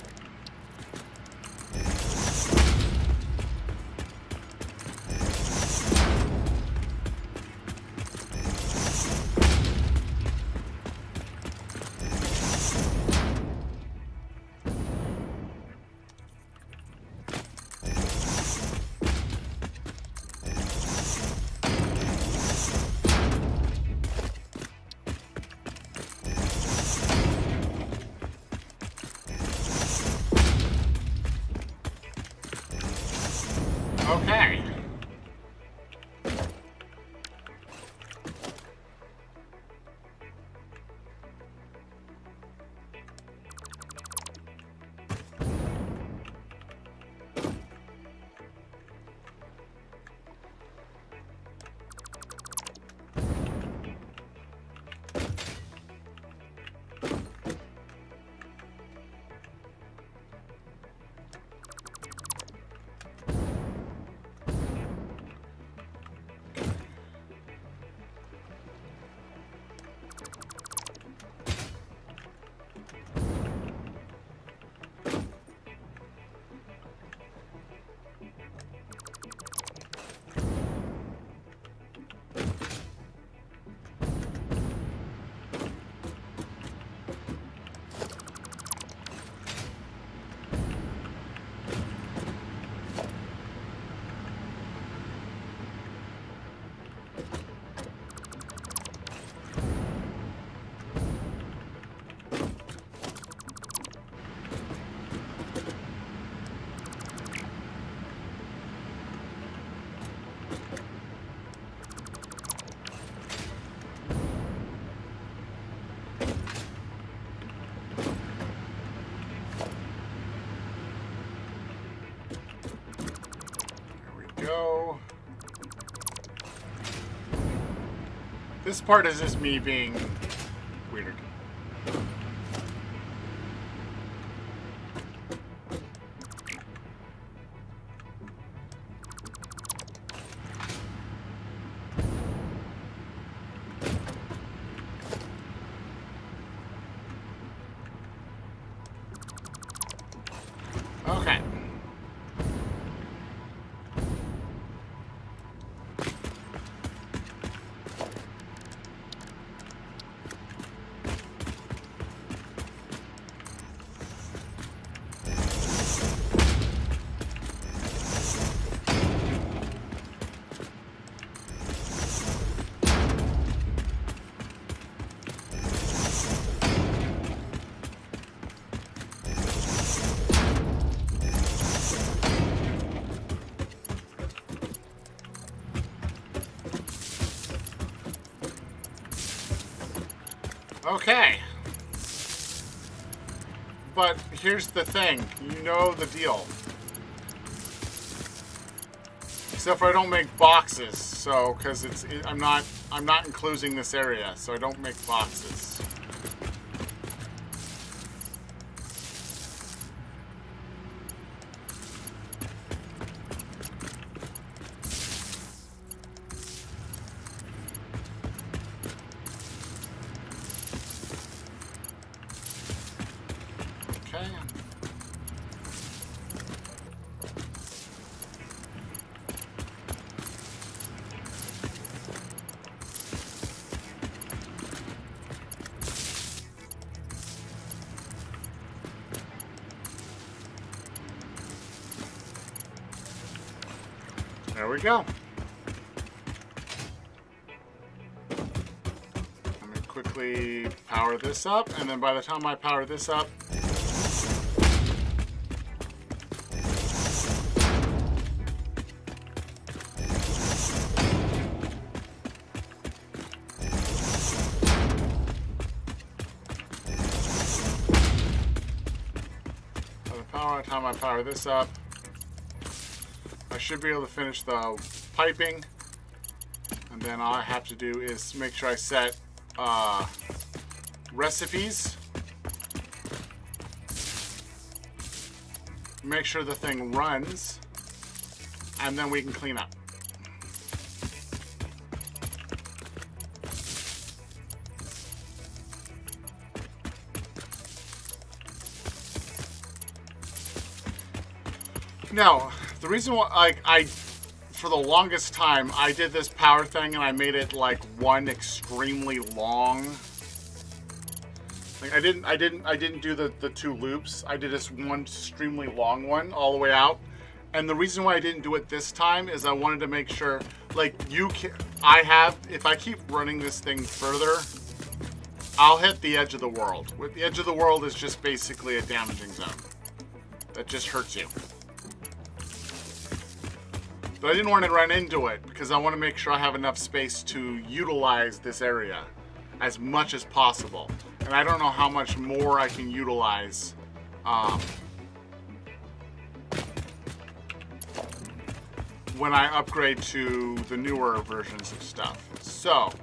This part is just me being weird. Okay. Okay. But here's the thing. You know the deal. Except for I don't make boxes, so because I'm not enclosing this area, so I don't make boxes. Okay. There we go. Let me quickly power this up, and then by the time I power this up, I power this up, I should be able to finish the piping, and then all I have to do is make sure I set recipes, make sure the thing runs, and then we can clean up. Now, the reason why, for the longest time, I did this power thing and I made it like one extremely long. Like I didn't do the two loops. I did this one extremely long one all the way out. And the reason why I didn't do it this time is I wanted to make sure, like if I keep running this thing further, I'll hit the edge of the world. The edge of the world is just basically a damaging zone that just hurts you. But I didn't want to run into it because I want to make sure I have enough space to utilize this area as much as possible. And I don't know how much more I can utilize when I upgrade to the newer versions of stuff. So,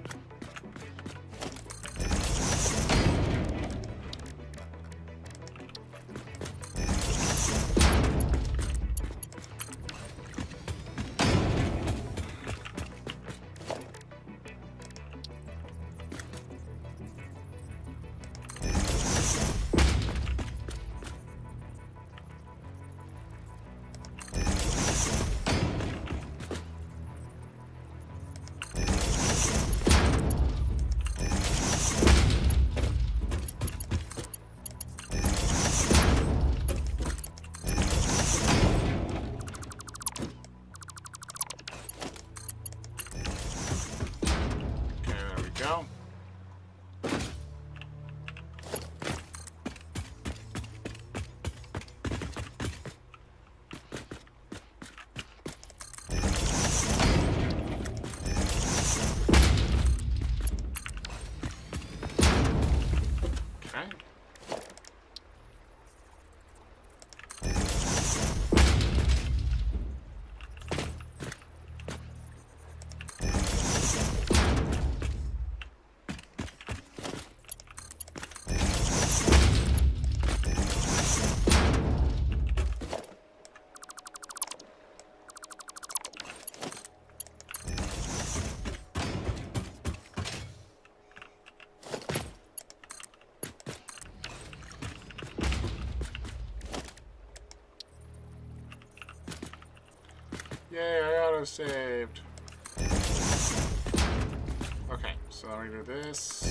Yay, I auto-saved. Okay, so let me do this.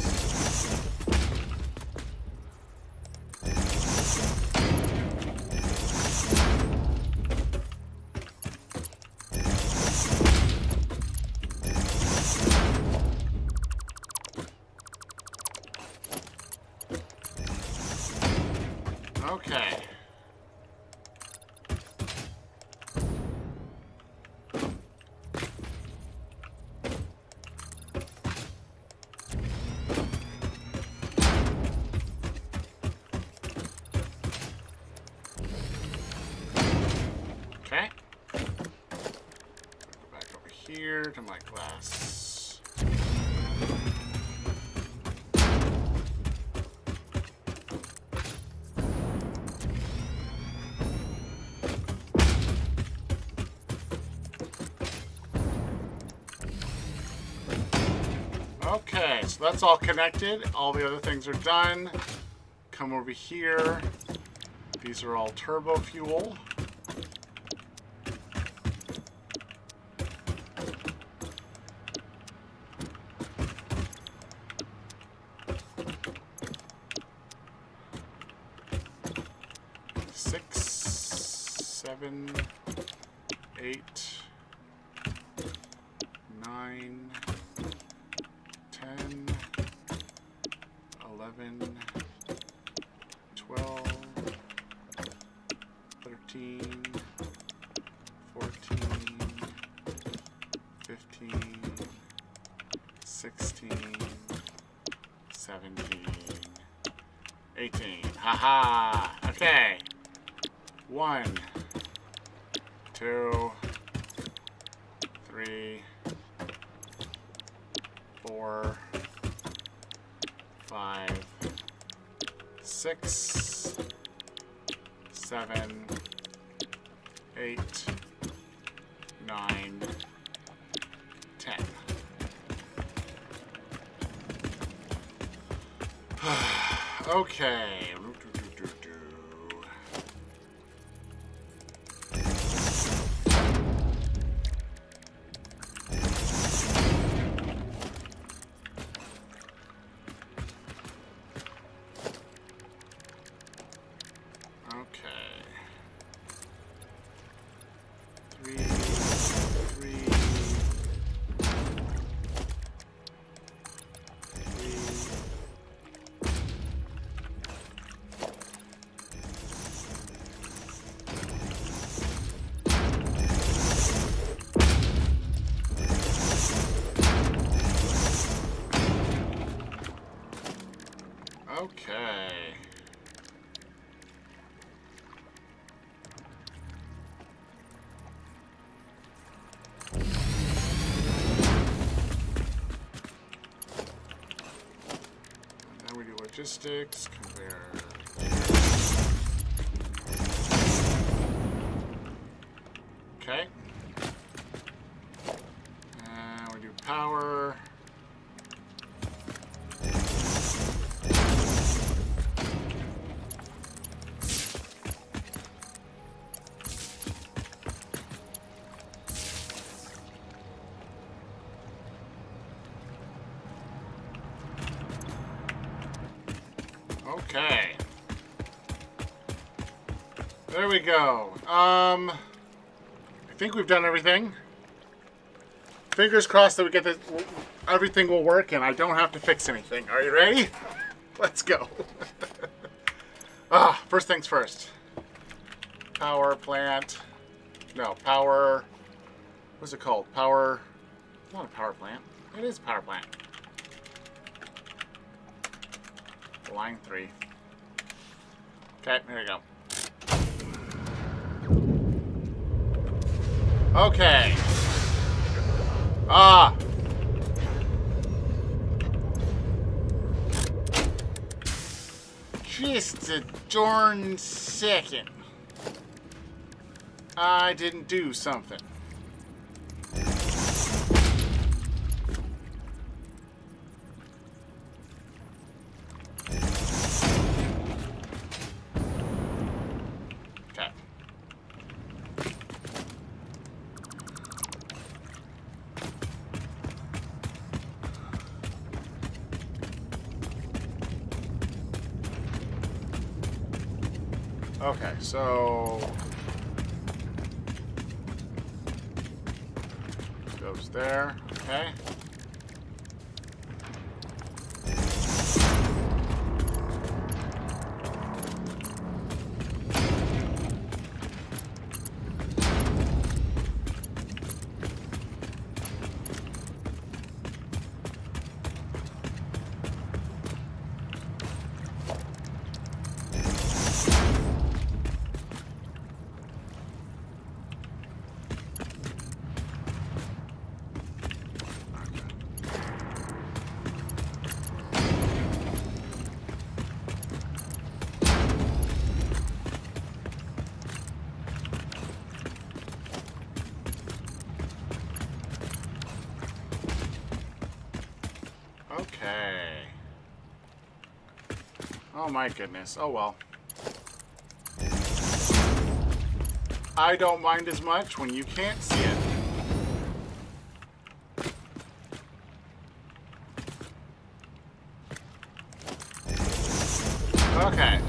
Okay. Okay. Go back over here to my glass. Okay, so that's all connected. All the other things are done. Come over here. These are all turbo fuel. Six, 7, 8, 9, 10, 11, 12, 13, 14, 15, 16, 17, 18. Haha! Okay. 1, 2, 3, 4, 5, 6, 7, 8, 9, 10. Okay. Okay. And then we do logistics, conveyor. Okay. And we do power. Okay. There we go. I think we've done everything. Fingers crossed that we get this, everything will work and I don't have to fix anything. Are you ready? Let's go. First things first. Power plant. No, power. What's it called? Power. It's not a power plant. It is a power plant. Line 3. Okay, here we go. Okay. Just a darn second. I didn't do something. Okay, so goes there. Okay. Okay. Oh my goodness. Oh well. I don't mind as much when you can't see it. Okay.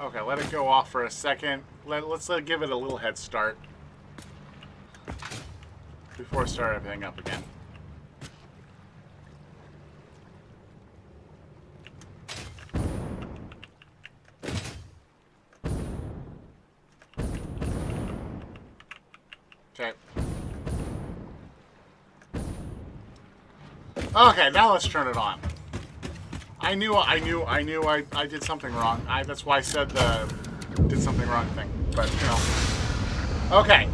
Okay, let it go off for a second. Let's give it a little head start before I start everything up again. Okay. Okay, now let's turn it on. I knew I did something wrong. That's why I said the did something wrong thing. But, you know. Okay.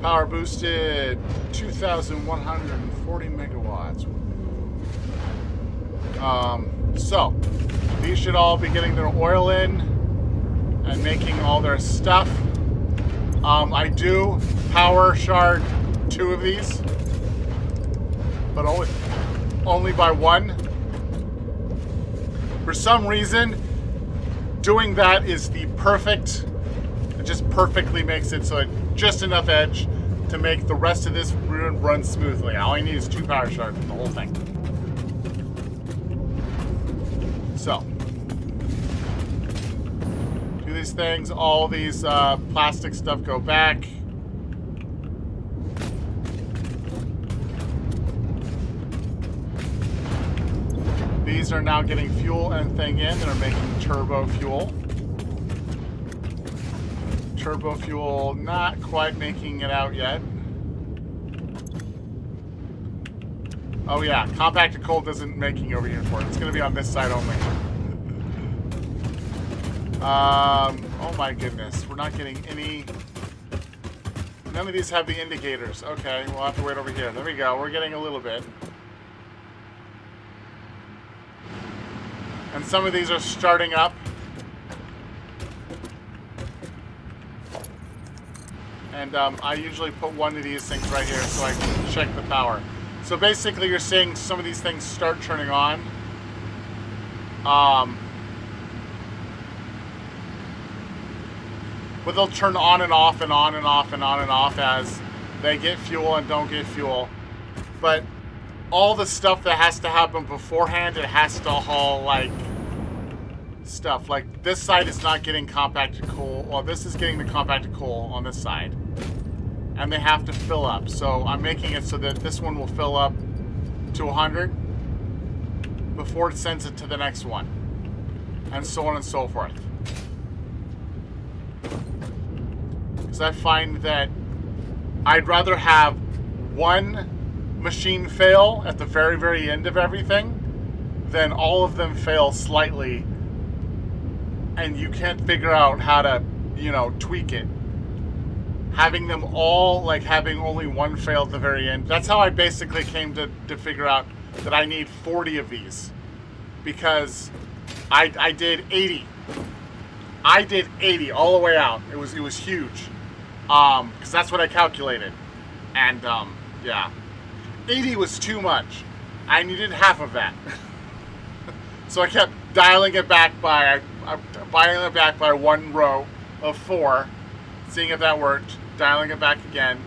Power boosted 2,140 megawatts. So, these should all be getting their oil in and making all their stuff. I do power shard 2 of these, but only by 1. For some reason, doing that is the perfect. It just perfectly makes it so it just enough edge to make the rest of this run smoothly. All I need is 2 power shards for the whole thing. So, do these things. All these plastic stuff go back. These are now getting fuel and thing in. They're making turbo fuel. Turbo fuel not quite making it out yet. Oh yeah, compacted coal doesn't making over here for it. It's going to be on this side only. Oh my goodness, we're not getting any. None of these have the indicators. Okay, we'll have to wait over here. There we go. We're getting a little bit. And some of these are starting up. And I usually put one of these things right here so I can check the power. So basically you're seeing some of these things start turning on. But they'll turn on and off and on and off and on and off as they get fuel and don't get fuel. But all the stuff that has to happen beforehand, it has to haul like stuff. Like this side is not getting compacted coal. Well, this is getting the compacted coal on this side. And they have to fill up. So I'm making it so that this one will fill up to 100 before it sends it to the next one. And so on and so forth. Because I find that I'd rather have one machine fail at the very, very end of everything than all of them fail slightly and you can't figure out how to, you know, tweak it. Having them all, like having only one fail at the very end. That's how I basically came to figure out that I need 40 of these. Because I did 80. I did 80 all the way out. It was huge. Because that's what I calculated. And, yeah. 80 was too much. I needed half of that. So I kept dialing it back by one row of 4, seeing if that worked, dialing it back again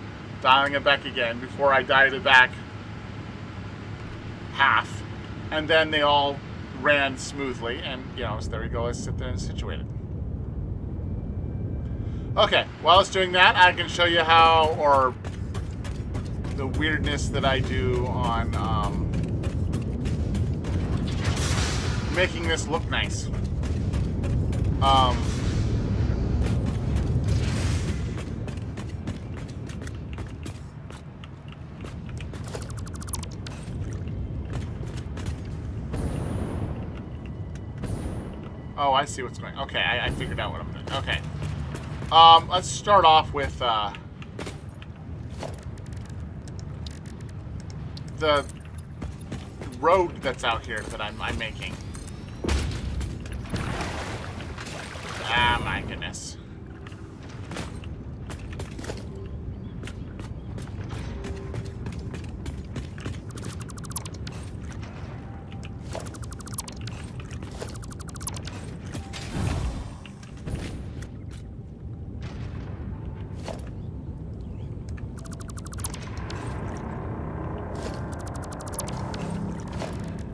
before I dialed it back half, and then they all ran smoothly, and so there we go. Let's sit there and situate it. Okay, while it's doing that, I can show you how, or the weirdness that I do on making this look nice. Oh, I see what's going on. Okay, I figured out what I'm doing. Okay. Let's start off with the road that's out here that I'm making. Ah, my goodness.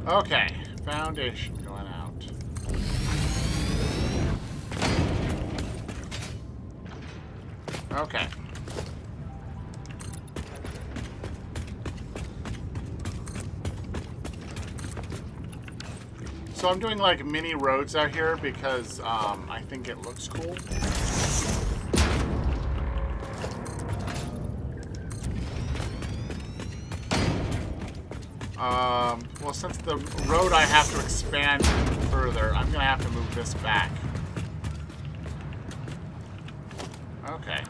Okay, foundation going out. Okay. So I'm doing like mini roads out here because I think it looks cool. Well, since the road I have to expand further, I'm going to have to move this back. Okay.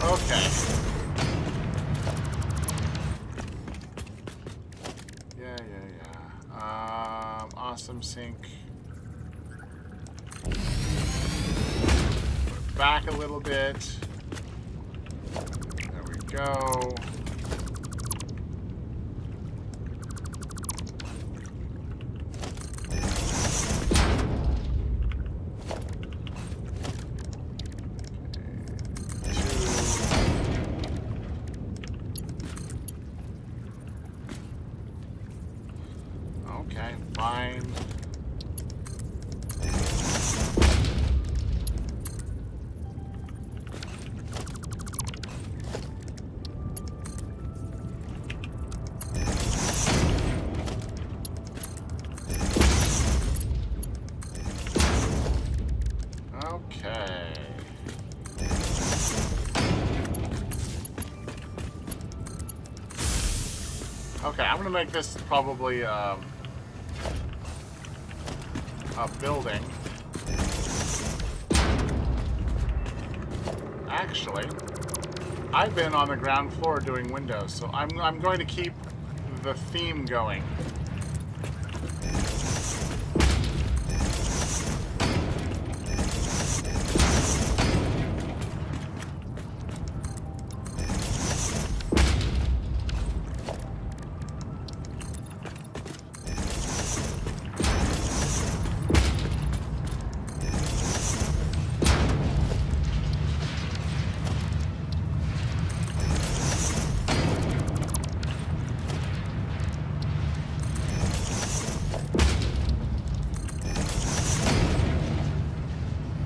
Okay. Awesome sink. Put it back a little bit. There we go. Okay, fine. Okay. Okay, I'm gonna make this probably a building. Actually, I've been on the ground floor doing windows, so I'm going to keep the theme going.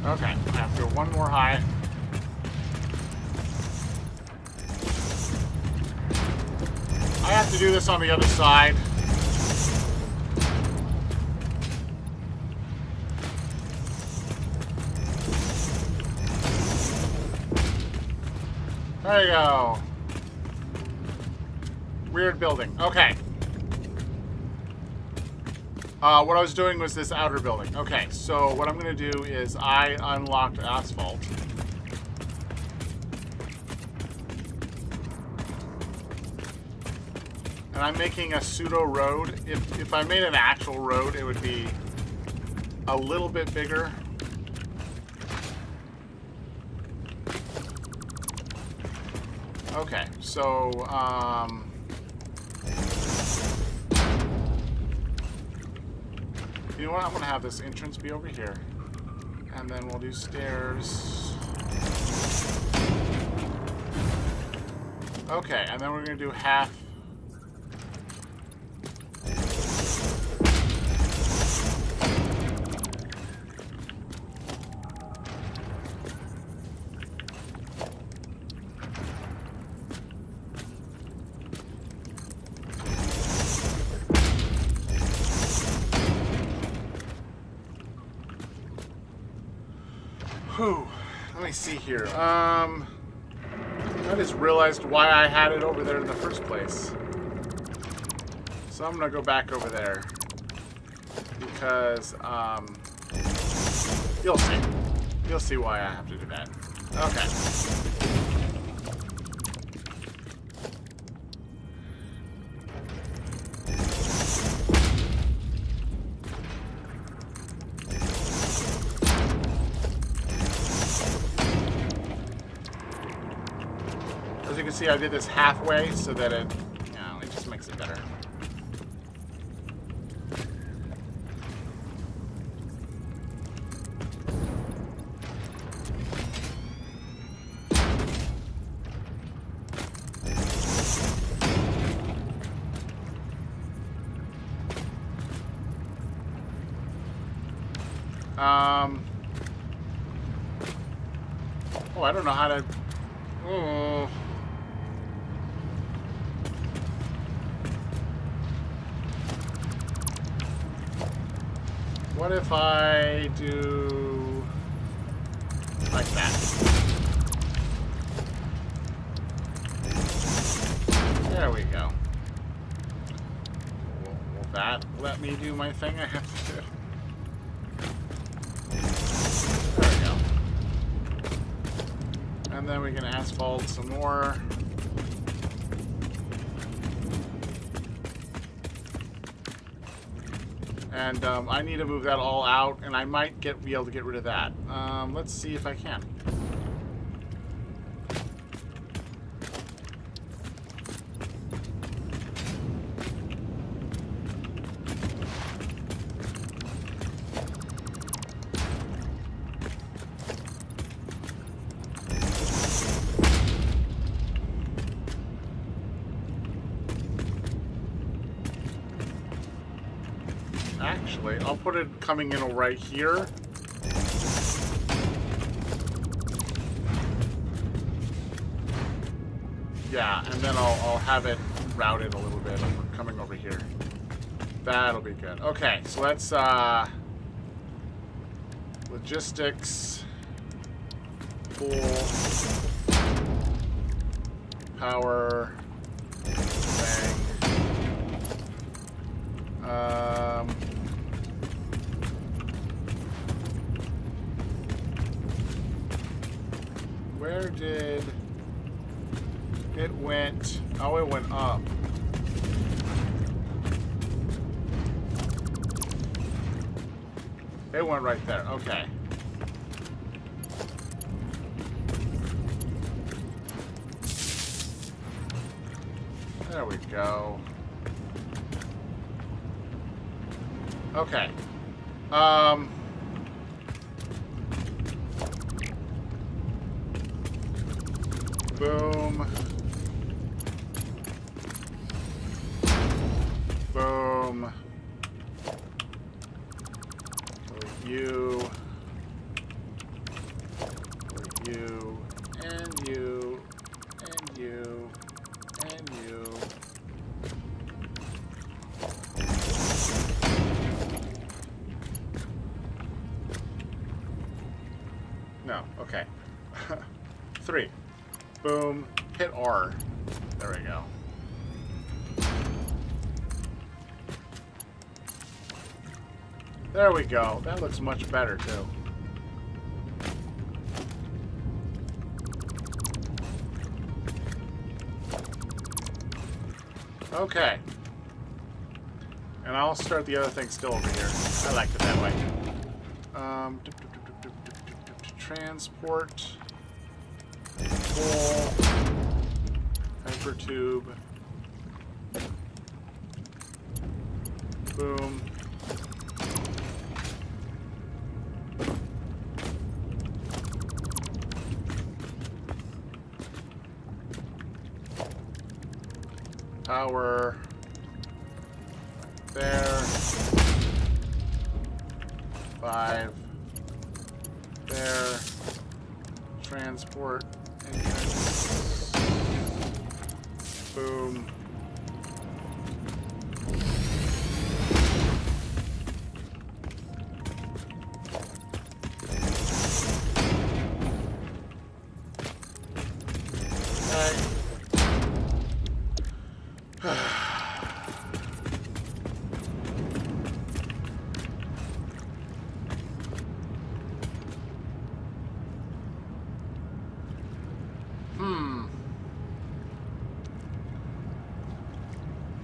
Okay, I have to go one more high. I have to do this on the other side. There you go. Weird building. Okay. What I was doing was this outer building. Okay, so what I'm going to do is I unlocked asphalt. And I'm making a pseudo road. If I made an actual road, it would be a little bit bigger. Okay, so you know what? I'm going to have this entrance be over here. And then we'll do stairs. Okay, and then we're going to do half. Whew. Let me see here. I just realized why I had it over there in the first place. So I'm gonna go back over there. Because, you'll see. You'll see why I have to do that. Okay. As you can see, I did this halfway so that it, you know, it just makes it better. Oh, I don't know how to. Oh. What if I do like that? There we go. Will that let me do my thing I have to do? There we go. And then we can asphalt some more. And I need to move that all out, and I might be able to get rid of that. Let's see if I can. Actually, I'll put it coming in right here. Yeah, and then I'll have it routed a little bit coming over here. That'll be good. Okay, so let's logistics, pool, power, thing. Where did it went? Oh, it went up. It went right there. Okay. There we go. Okay. Boom. Boom. You. You. And you. And you. And you. No. Okay. 3. Boom. Hit R. There we go. There we go. That looks much better, too. Okay. And I'll start the other thing still over here. I like it that way. Transport. Pull. Hypertube. Boom. Power. There. 5. There. Transport. Entrance. Boom.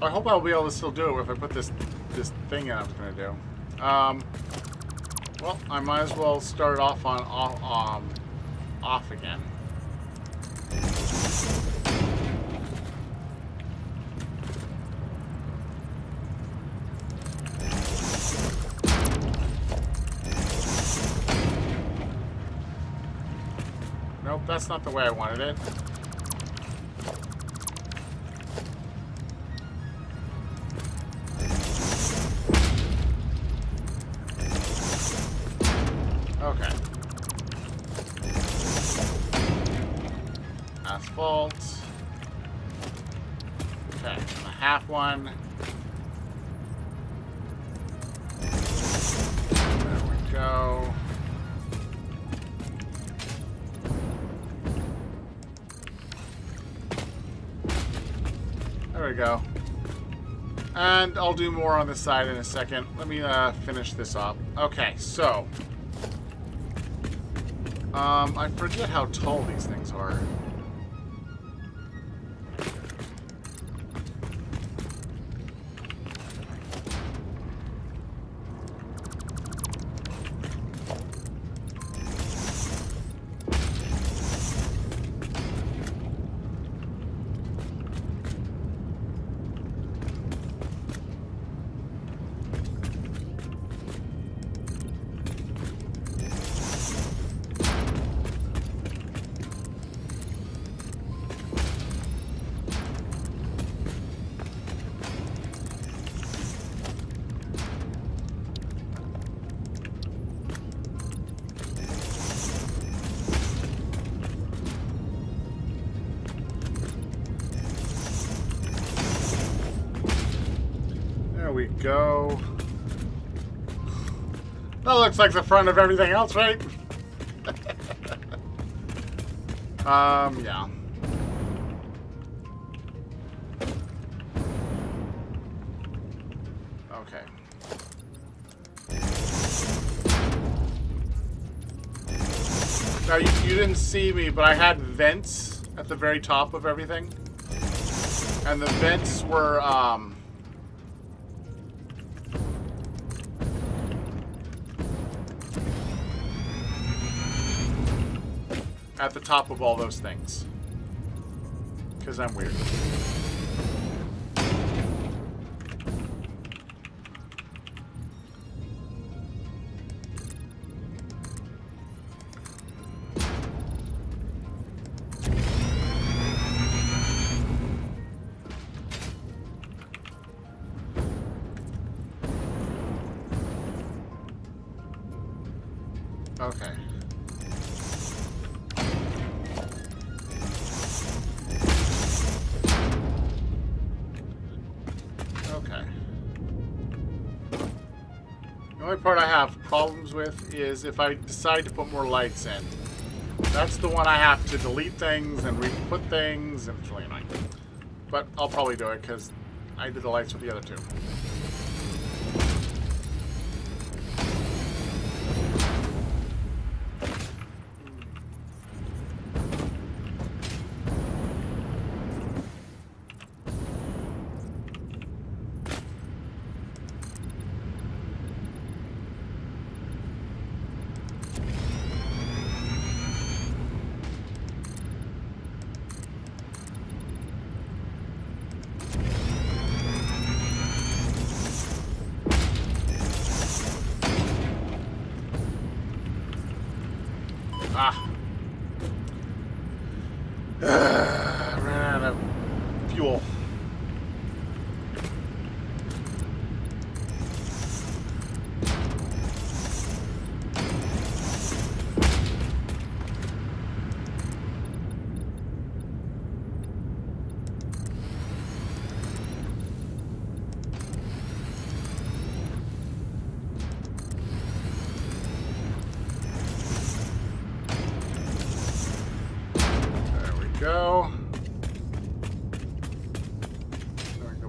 I hope I'll be able to still do it if I put this thing in I was going to do. Well, I might as well start off on off again. Nope, that's not the way I wanted it. Okay. Asphalt. Okay, and a half one. There we go. There we go. And I'll do more on this side in a second. Let me finish this up. Okay, so I forget how tall these things are. There we go. That looks like the front of everything else, right? Yeah. Okay. Now, you didn't see me, but I had vents at the very top of everything. And the vents were, at the top of all those things. Because I'm weird. Okay. Okay. The only part I have problems with is if I decide to put more lights in. That's the one I have to delete things and re-put things, and it's really annoying. But I'll probably do it because I did the lights with the other two.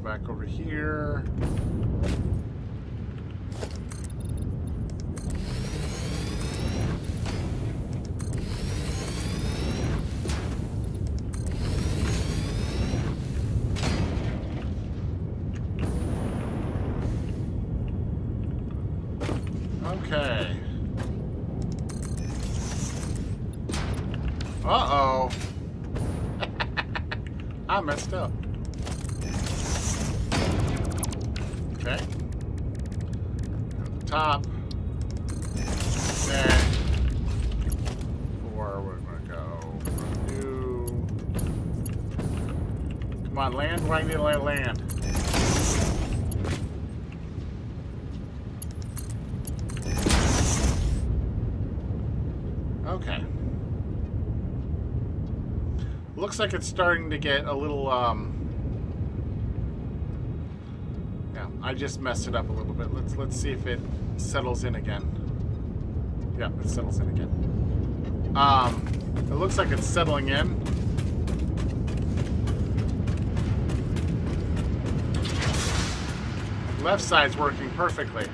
go back over here. Okay. Uh-oh. I messed up. Okay. At the top. Then. Or we're gonna go. New. Come on, land. Where I need to land. Okay. Looks like it's starting to get a little, yeah, I just messed it up a little bit. Let's see if it settles in again. Yeah, it settles in again. It looks like it's settling in. Left side's working perfectly.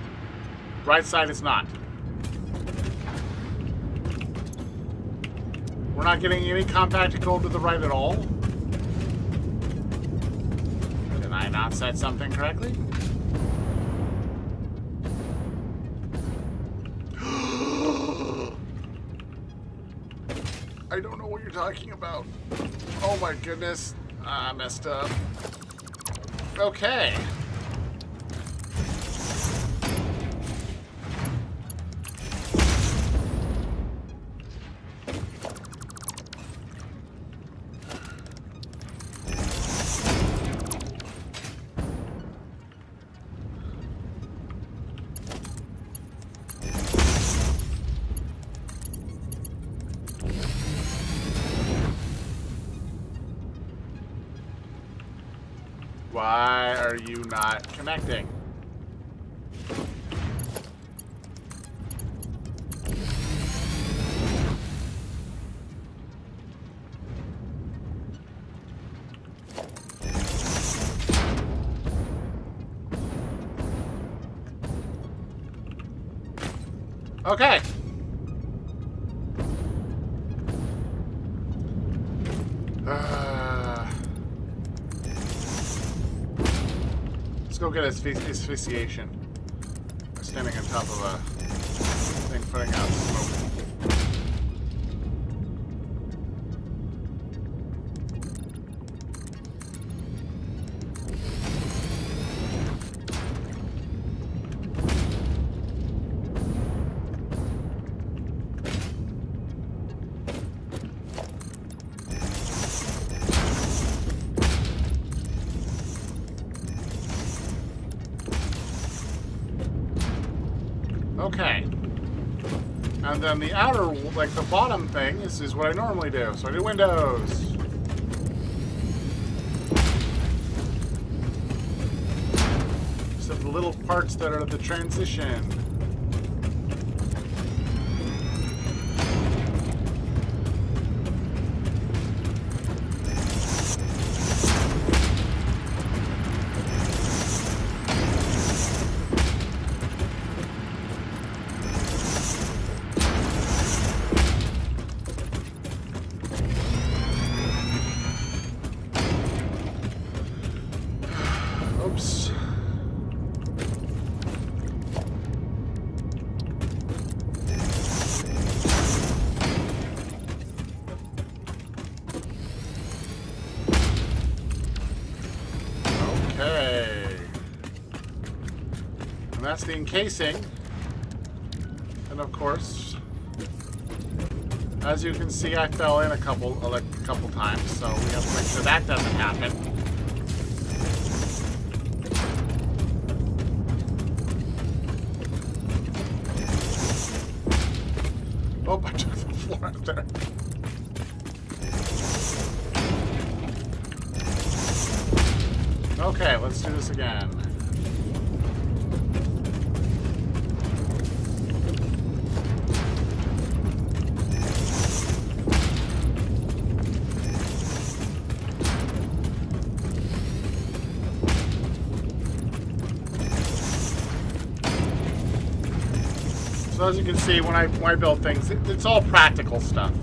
Right side is not. We're not getting any compacted gold to the right at all. Did I not set something correctly? I don't know what you're talking about. Oh my goodness. I messed up. Okay. Why are you not connecting? Okay. Let's go get asphyxiation. We're standing on top of a thing putting out smoke. Okay. And then the outer, like the bottom thing, is what I normally do. So I do windows. So the little parts that are the transition. Oops. Okay. And that's the encasing. And of course, as you can see, I fell in a couple times, so we have to make sure that doesn't happen. Oh, I took the floor out there. Okay, let's do this again. So as you can see, when I build things, it's all practical stuff.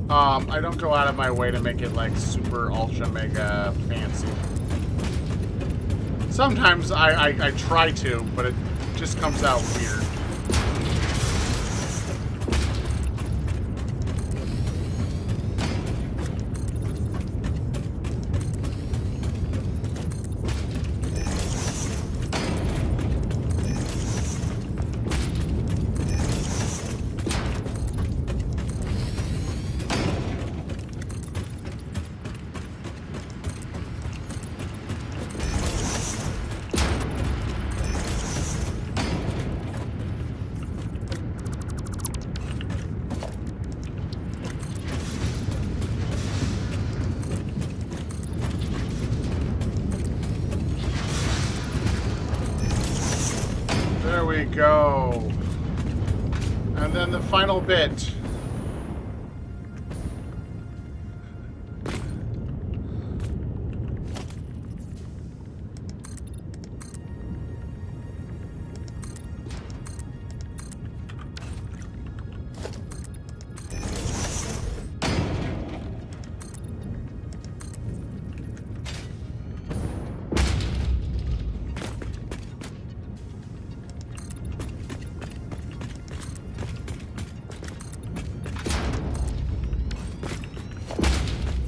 I don't go out of my way to make it like super ultra mega fancy. Sometimes I try to, but it just comes out weird. There we go. And then the final bit.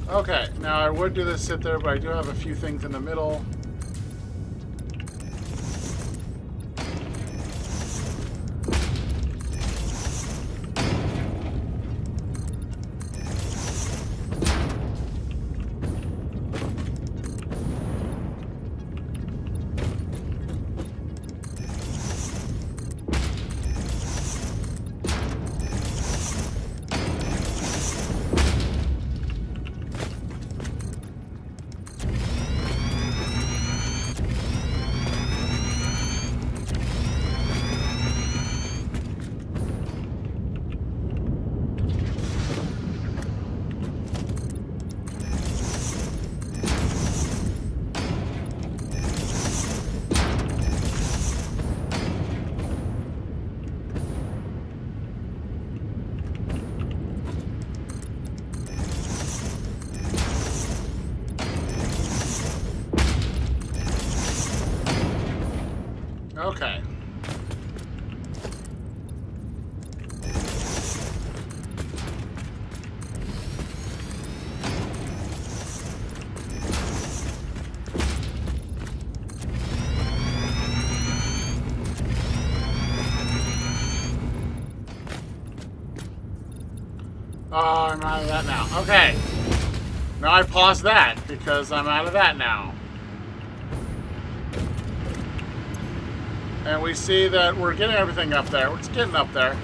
Okay, now I would do this sit there, but I do have a few things in the middle. Okay. Oh, I'm out of that now. Okay. Now I pause that because I'm out of that now. And we see that we're getting everything up there. It's getting up there.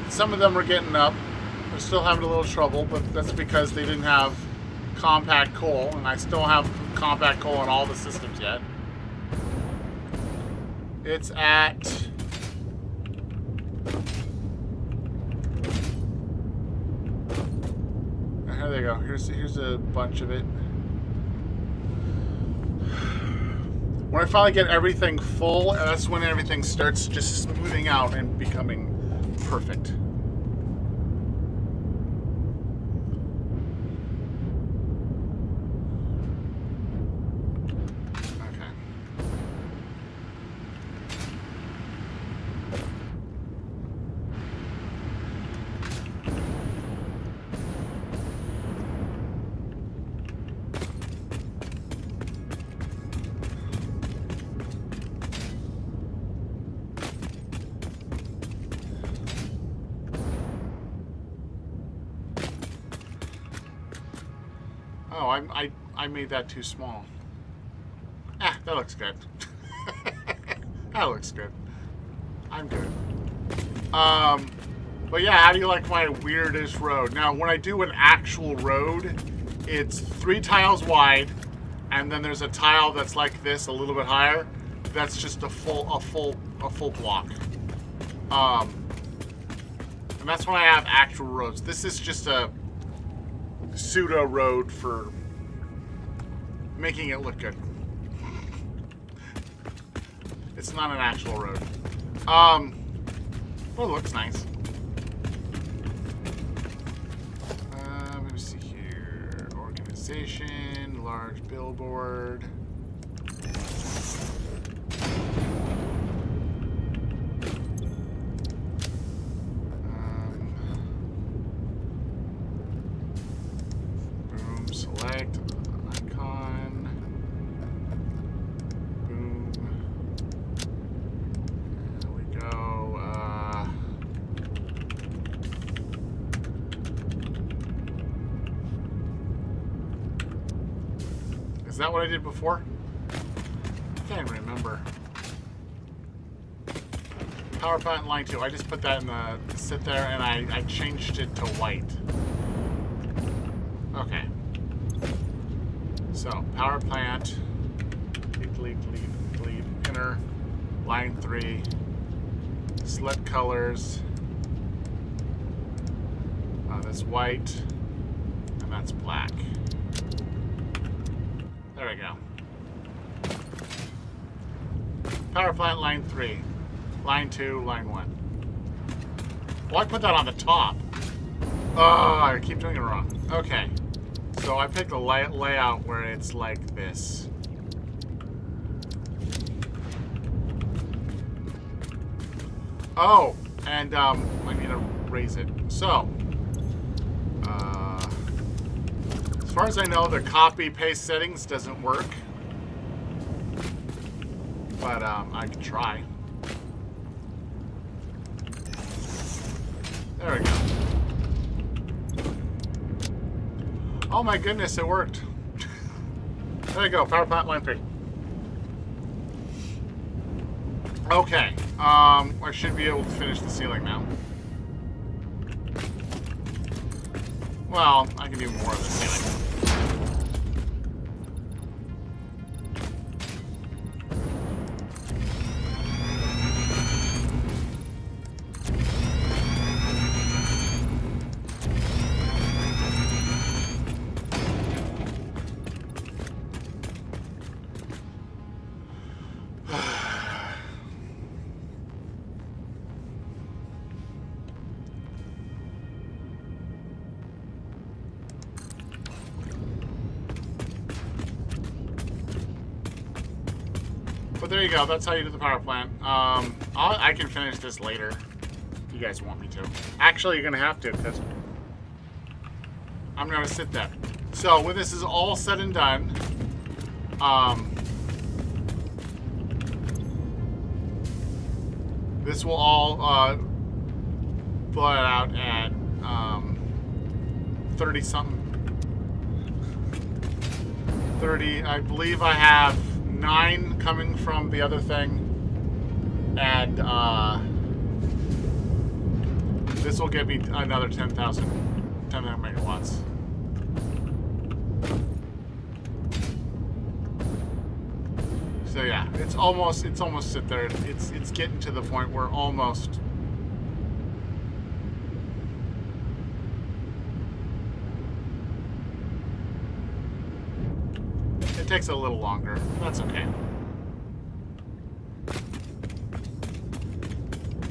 Some of them are getting up. We're still having a little trouble, but that's because they didn't have compact coal, and I still have compact coal in all the systems yet. It's at... Here they go. Here's a bunch of it. When I finally get everything full, that's when everything starts just smoothing out and becoming perfect. Okay. Oh, I made that too small. Ah, that looks good. That looks good. I'm good. But yeah, how do you like my weirdish road? Now, when I do an actual road, it's 3 tiles wide, and then there's a tile that's like this, a little bit higher. That's just a full block. And that's when I have actual roads. This is just a pseudo road for making it look good. It's not an actual road. Well, it looks nice. Let me see here. Organization, large billboard. Boom, select, icon. Boom. There we go. Is that what I did before? I can't remember. Power plant line 2. I just put that in the sit there and I changed it to white. Okay. So power plant. Delete, enter. Line 3. Select colors. That's white. And that's black. There we go. Power plant line 3. Line 2, line 1. Well, I put that on the top. Oh, I keep doing it wrong. Okay. So I picked a layout where it's like this. Oh, and I need to raise it. So, as far as I know, the copy-paste settings doesn't work. But I can try. There we go. Oh my goodness, it worked. There we go, power plant line 3. Okay, I should be able to finish the ceiling now. Well, I can do more of the ceiling. But there you go. That's how you do the power plant. I can finish this later if you guys want me to. Actually, you're going to have to because I'm going to sit there. So when this is all said and done, this will all blow out at 30 something. 30. I believe I have 9 coming from the other thing, and this will give me another 10,000 megawatts. So yeah, it's almost sit there. It's getting to the point where almost. It takes a little longer. That's okay.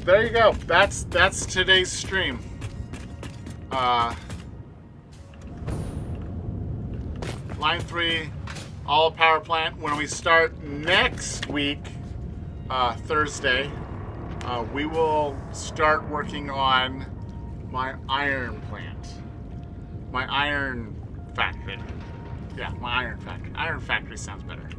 There you go. That's today's stream. Line 3, all power plant. When we start next week, Thursday, we will start working on my iron plant, my iron factory. Yeah, my iron factory. Iron factory sounds better.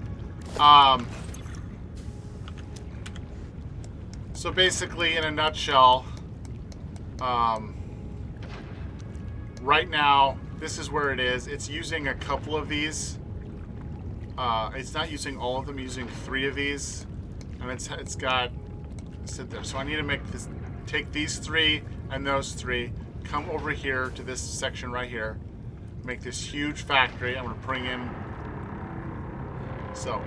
So basically, in a nutshell, right now, this is where it is. It's using a couple of these. It's not using all of them, using 3 of these. And it's got, sit there. So I need to make this, take these 3 and those 3, come over here to this section right here, make this huge factory. I'm going to bring in, so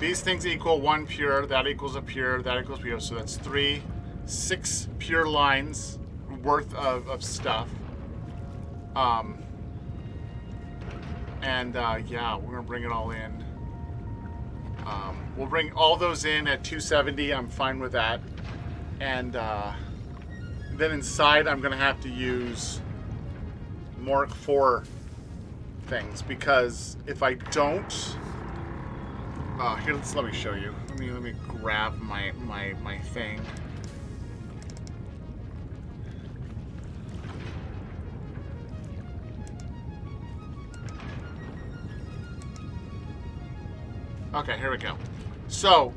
these things equal 1 pure, that equals a pure, that equals pure. So that's 6 pure lines worth of stuff. Yeah, we're gonna bring it all in. We'll bring all those in at 270. I'm fine with that. And then inside I'm going to have to use Mark IV things, because if I don't... here, let me show you. Let me grab my thing. Okay, here we go. So,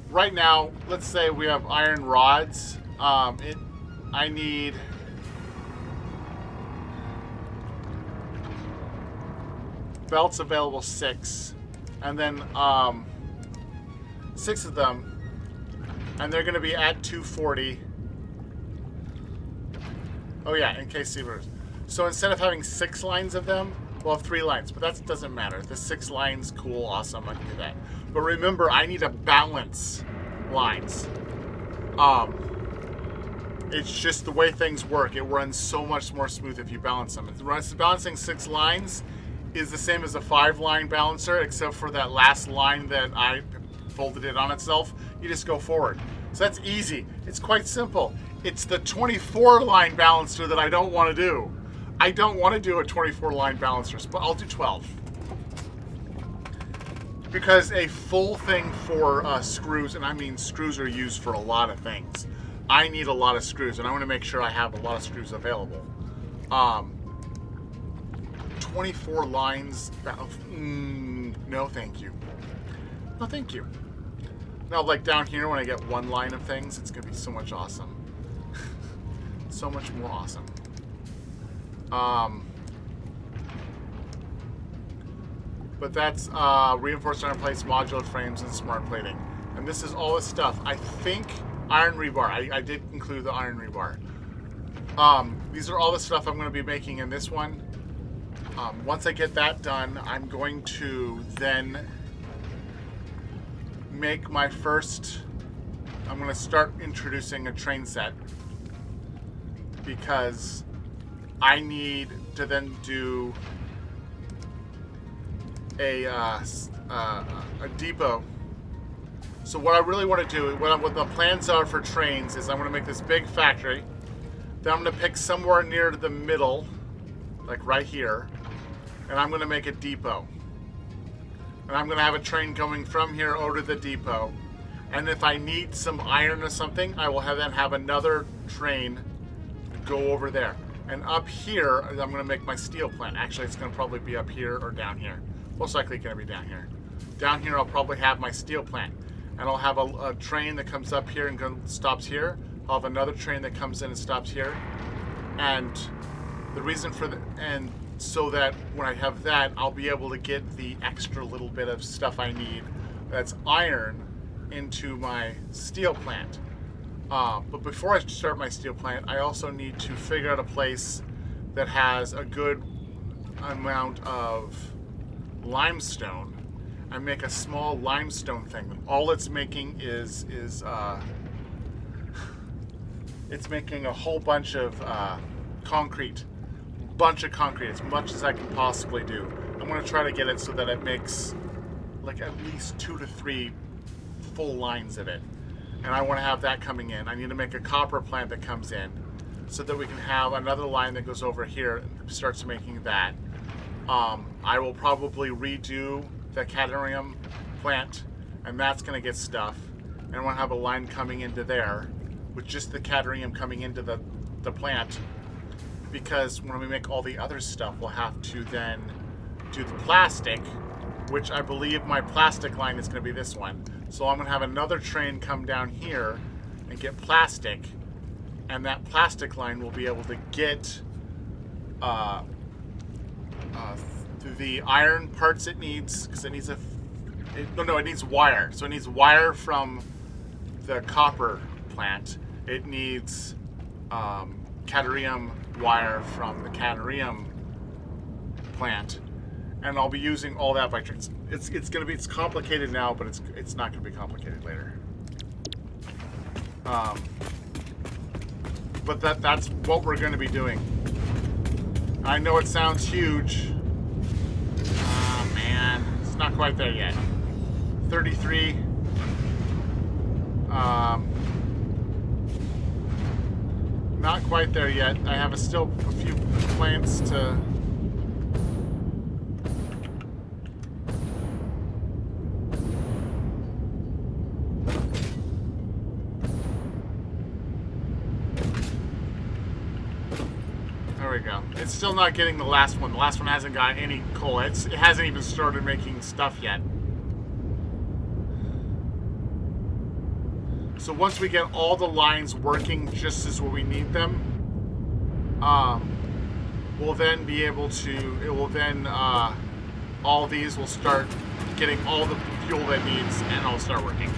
right now, let's say we have iron rods. I need... belts available 6. And then 6 of them. And they're going to be at 240. Oh yeah, in case Seavers. So instead of having 6 lines of them, we'll have 3 lines. But that doesn't matter. The 6 lines, cool, awesome, I can do that. But remember, I need to balance lines. It's just the way things work. It runs so much more smooth if you balance them. Balancing 6 lines is the same as a 5-line balancer, except for that last line that I folded it on itself. You just go forward. So that's easy. It's quite simple. It's the 24-line balancer that I don't want to do. I don't want to do a 24-line balancer, but I'll do 12. Because a full thing for screws, and I mean screws are used for a lot of things. I need a lot of screws, and I want to make sure I have a lot of screws available. 24 lines, no thank you. No thank you. Now, like down here, when I get 1 line of things, it's going to be so much awesome. So much more awesome. But that's reinforced iron plates, modular frames, and smart plating. And this is all the stuff. I think iron rebar. I did include the iron rebar. These are all the stuff I'm going to be making in this one. Once I get that done, I'm going to then make my first... I'm going to start introducing a train set, because I need to then do a depot. So what I really want to do, what the plans are for trains, is I'm going to make this big factory. Then I'm going to pick somewhere near the middle, like right here, and I'm going to make a depot. And I'm going to have a train going from here over to the depot. And if I need some iron or something, I will then have another train go over there. And up here, I'm going to make my steel plant. Actually, it's going to probably be up here or down here. Most likely going to be down here. Down here, I'll probably have my steel plant. And I'll have a train that comes up here and stops here. I'll have another train that comes in and stops here. And the reason for and so that when I have that, I'll be able to get the extra little bit of stuff I need that's iron into my steel plant. But before I start my steel plant, I also need to figure out a place that has a good amount of limestone and make a small limestone thing. All it's making is it's making a whole bunch of concrete. Bunch of concrete, as much as I can possibly do. I'm going to try to get it so that it makes like at least 2 to 3 full lines of it. And I want to have that coming in. I need to make a copper plant that comes in so that we can have another line that goes over here and starts making that. I will probably redo the Keanedom plant, and that's going to get stuff. And I want to have a line coming into there with just the Keanedom coming into the plant, because when we make all the other stuff, we'll have to then do the plastic, which I believe my plastic line is going to be this one. So I'm going to have another train come down here and get plastic, and that plastic line will be able to get the iron parts it needs, because it needs it needs wire. So it needs wire from the copper plant. It needs Keanedom wire from the Keanedom plant, and I'll be using all that by trains. It's complicated now, but it's not gonna be complicated later. But that's what we're gonna be doing. I know it sounds huge. Oh man, it's not quite there yet. 33. Not quite there yet. I have still a few plants to... There we go. It's still not getting the last one. The last one hasn't got any coal. It hasn't even started making stuff yet. So once we get all the lines working just as what we need them, we'll then be able to, it will then, all these will start getting all the fuel that needs and it'll start working.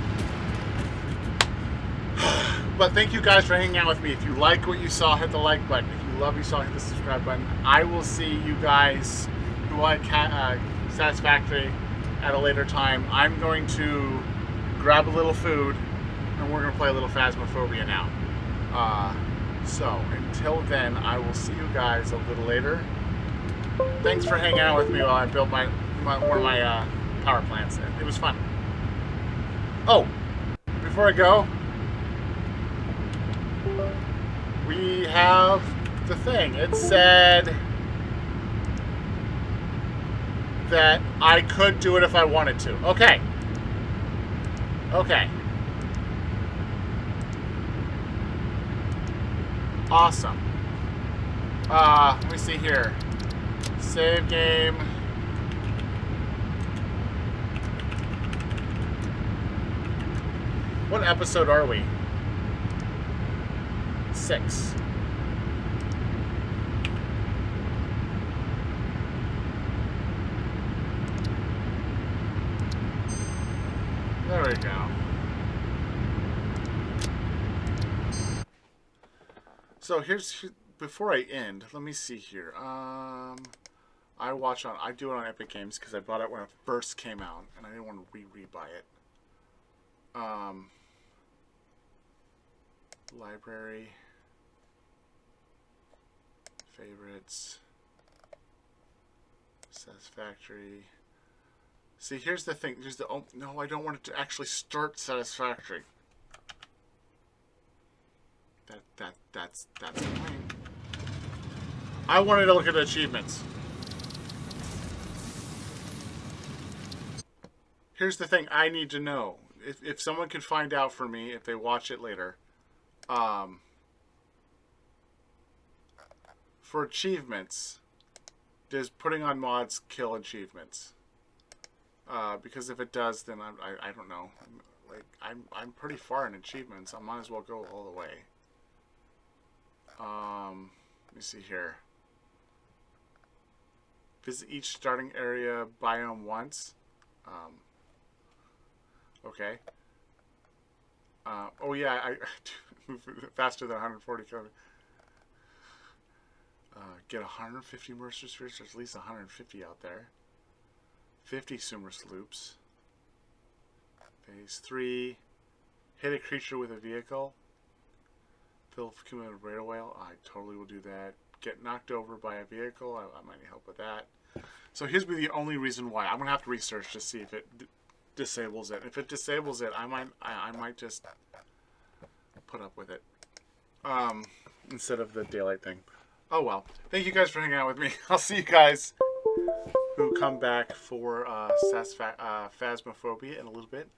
But thank you guys for hanging out with me. If you like what you saw, hit the like button. If you love what you saw, hit the subscribe button. I will see you guys who like Satisfactory at a later time. I'm going to grab a little food and we're going to play a little Phasmophobia now. So until then, I will see you guys a little later. Thanks for hanging out with me while I built one of my power plants. It was fun. Oh, before I go, we have the thing. It said that I could do it if I wanted to. Okay. Okay. Awesome. Let me see here. Save game. What episode are we? 6. There we go. So here's, before I end, let me see here. I do it on Epic Games because I bought it when it first came out and I didn't want to re-buy it. Library, favorites, Satisfactory. See, here's the thing. Here's the, oh, no, I don't want it to actually start Satisfactory. That's annoying. I wanted to look at achievements. Here's the thing I need to know. If someone could find out for me, if they watch it later, for achievements, does putting on mods kill achievements? Because if it does, then I don't know. Like I'm pretty far in achievements. I might as well go all the way. Let me see here. Visit each starting area biome once. Okay. Oh yeah, I move faster than 140 kilometers. Get 150 Mercer Spheres. There's at least 150 out there. 50 Sumerus Loops. Phase 3. Hit a creature with a vehicle. Fill cumulative radar whale. I totally will do that. Get knocked over by a vehicle. I might need help with that. So here's the only reason why. I'm gonna have to research to see if it disables it. If it disables it, I might just put up with it instead of the daylight thing. Oh well. Thank you guys for hanging out with me. I'll see you guys who come back for Phasmophobia in a little bit.